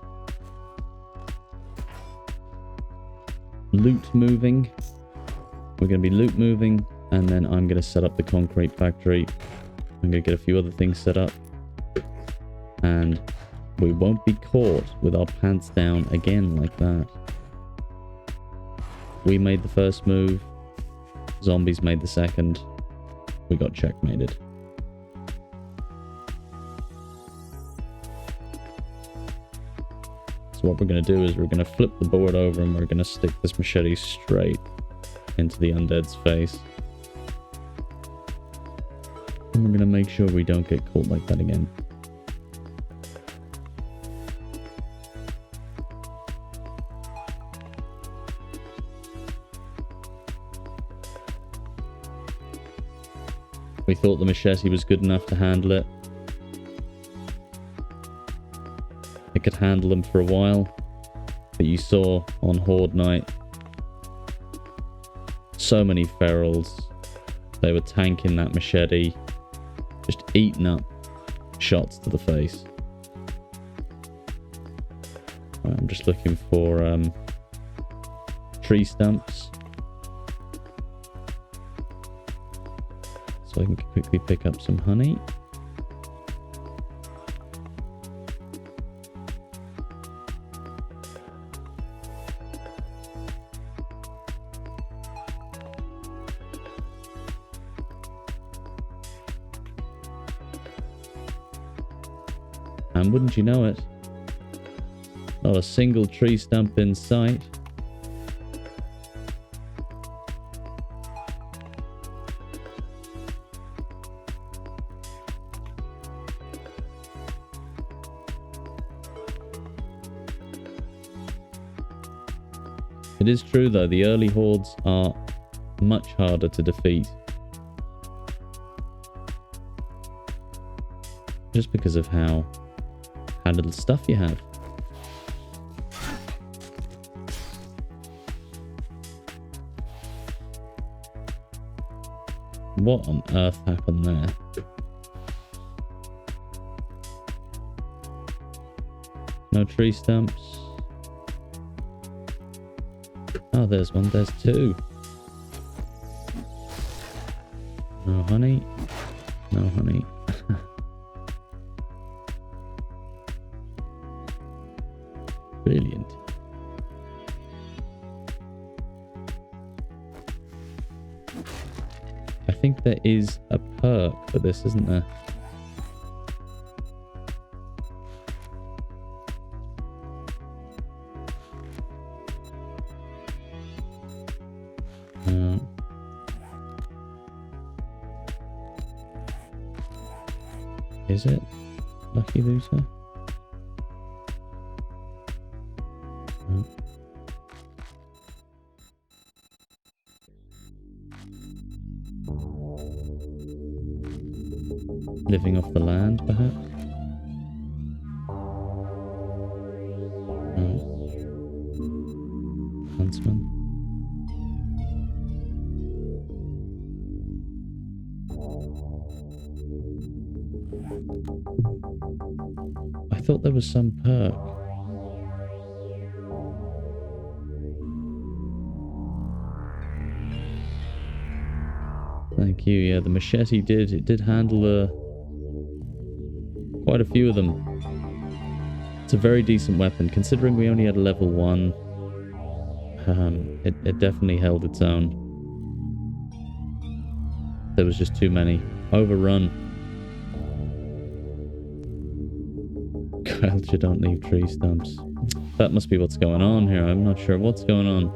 loot moving. We're going to be loot moving, and then I'm going to set up the concrete factory. I'm going to get a few other things set up, and we won't be caught with our pants down again like that. We made the first move, zombies made the second, we got checkmated. So what we're going to do is we're going to flip the board over and we're going to stick this machete straight into the undead's face. And we're going to make sure we don't get caught like that again. We thought the machete was good enough to handle it. It could handle them for a while, but you saw on Horde Night so many ferals. They were tanking that machete, just eating up shots to the face. Right, I'm just looking for tree stumps so I can quickly pick up some honey. And wouldn't you know it, not a single tree stump in sight. It is true though, the early hordes are much harder to defeat. Just because of how little stuff you have. What on earth happened there? No tree stumps. Oh, there's one. There's two. No honey. No honey. Brilliant. I think there is a perk for this, isn't there? Is it? Lucky loser? No. Living off the land, perhaps? No. Huntsman? I thought there was some perk. Thank you. Yeah, the machete did handle quite a few of them. It's a very decent weapon, considering we only had a level 1. It definitely held its own. There was just too many. Overrun. Culture don't leave tree stumps. That must be what's going on here. I'm not sure what's going on.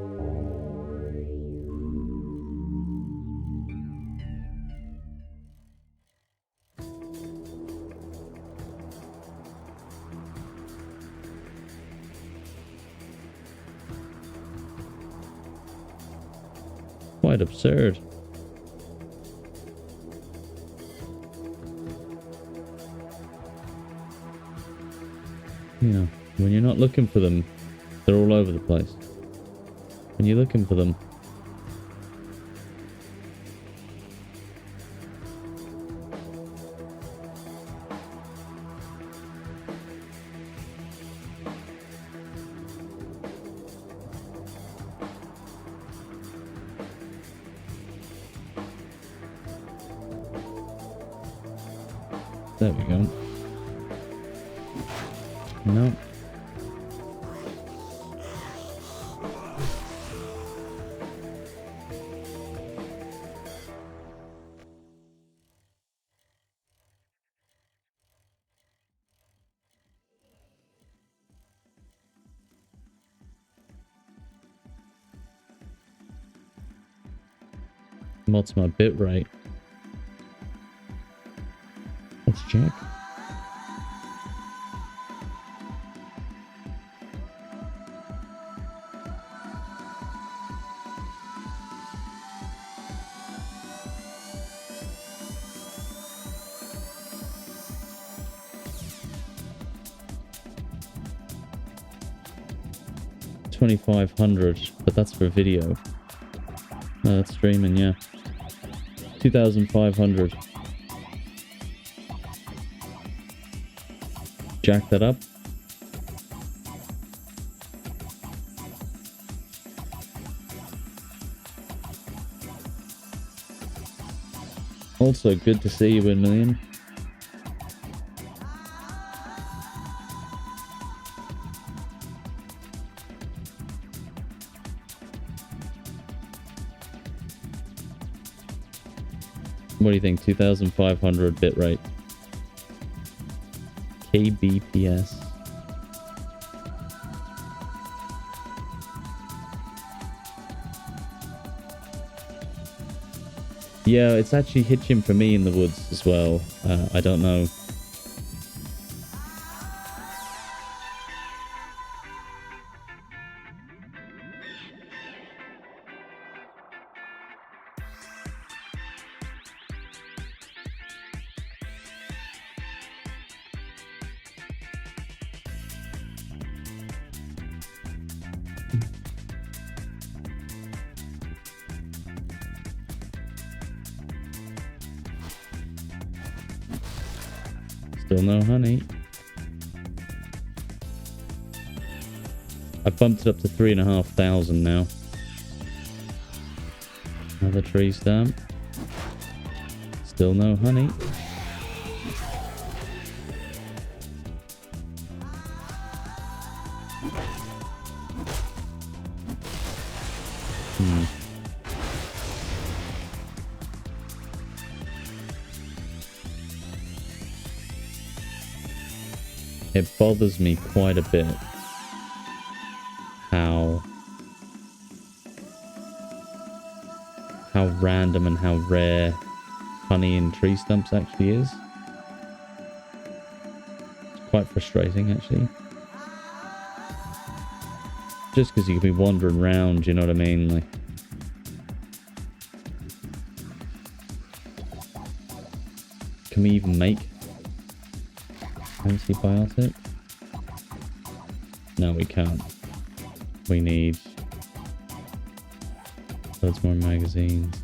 Quite absurd. You know, when you're not looking for them, they're all over the place. When you're looking for them, there we go. No. What's my bit rate? Let's check. $2,500, but that's for video. No, that's streaming, yeah. 2,500. Jack that up. Also, good to see you, 1,000,000. What do you think? 2,500 bitrate. kbps. Yeah, it's actually hitching for me in the woods as well. I don't know. Still no honey. I've bumped it up to 3,500 now. Another tree stump. Still no honey. It bothers me quite a bit how random and how rare honey in tree stumps actually is. It's quite frustrating, actually. Just because you could be wandering around, you know what I mean? Like, can we even make antibiotic? No, we can't. We need loads more magazines.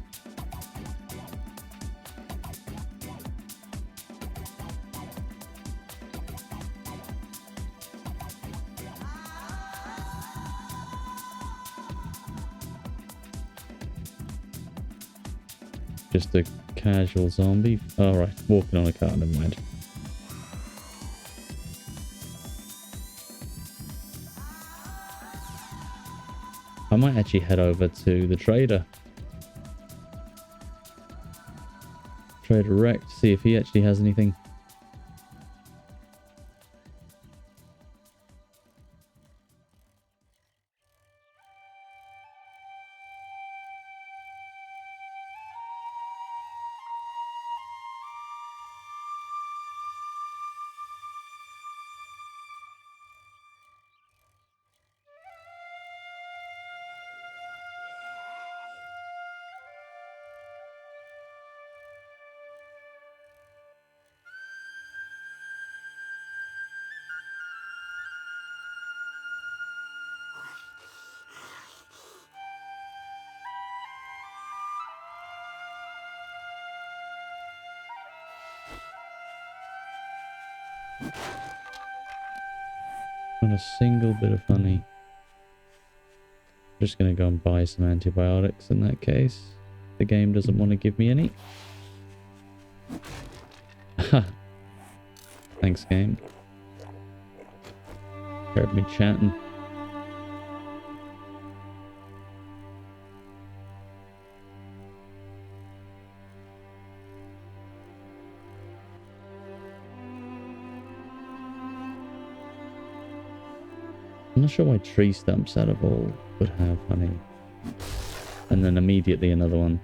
Just a casual zombie. Alright, walking on a car, never mind. I might actually head over to the trader. Trader Rec to see if he actually has anything. Not a single bit of honey. Just gonna go and buy some antibiotics in that case. The game doesn't want to give me any. Thanks, game. Heard me chatting. I'm not sure why tree stumps out of all would have honey. And then immediately another one.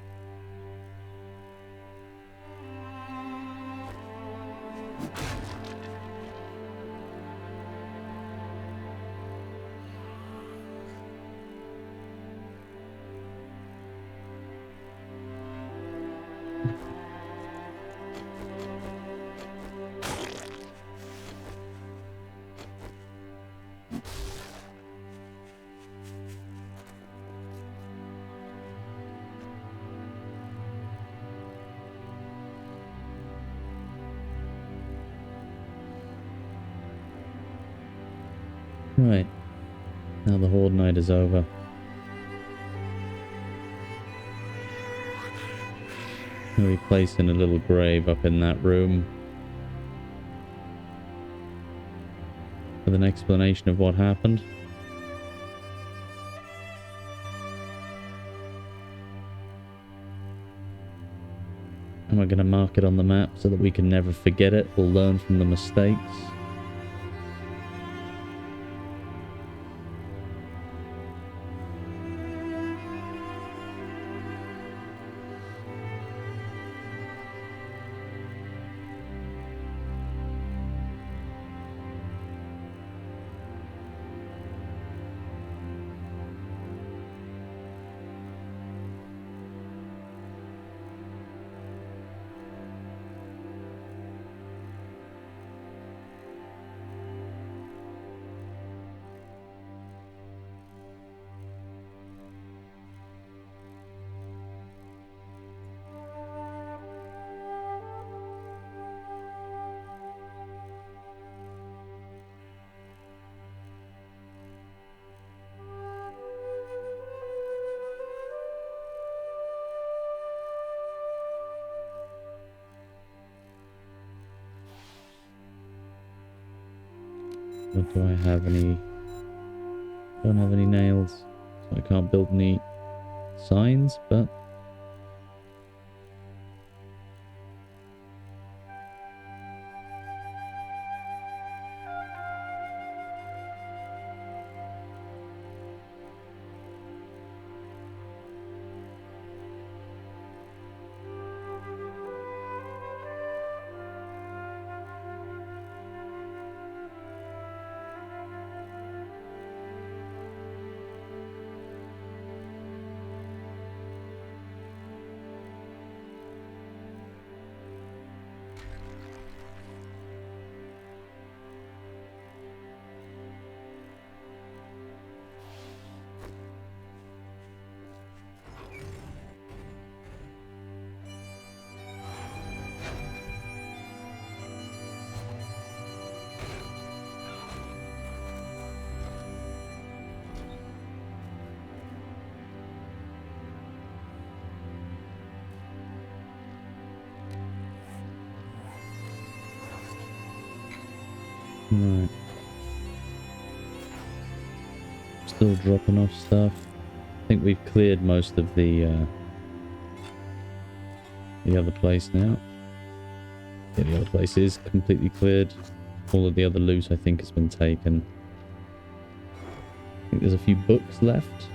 Right. Now the horde night is over. We'll be placing a little grave up in that room with an explanation of what happened. And we're going to mark it on the map so that we can never forget it. We'll learn from the mistakes. But do I have any... Don't have any nails, so I can't build any signs, but... Right. Still dropping off stuff. I think we've cleared most of the other place now. Yeah, the other place is completely cleared. All of the other loot, I think, has been taken. I think there's a few books left.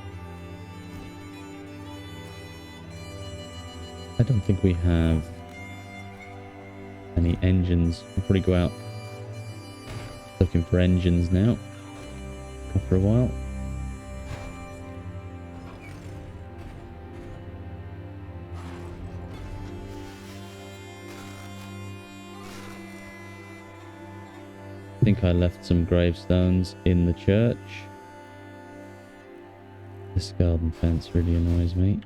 I don't think we have any engines. We'll probably go out looking for engines now. Go for a while. I think I left some gravestones in the church. This garden fence really annoys me.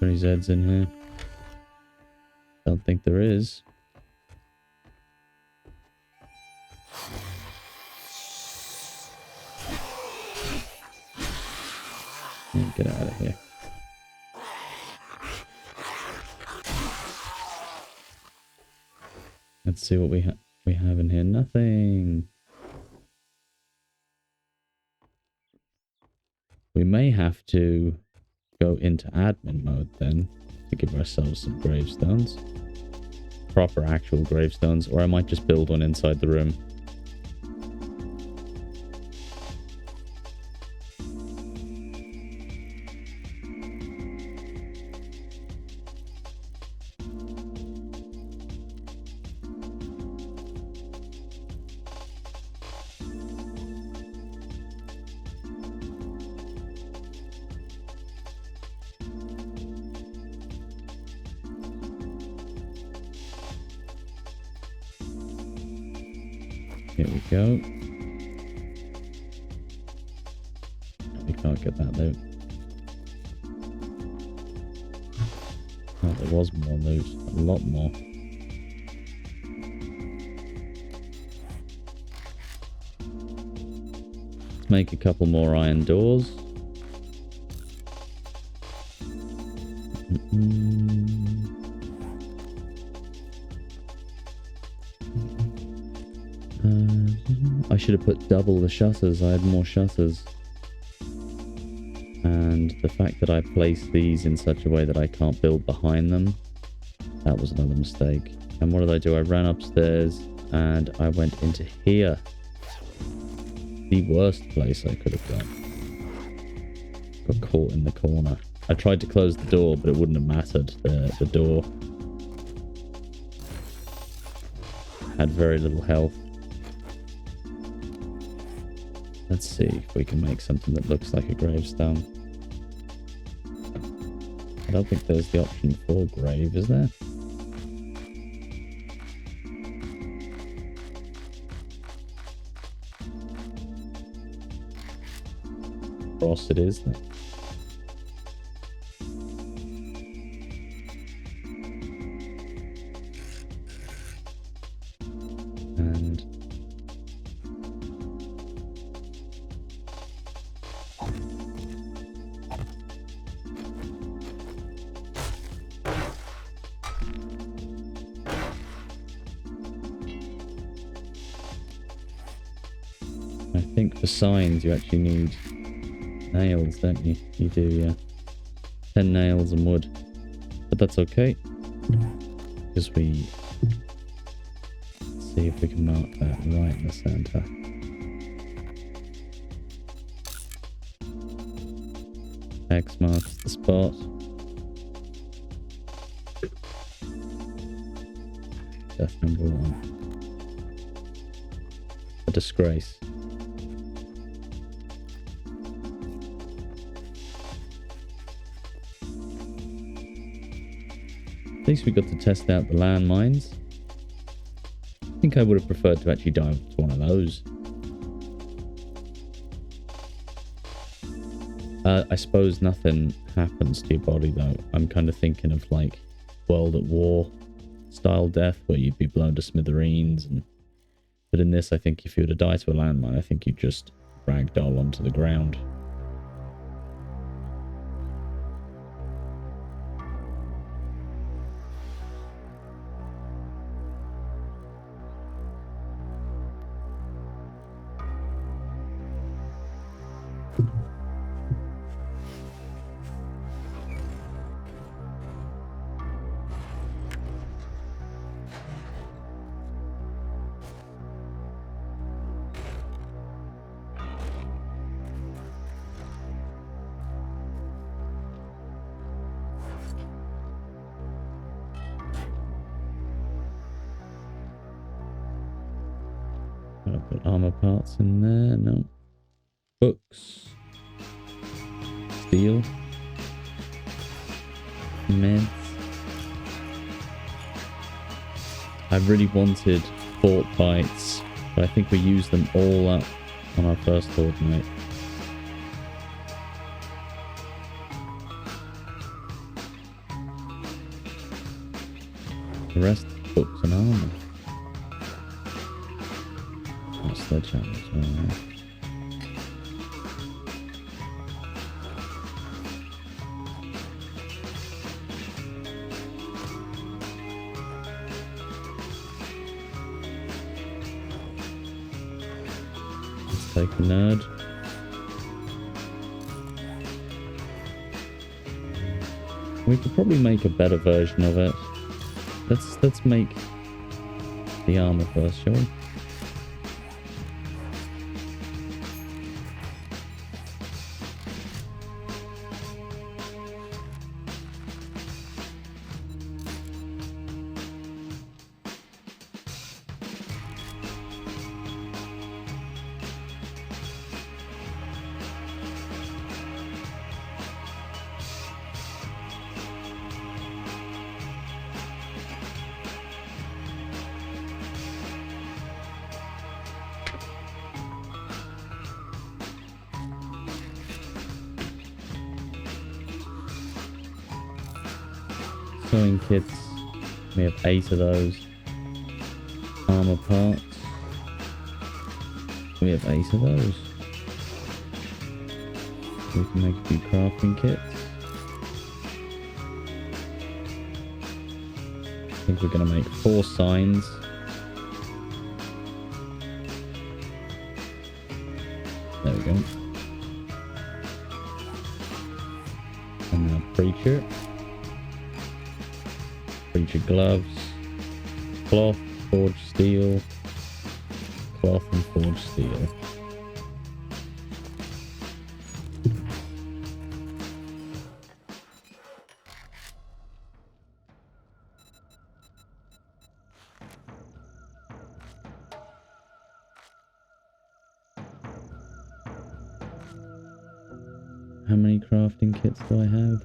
Any Zeds in here? Don't think there is. Get out of here. Let's see what we have in here. Nothing. We may have to go into admin mode then to give ourselves some gravestones. Proper actual gravestones, or I might just build one inside the room. Here we go. We can't get that loot. Oh, there was more loot. A lot more. Let's make a couple more iron doors. I should have put double the shutters. I had more shutters. And the fact that I placed these in such a way that I can't build behind them, that was another mistake. And what did I do? I ran upstairs and I went into here. The worst place I could have gone. Got caught in the corner. I tried to close the door, but it wouldn't have mattered. The door had very little health. Let's see if we can make something that looks like a gravestone. I don't think there's the option for grave, is there? Cross it is then. I think for signs you actually need nails, don't you? You do, yeah. 10 nails and wood. But that's okay. Because we... Let's see if we can mark that right in the center. X marks the spot. Death number 1. A disgrace. At least we got to test out the landmines. I think I would have preferred to actually dive to one of those. I suppose nothing happens to your body though. I'm kind of thinking of like World at War style death where you'd be blown to smithereens. But in this, I think if you were to die to a landmine, I think you'd just ragdoll onto the ground. I'll put armor parts in there. No. Books. Steel. Meds. I really wanted fort bites, but I think we used them all up on our first horde night. The rest books and armor. Sledgehammers, alright. Let's take a nerd. We could probably make a better version of it. Let's make the armor first, shall we? Sewing kits, we have 8 of those. Armor parts, we have 8 of those. We can make a few crafting kits. I think we're going to make 4 signs. There we go. And now preacher. Preacher gloves, cloth, forged steel, cloth and forged steel. How many crafting kits do I have?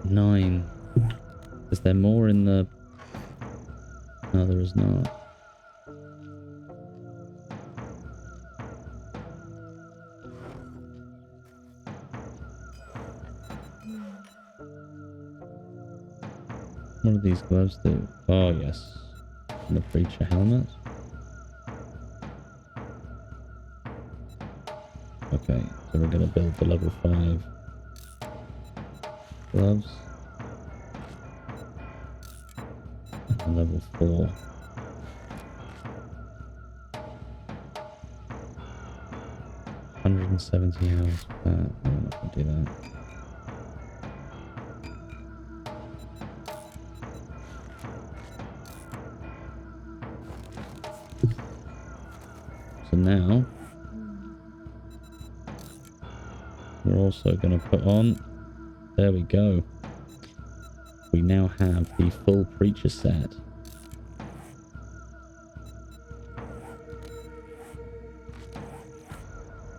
9. Is there more in the... No, there is not. What do these gloves do? Oh, yes. And the preacher helmet. Okay, so we're going to build the level 5 gloves. And level 4 170 hours. I'm not going to do that. So now we're also going to put on, there we go. We now have the full preacher set.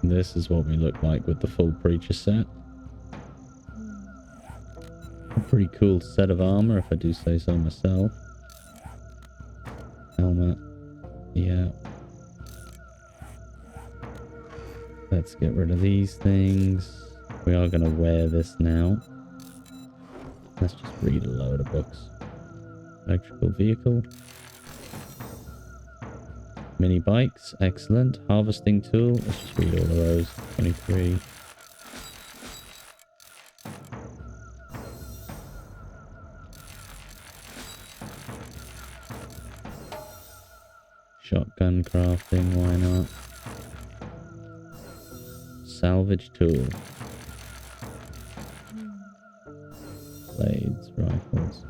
This is what we look like with the full preacher set. A pretty cool set of armor, if I do say so myself. Helmet. Yeah. Let's get rid of these things. We are going to wear this now. Let's just read a load of books. Electrical vehicle. Mini bikes, excellent. Harvesting tool, let's just read all of those. 23. Shotgun crafting, why not? Salvage tool. Blades, rifles.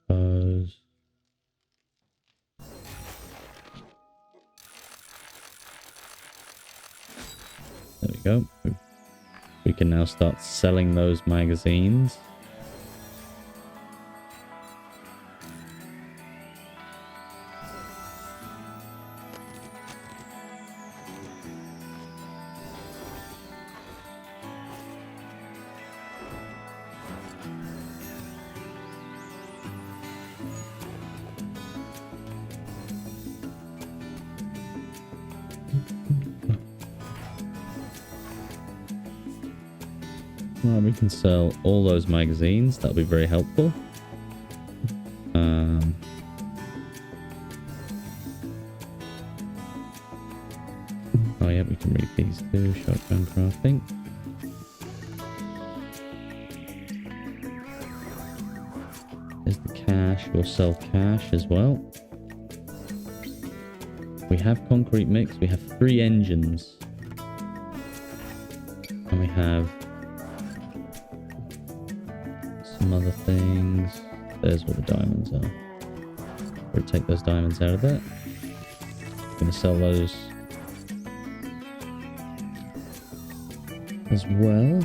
Bows. There we go. We can now start selling those magazines. Right, we can sell all those magazines. That'll be very helpful. Oh yeah, we can read these too. Shotgun crafting. There's the cash. We'll sell cash as well. We have concrete mix. We have 3 engines. And we have some other things. There's where the diamonds are. We'll take those diamonds out of there. I'm going to sell those as well.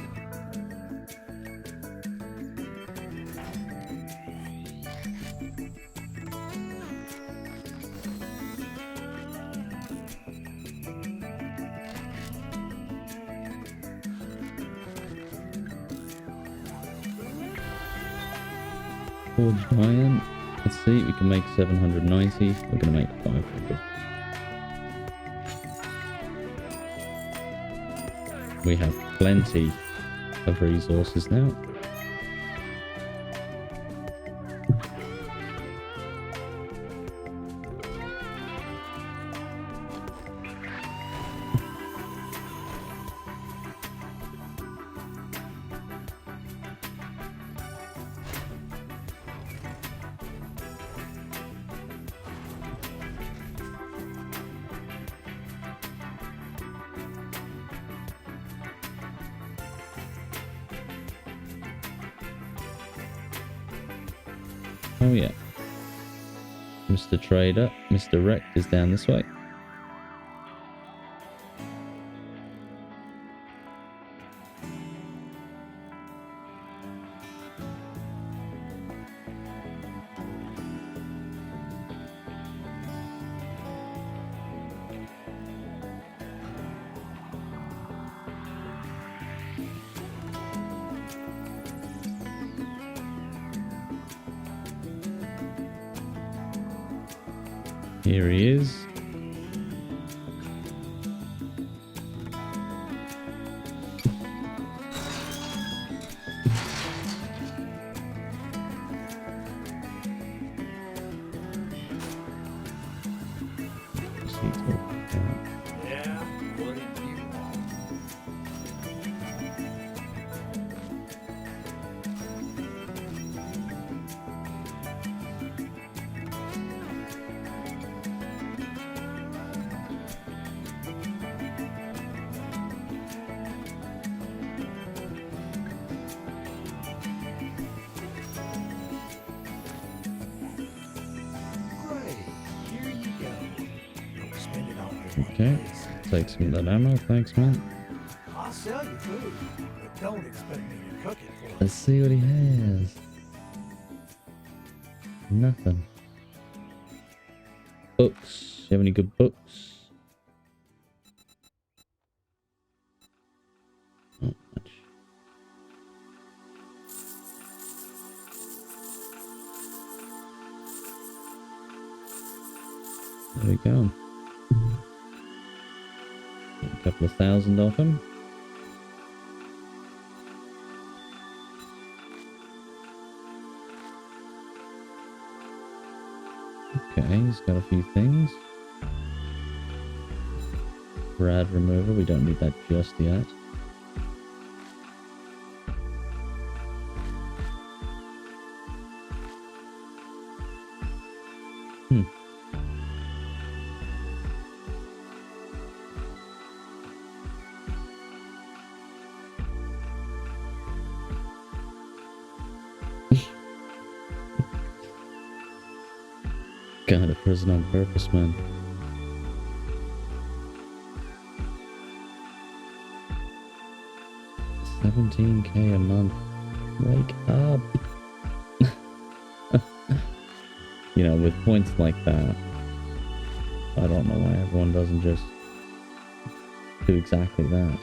Forged iron. Let's see, we can make 790. We're going to make 500. We have plenty of resources now. Oh yeah. Mr. Trader, Mr. Wrecked is down this way. Here he is. Okay, take some of that ammo, thanks man. I'll sell you food, but don't expect me to cook it for you. Let's see what he has. Nothing. Books. You have any good books? Not much. There we go. Get a couple of thousand off him. Okay, he's got a few things. Rad remover, we don't need that just yet. God, a prison on purpose, man. $17K a month. Wake up. You know, with points like that, I don't know why everyone doesn't just do exactly that.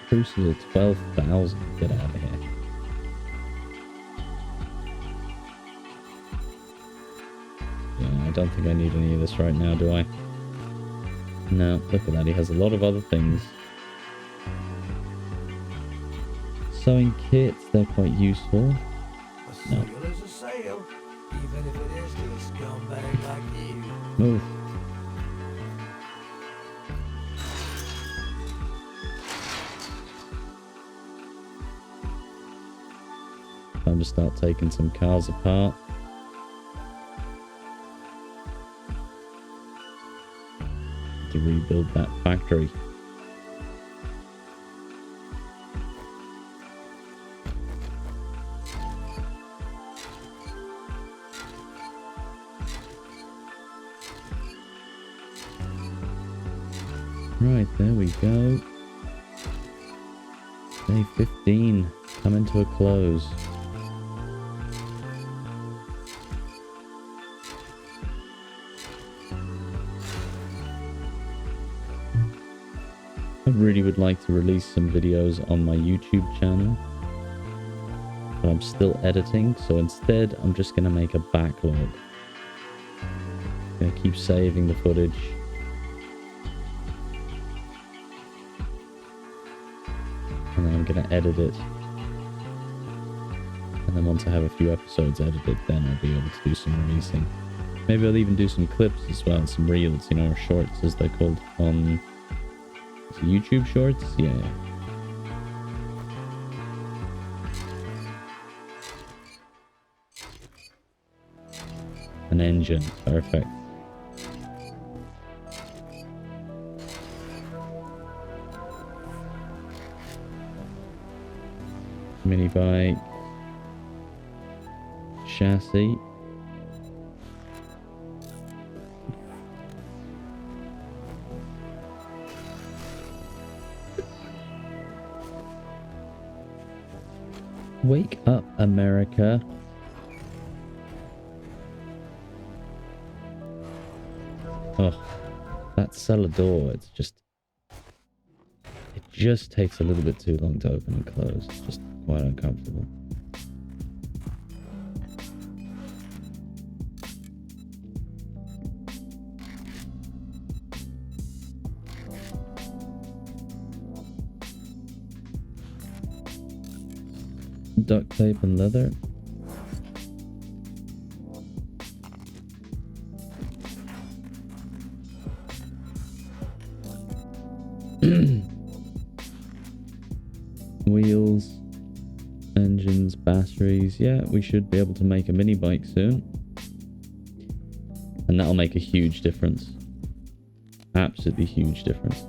Cruises at 12,000. Get out of here. Yeah, I don't think I need any of this right now, do I? No, look at that. He has a lot of other things. Sewing kits, they're quite useful. A sale is a sale, even if it is to a scumbag like you. Move. Time to start taking some cars apart. To rebuild that factory. Right, there we go. Day 15, coming to a close. I really would like to release some videos on my YouTube channel, but I'm still editing, so instead I'm just going to make a backlog. I'm going to keep saving the footage. And then I'm going to edit it. And then once I have a few episodes edited, then I'll be able to do some releasing. Maybe I'll even do some clips as well, some reels, you know, or shorts as they're called on YouTube shorts. Yeah. An engine, perfect. Minibike. Chassis. Wake up, America. Oh, that cellar door, it just takes a little bit too long to open and close. It's just quite uncomfortable. Duct tape and leather. Wheels, engines, batteries. Yeah, we should be able to make a mini bike soon. And that'll make a huge difference. Absolutely huge difference.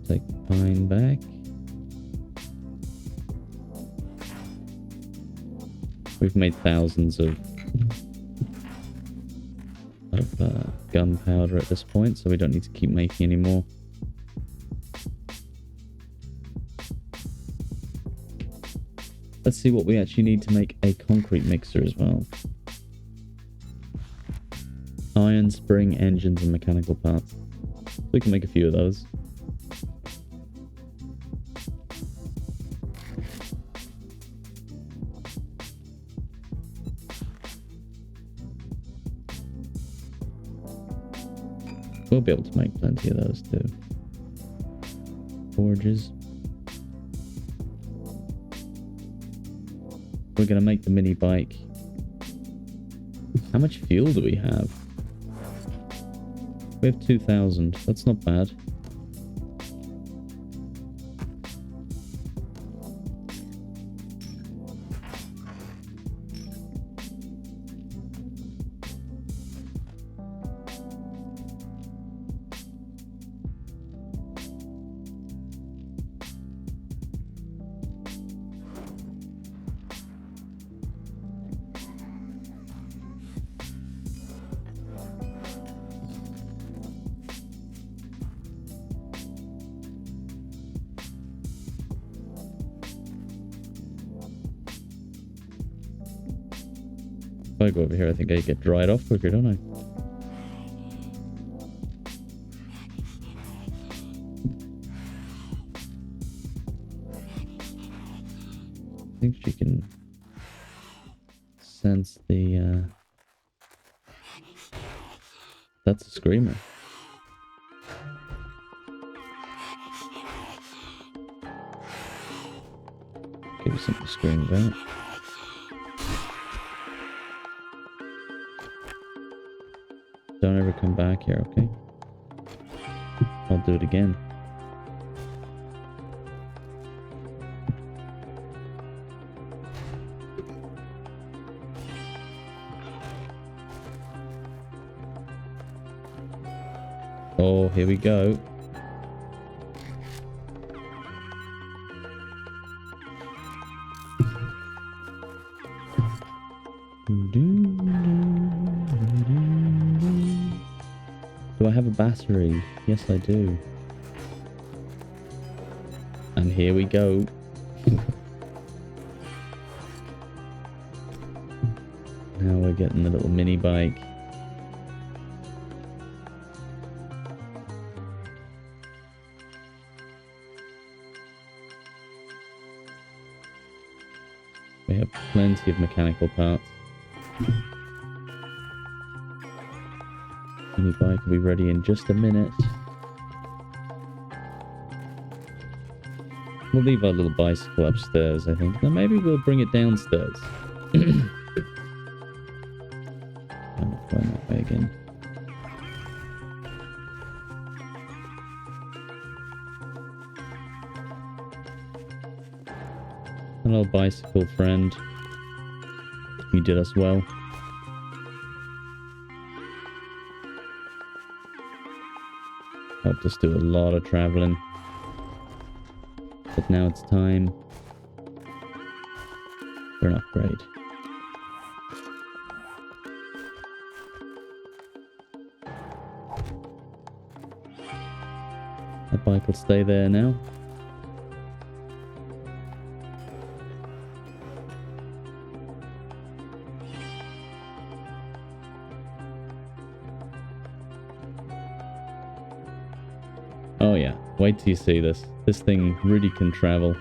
Take the pine back. We've made thousands of gunpowder at this point, so we don't need to keep making any more. Let's see what we actually need to make a concrete mixer as well. Iron, spring, engines, and mechanical parts. We can make a few of those. We'll be able to make plenty of those too. Forges. We're going to make the mini bike. How much fuel do we have? We have 2,000. That's not bad. If I go over here, I think I get dried off quicker, don't I? I think she can sense the, that's a screamer. Give you something to scream about. Don't ever come back here, okay? I'll do it again. Oh, here we go. Do I have a battery? Yes, I do. And here we go. Now we're getting the little mini bike. We have plenty of mechanical parts. Mini bike will be ready in just a minute. We'll leave our little bicycle upstairs, I think. Then maybe we'll bring it downstairs. I'm not going that way again. Hello, bicycle friend. You did us well. Helped us do a lot of traveling. But now it's time for an upgrade. That bike will stay there now. Oh yeah, wait till you see this. This thing really can travel.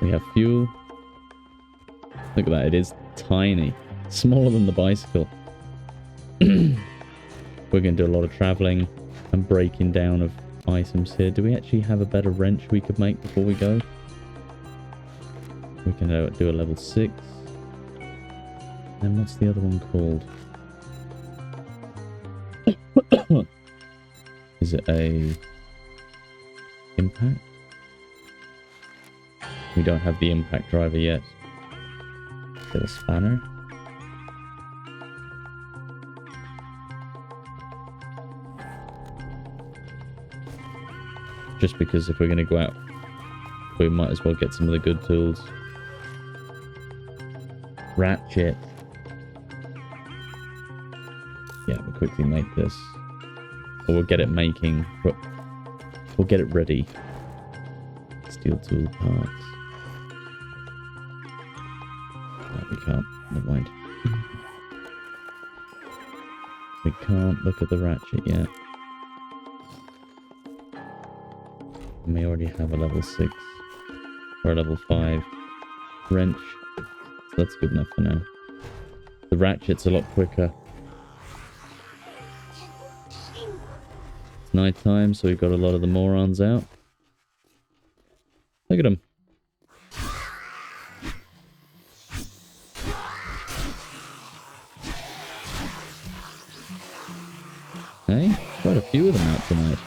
We have fuel. Look at that, it is tiny. Smaller than the bicycle. We're going to do a lot of traveling and breaking down of items here. Do we actually have a better wrench we could make before we go? We can do a level 6. And what's the other one called? Is it a impact? We don't have the impact driver yet. Is it a spanner? Just because if we're going to go out, we might as well get some of the good tools. Ratchet. Yeah, we'll quickly make this. Or we'll get it making. We'll get it ready. Steel tool parts. No, we can't. Never mind. We can't look at the ratchet yet. And we already have a level 6. Or a level 5 wrench. So that's good enough for now. The ratchet's a lot quicker. It's night time, so we've got a lot of the morons out. Look at them. Hey, quite a few of them out tonight.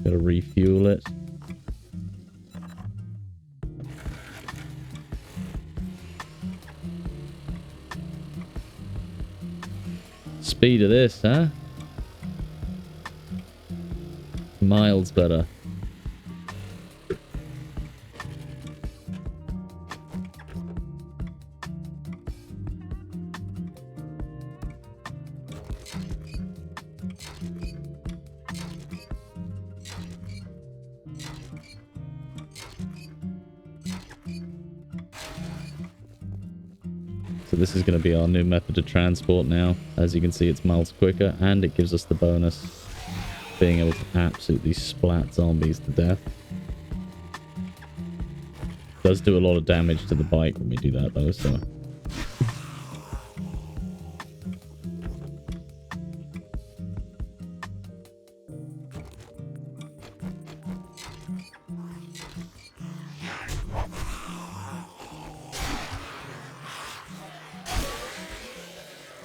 Gotta refuel it. Speed of this, huh? Miles better. So this is going to be our new method of transport now. As you can see, it's miles quicker, and it gives us the bonus of being able to absolutely splat zombies to death. Does do a lot of damage to the bike when we do that though, so...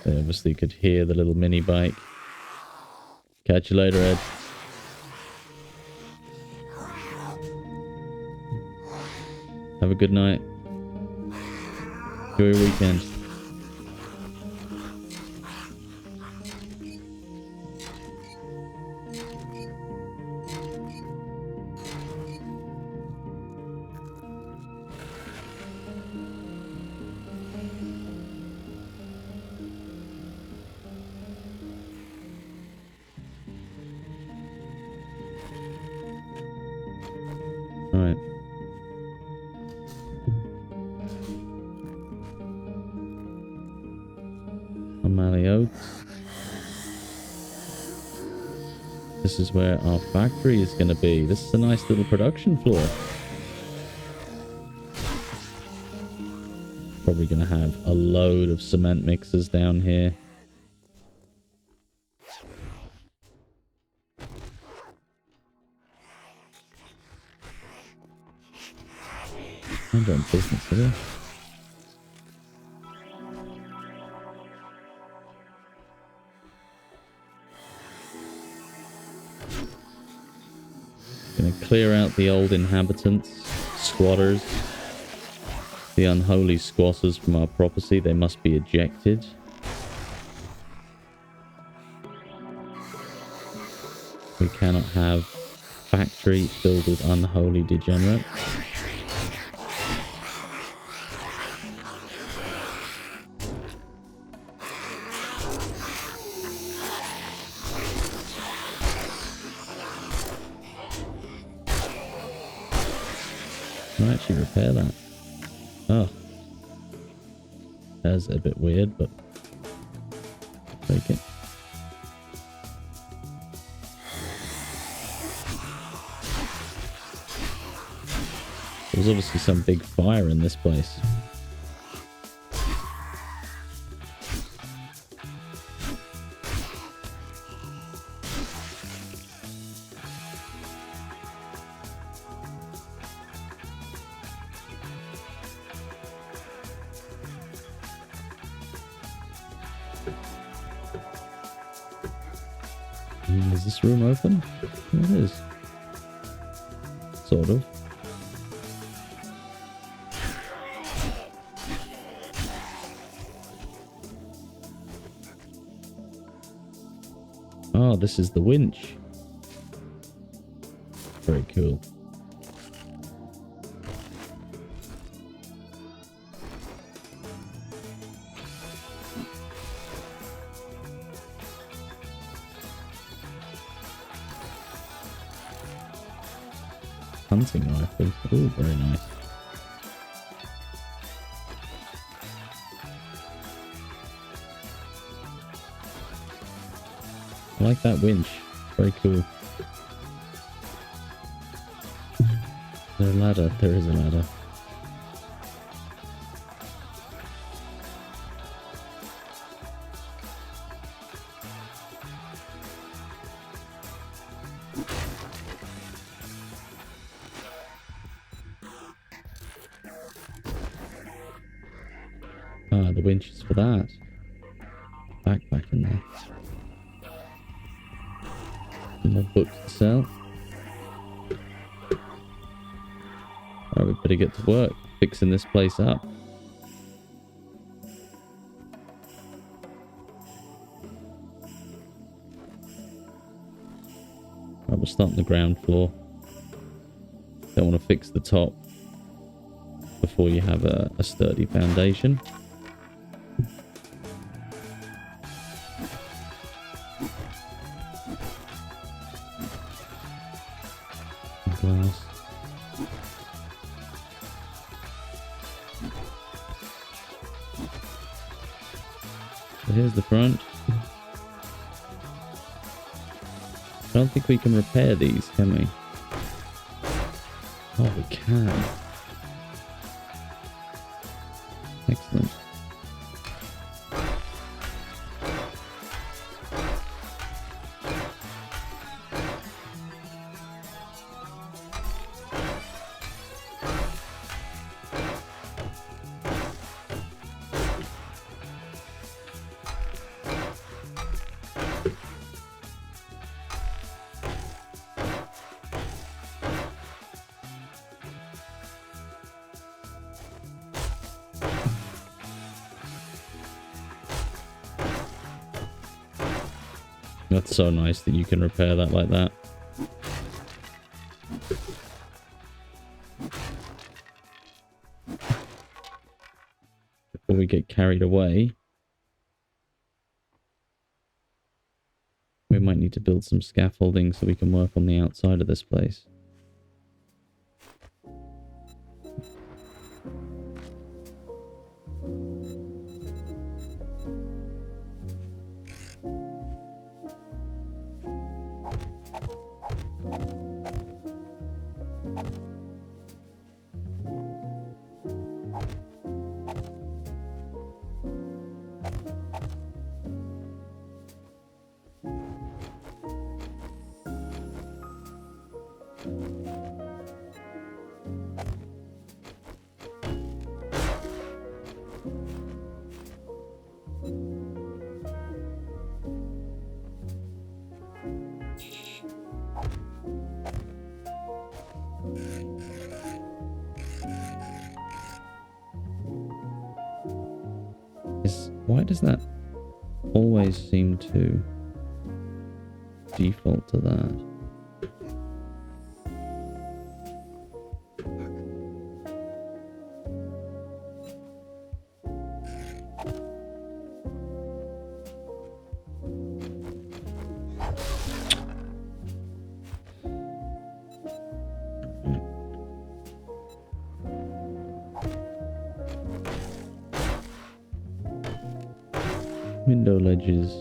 They obviously could hear the little mini bike. Catch you later, Ed. Have a good night. Enjoy your weekend. Alright. O'Malley Oats. This is where our factory is going to be. This is a nice little production floor. Probably going to have a load of cement mixers down here. I'm doing business today. Gonna clear out the old inhabitants, squatters, the unholy squatters from our property. They must be ejected. We cannot have factory filled with unholy degenerates. Can I actually repair that? Oh. That's a bit weird, but I'll take it. There was obviously some big fire in this place. Is this room open? It is. Sort of. Oh, this is the winch. Very cool. Hunting rifle. Oh, very nice. I like that winch. Very cool. Is there a ladder? There is a ladder. Ah, the winch is for that. Backpack in there. More books to sell. Alright, we better get to work fixing this place up. Alright, we'll start on the ground floor. Don't want to fix the top before you have a sturdy foundation. Glass. So here's the front. I don't think we can repair these, can we? Oh, we can. Excellent. That's so nice that you can repair that like that. Before we get carried away, we might need to build some scaffolding so we can work on the outside of this place. Why does that always seem to default to that? Window ledges.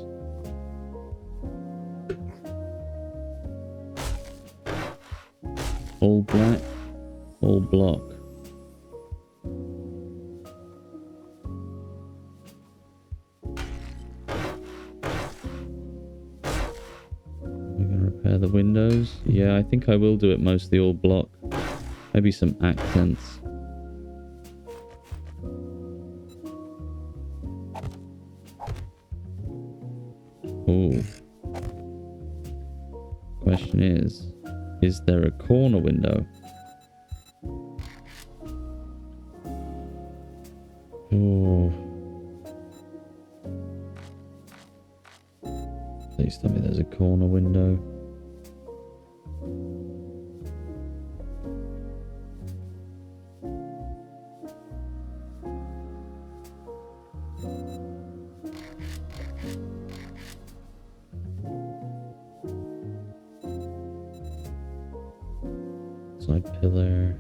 All black, all block. We're gonna repair the windows. Yeah, I think I will do it mostly all block. Maybe some accents. Ooh. Question is there a corner window? Oh. Please tell me there's a corner window. Side pillar.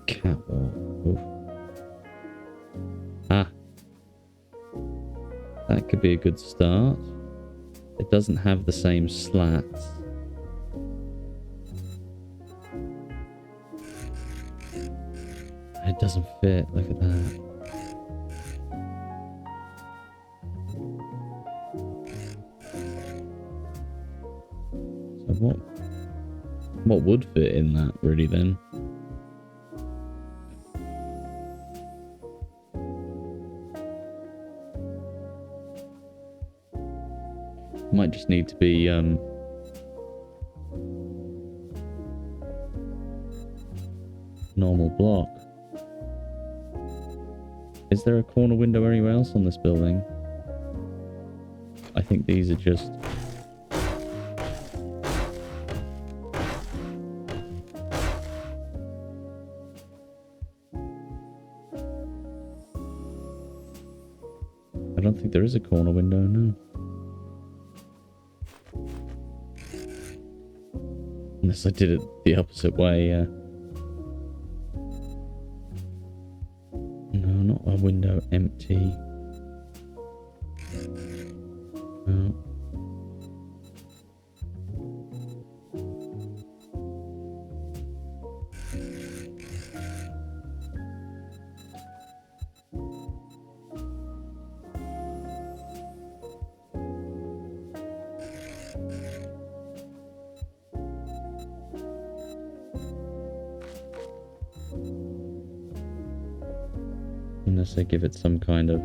Catwalk. Oof. Ah. That could be a good start. It doesn't have the same slats. It doesn't fit. Look at that. So what would fit in that really then? Might just need to be normal block. Is there a corner window anywhere else on this building? I think these are just... I don't think there is a corner window, no. Unless I did it the opposite way, yeah. No, not a window empty. No. Unless I give it some kind of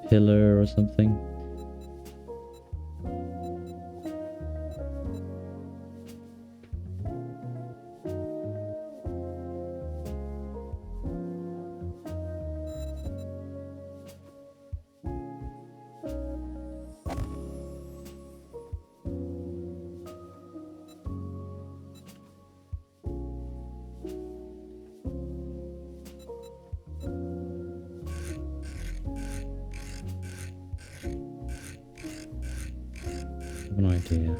pillar or something. An idea.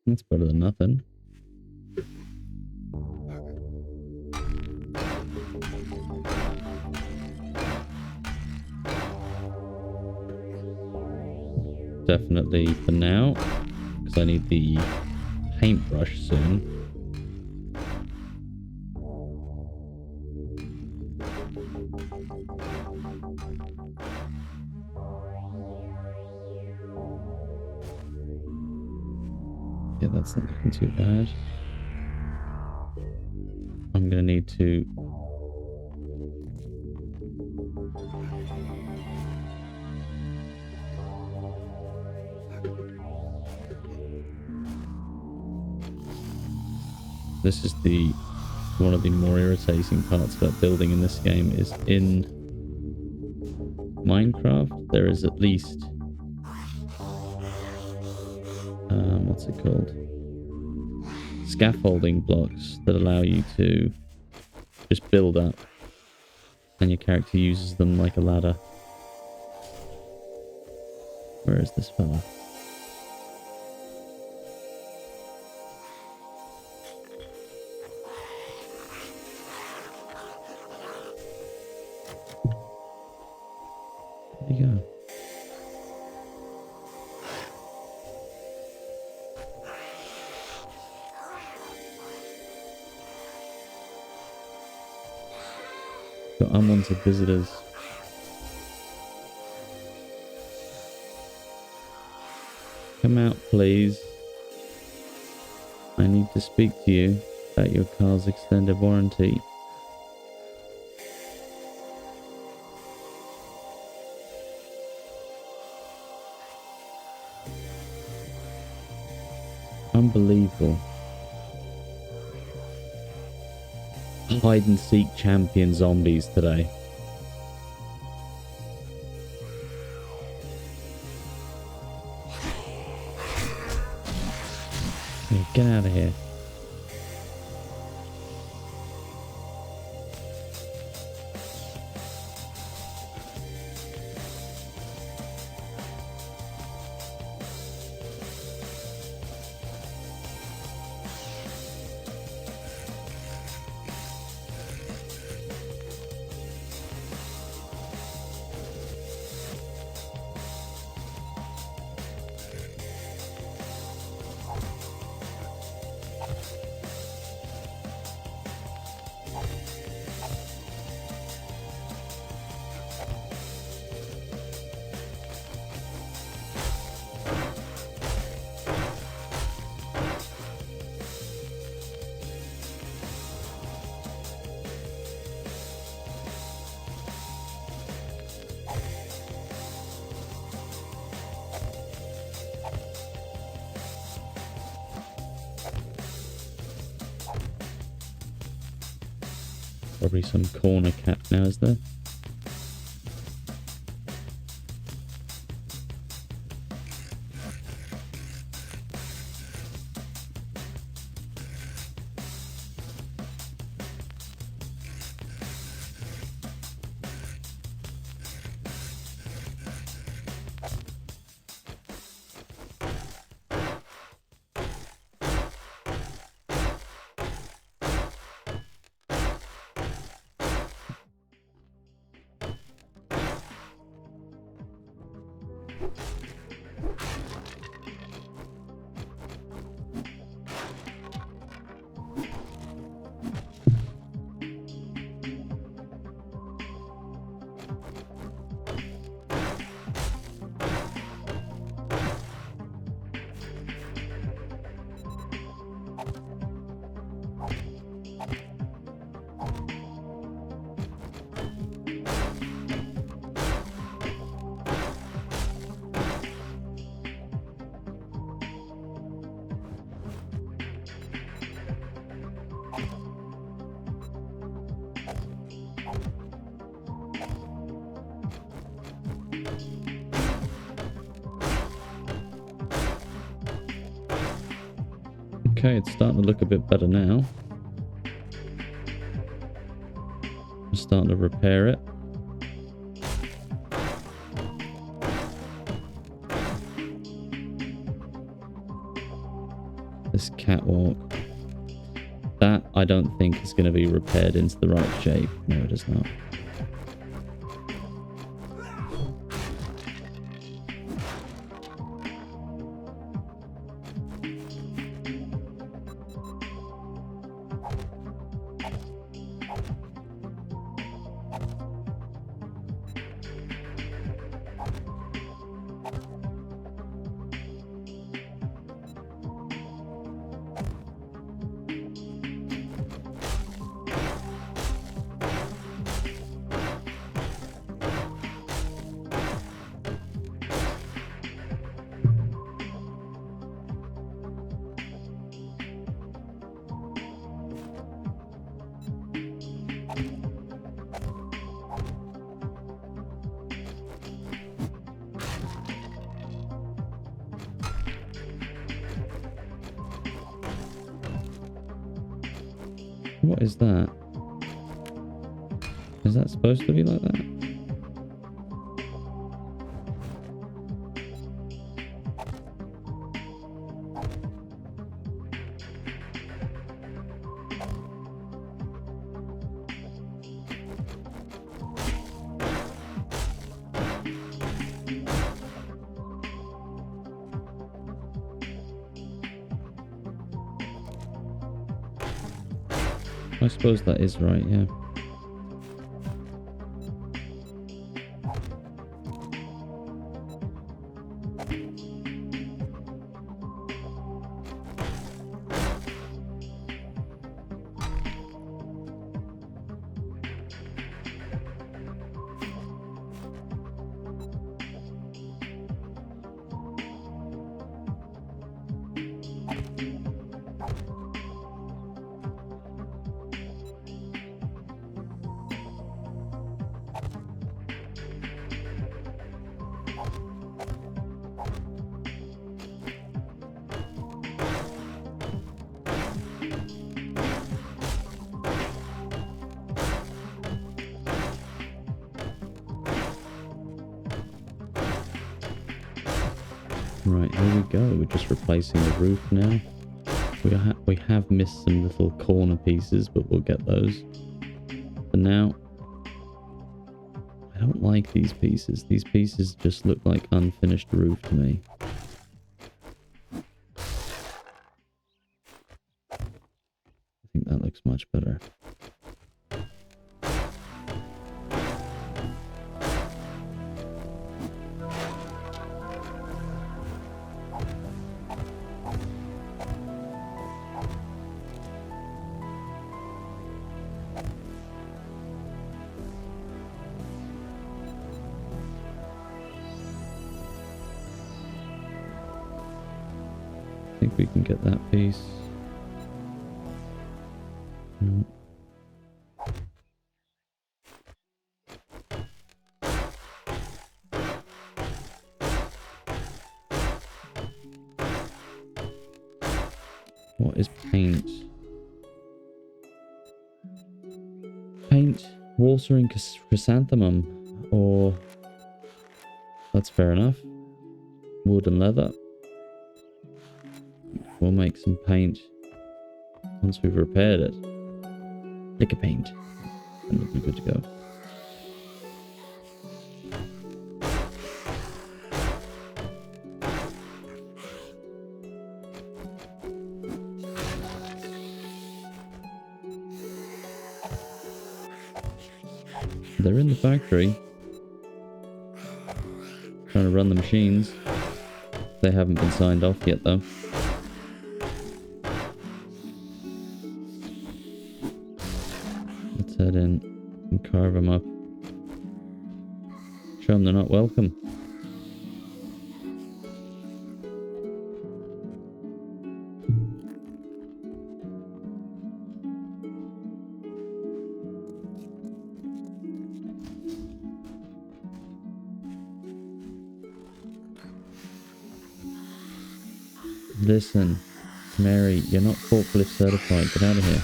That's better than nothing. Definitely for now, because I need the paintbrush soon. Yeah, that's not looking too bad. I'm gonna need to... This is one of the more irritating parts about building in this game is in Minecraft there is at least what's it called? Scaffolding blocks that allow you to just build up, and your character uses them like a ladder. Where is this fella? Where'd he go? Got unwanted visitors. Come out, please. I need to speak to you about your car's extended warranty. Unbelievable. Hide and seek champion zombies today. Yeah, get out of here. Probably some corner cap now, is there? Okay, it's starting to look a bit better now. I'm starting to repair it. This catwalk. That, I don't think, is going to be repaired into the right shape. No, it is not. What is that? Is that supposed to be like that? I suppose that is right, yeah. Right, here we go. We're just replacing the roof now. We have missed some little corner pieces, but we'll get those. For now, I don't like these pieces. These pieces just look like unfinished roof to me. I think that looks much better. I think we can get that piece. No. What is paint? Paint, water and chrysanthemum, or... That's fair enough. Wood and leather. We'll make some paint once we've repaired it. Liquor paint. And we'll be good to go. They're in the factory. Trying to run the machines. They haven't been signed off yet though. Let's head in and carve them up. Show them they're not welcome. Listen, Mary, you're not forklift certified. Get out of here.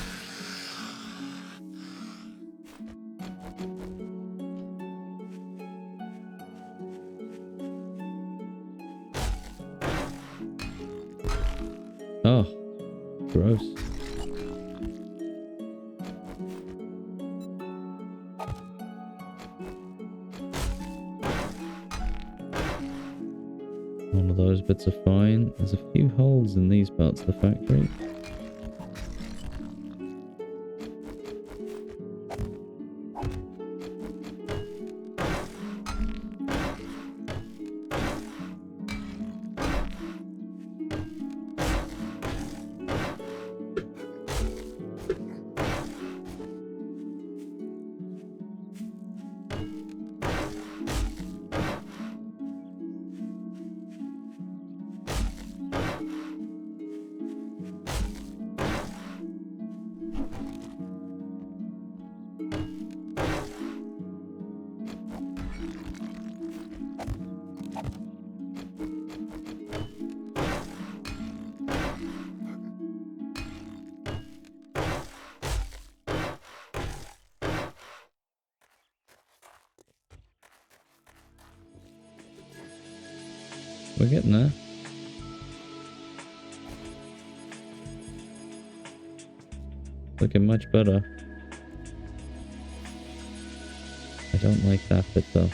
Oh, gross. All of those bits are fine. There's a few holes in these parts of the factory. We're getting there. Looking much better. I don't like that bit though.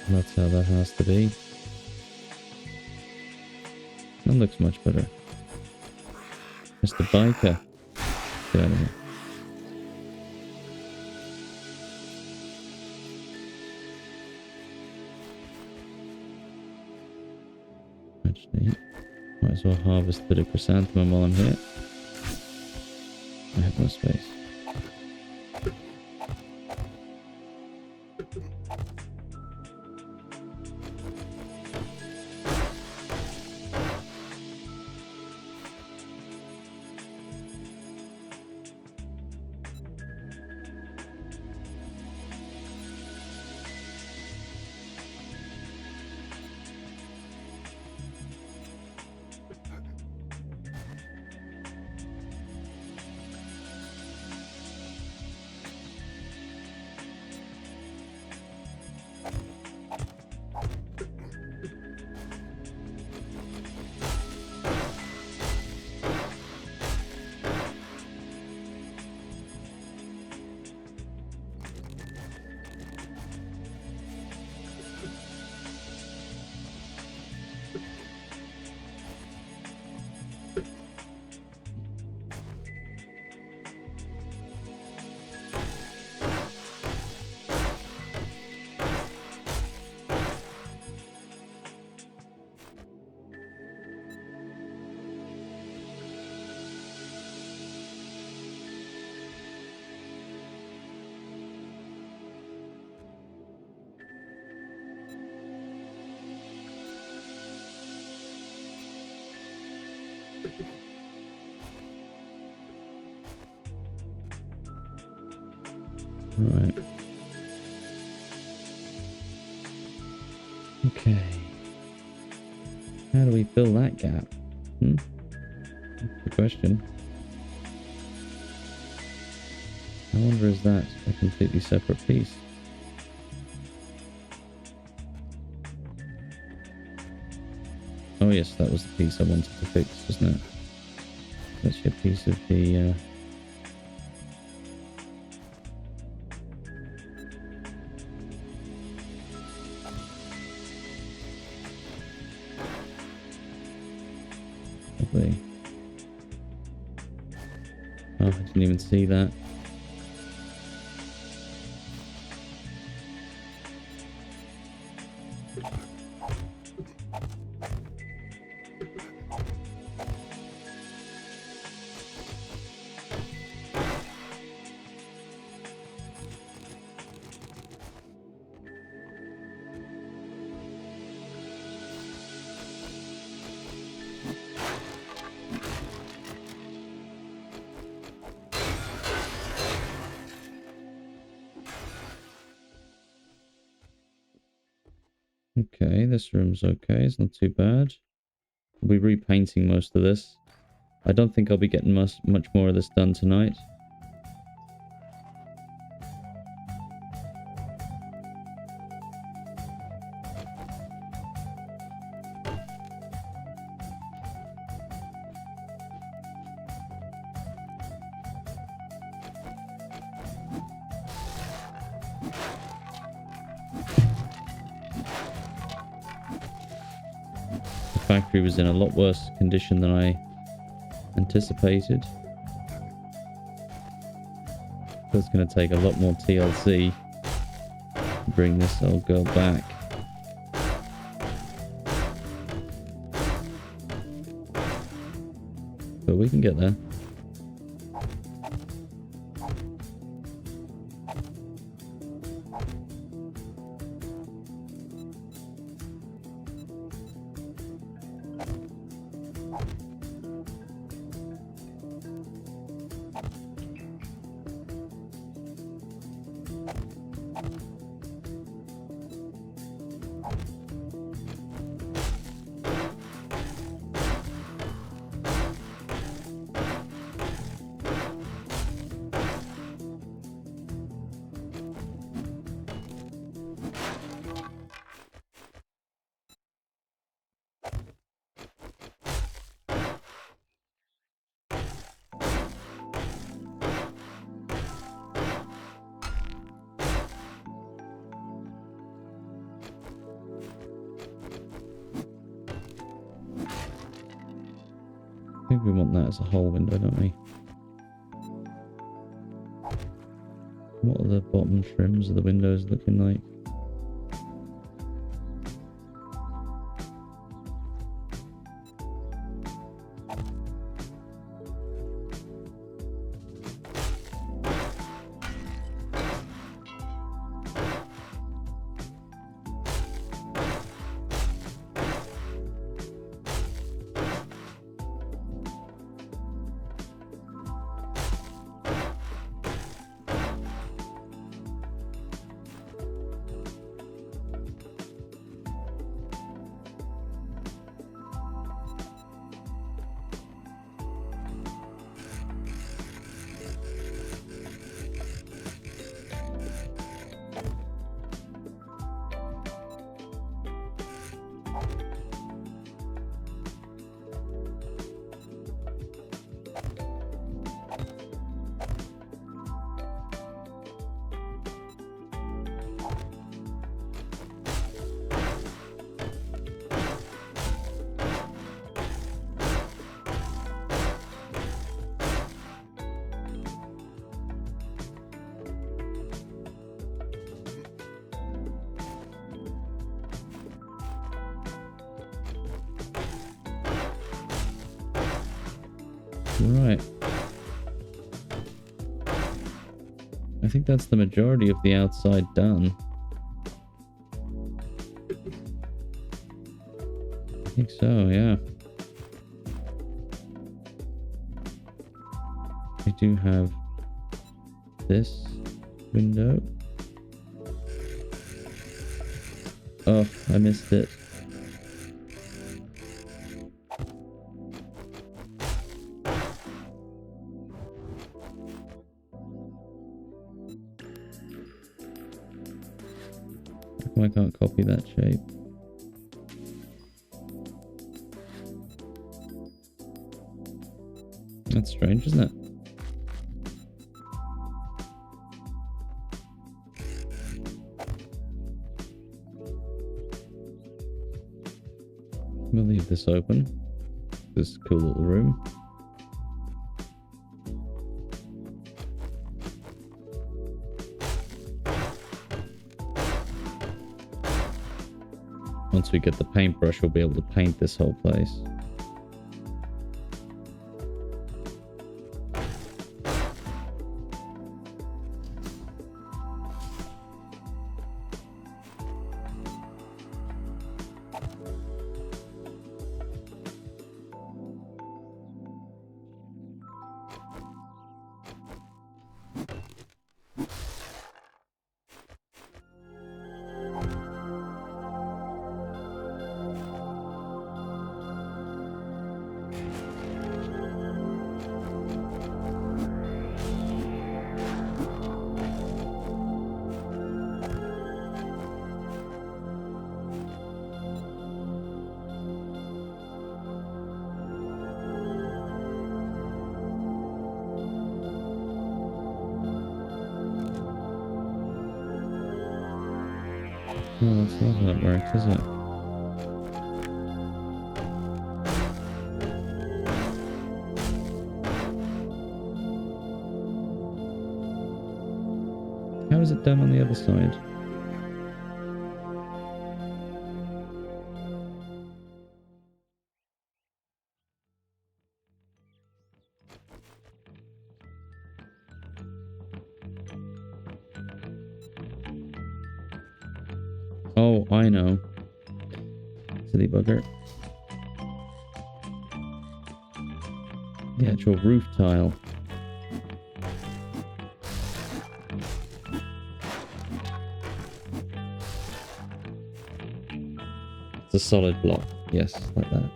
That's how that has to be. That looks much better. Mr. Biker. Get out of here. Actually, might as well harvest a bit of chrysanthemum while I'm here. I have No space. Right. Okay. How do we fill that gap? That's the question. I wonder, is that a completely separate piece? Oh yes, that was the piece I wanted to fix, wasn't it? That's a piece of the... Lovely. Oh, I didn't even see that. Okay, this room's okay. It's not too bad. I'll be repainting most of this. I don't think I'll be getting much more of this done tonight. The factory was in a lot worse condition than I anticipated. So it's going to take a lot more TLC to bring this old girl back. But we can get there. I think we want that as a whole window, don't we? What are the bottom trims of the windows looking like? Right. I think that's the majority of the outside done. I think so, yeah. I do have this window. Oh, I missed it. How come I can't copy that shape? That's strange, isn't it? We'll leave this open. This cool little room. Once we get the paintbrush, we'll be able to paint this whole place. Oh, that's not how that works, is it? How is it done on the other side? Oh, I know. Silly bugger. The actual roof tile. It's a solid block. Yes, like that.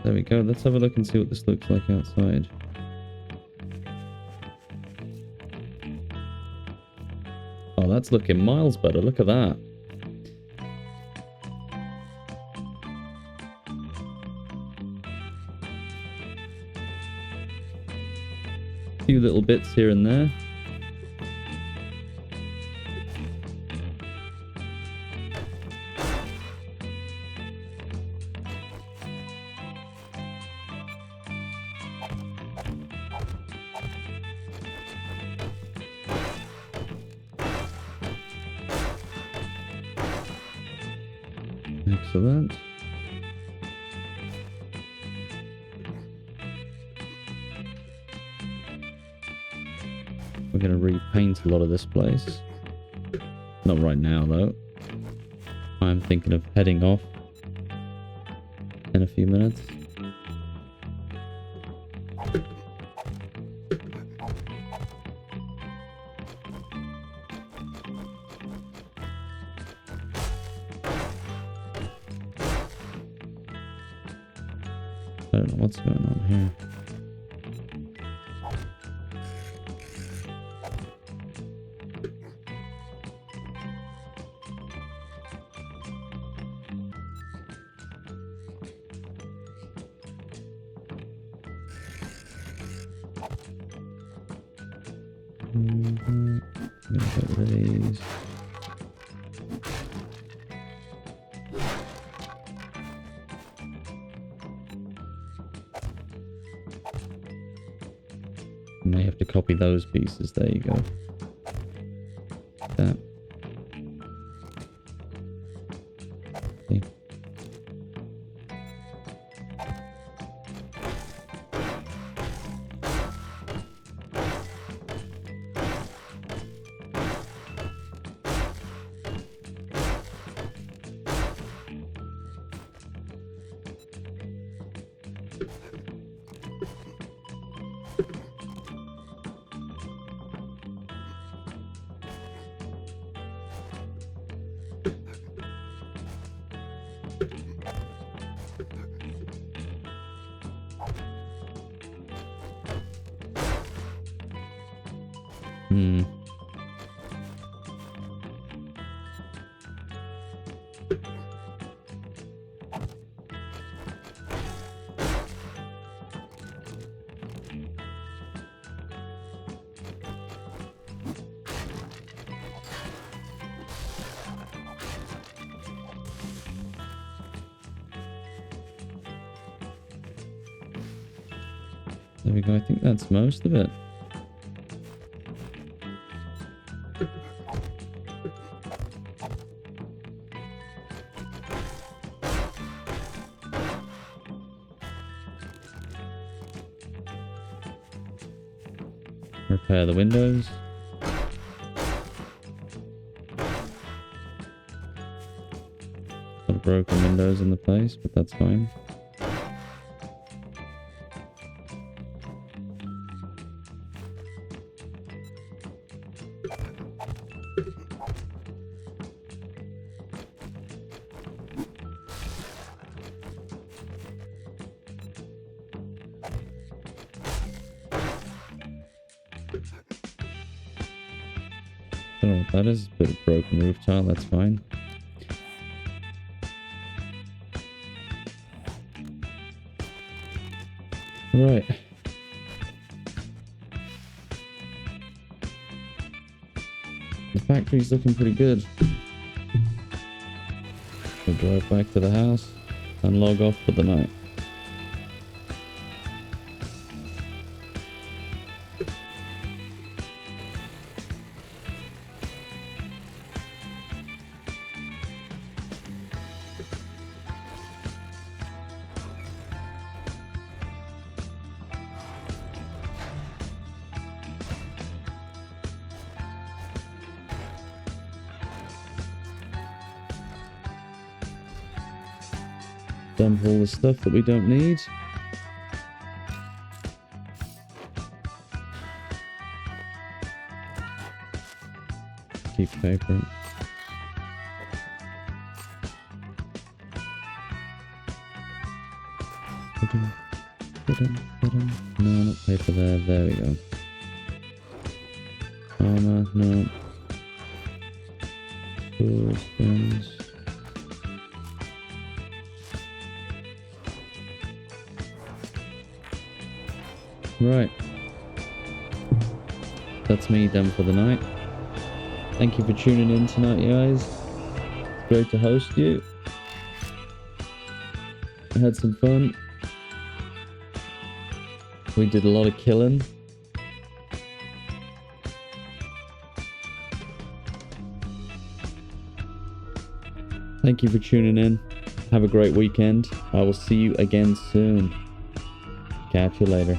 There we go. Let's have a look and see what this looks like outside. Oh, that's looking miles better. Look at that. A few little bits here and there. Excellent. We're going to repaint a lot of this place. Not right now, though. I'm thinking of heading off in a few minutes. I don't know what's going on here. I'm gonna get rid of these. May have to copy those pieces. There you go. Like that. Hmm. There we go. I think that's most of it. Repair the windows. Got broken windows in the place, but that's fine. Don't know what that is. A bit of broken roof tile, that's fine. Right. The factory's looking pretty good. We'll drive back to the house and log off for the night. Dump all the stuff that we don't need. Keep paper. No, not paper there. There we go. Armor, no. Tools, guns. Right. That's me done for the night. Thank you for tuning in tonight, guys. It's great to host you. I had some fun. We did a lot of killing. Thank you for tuning in. Have a great weekend. I will see you again soon. Catch you later.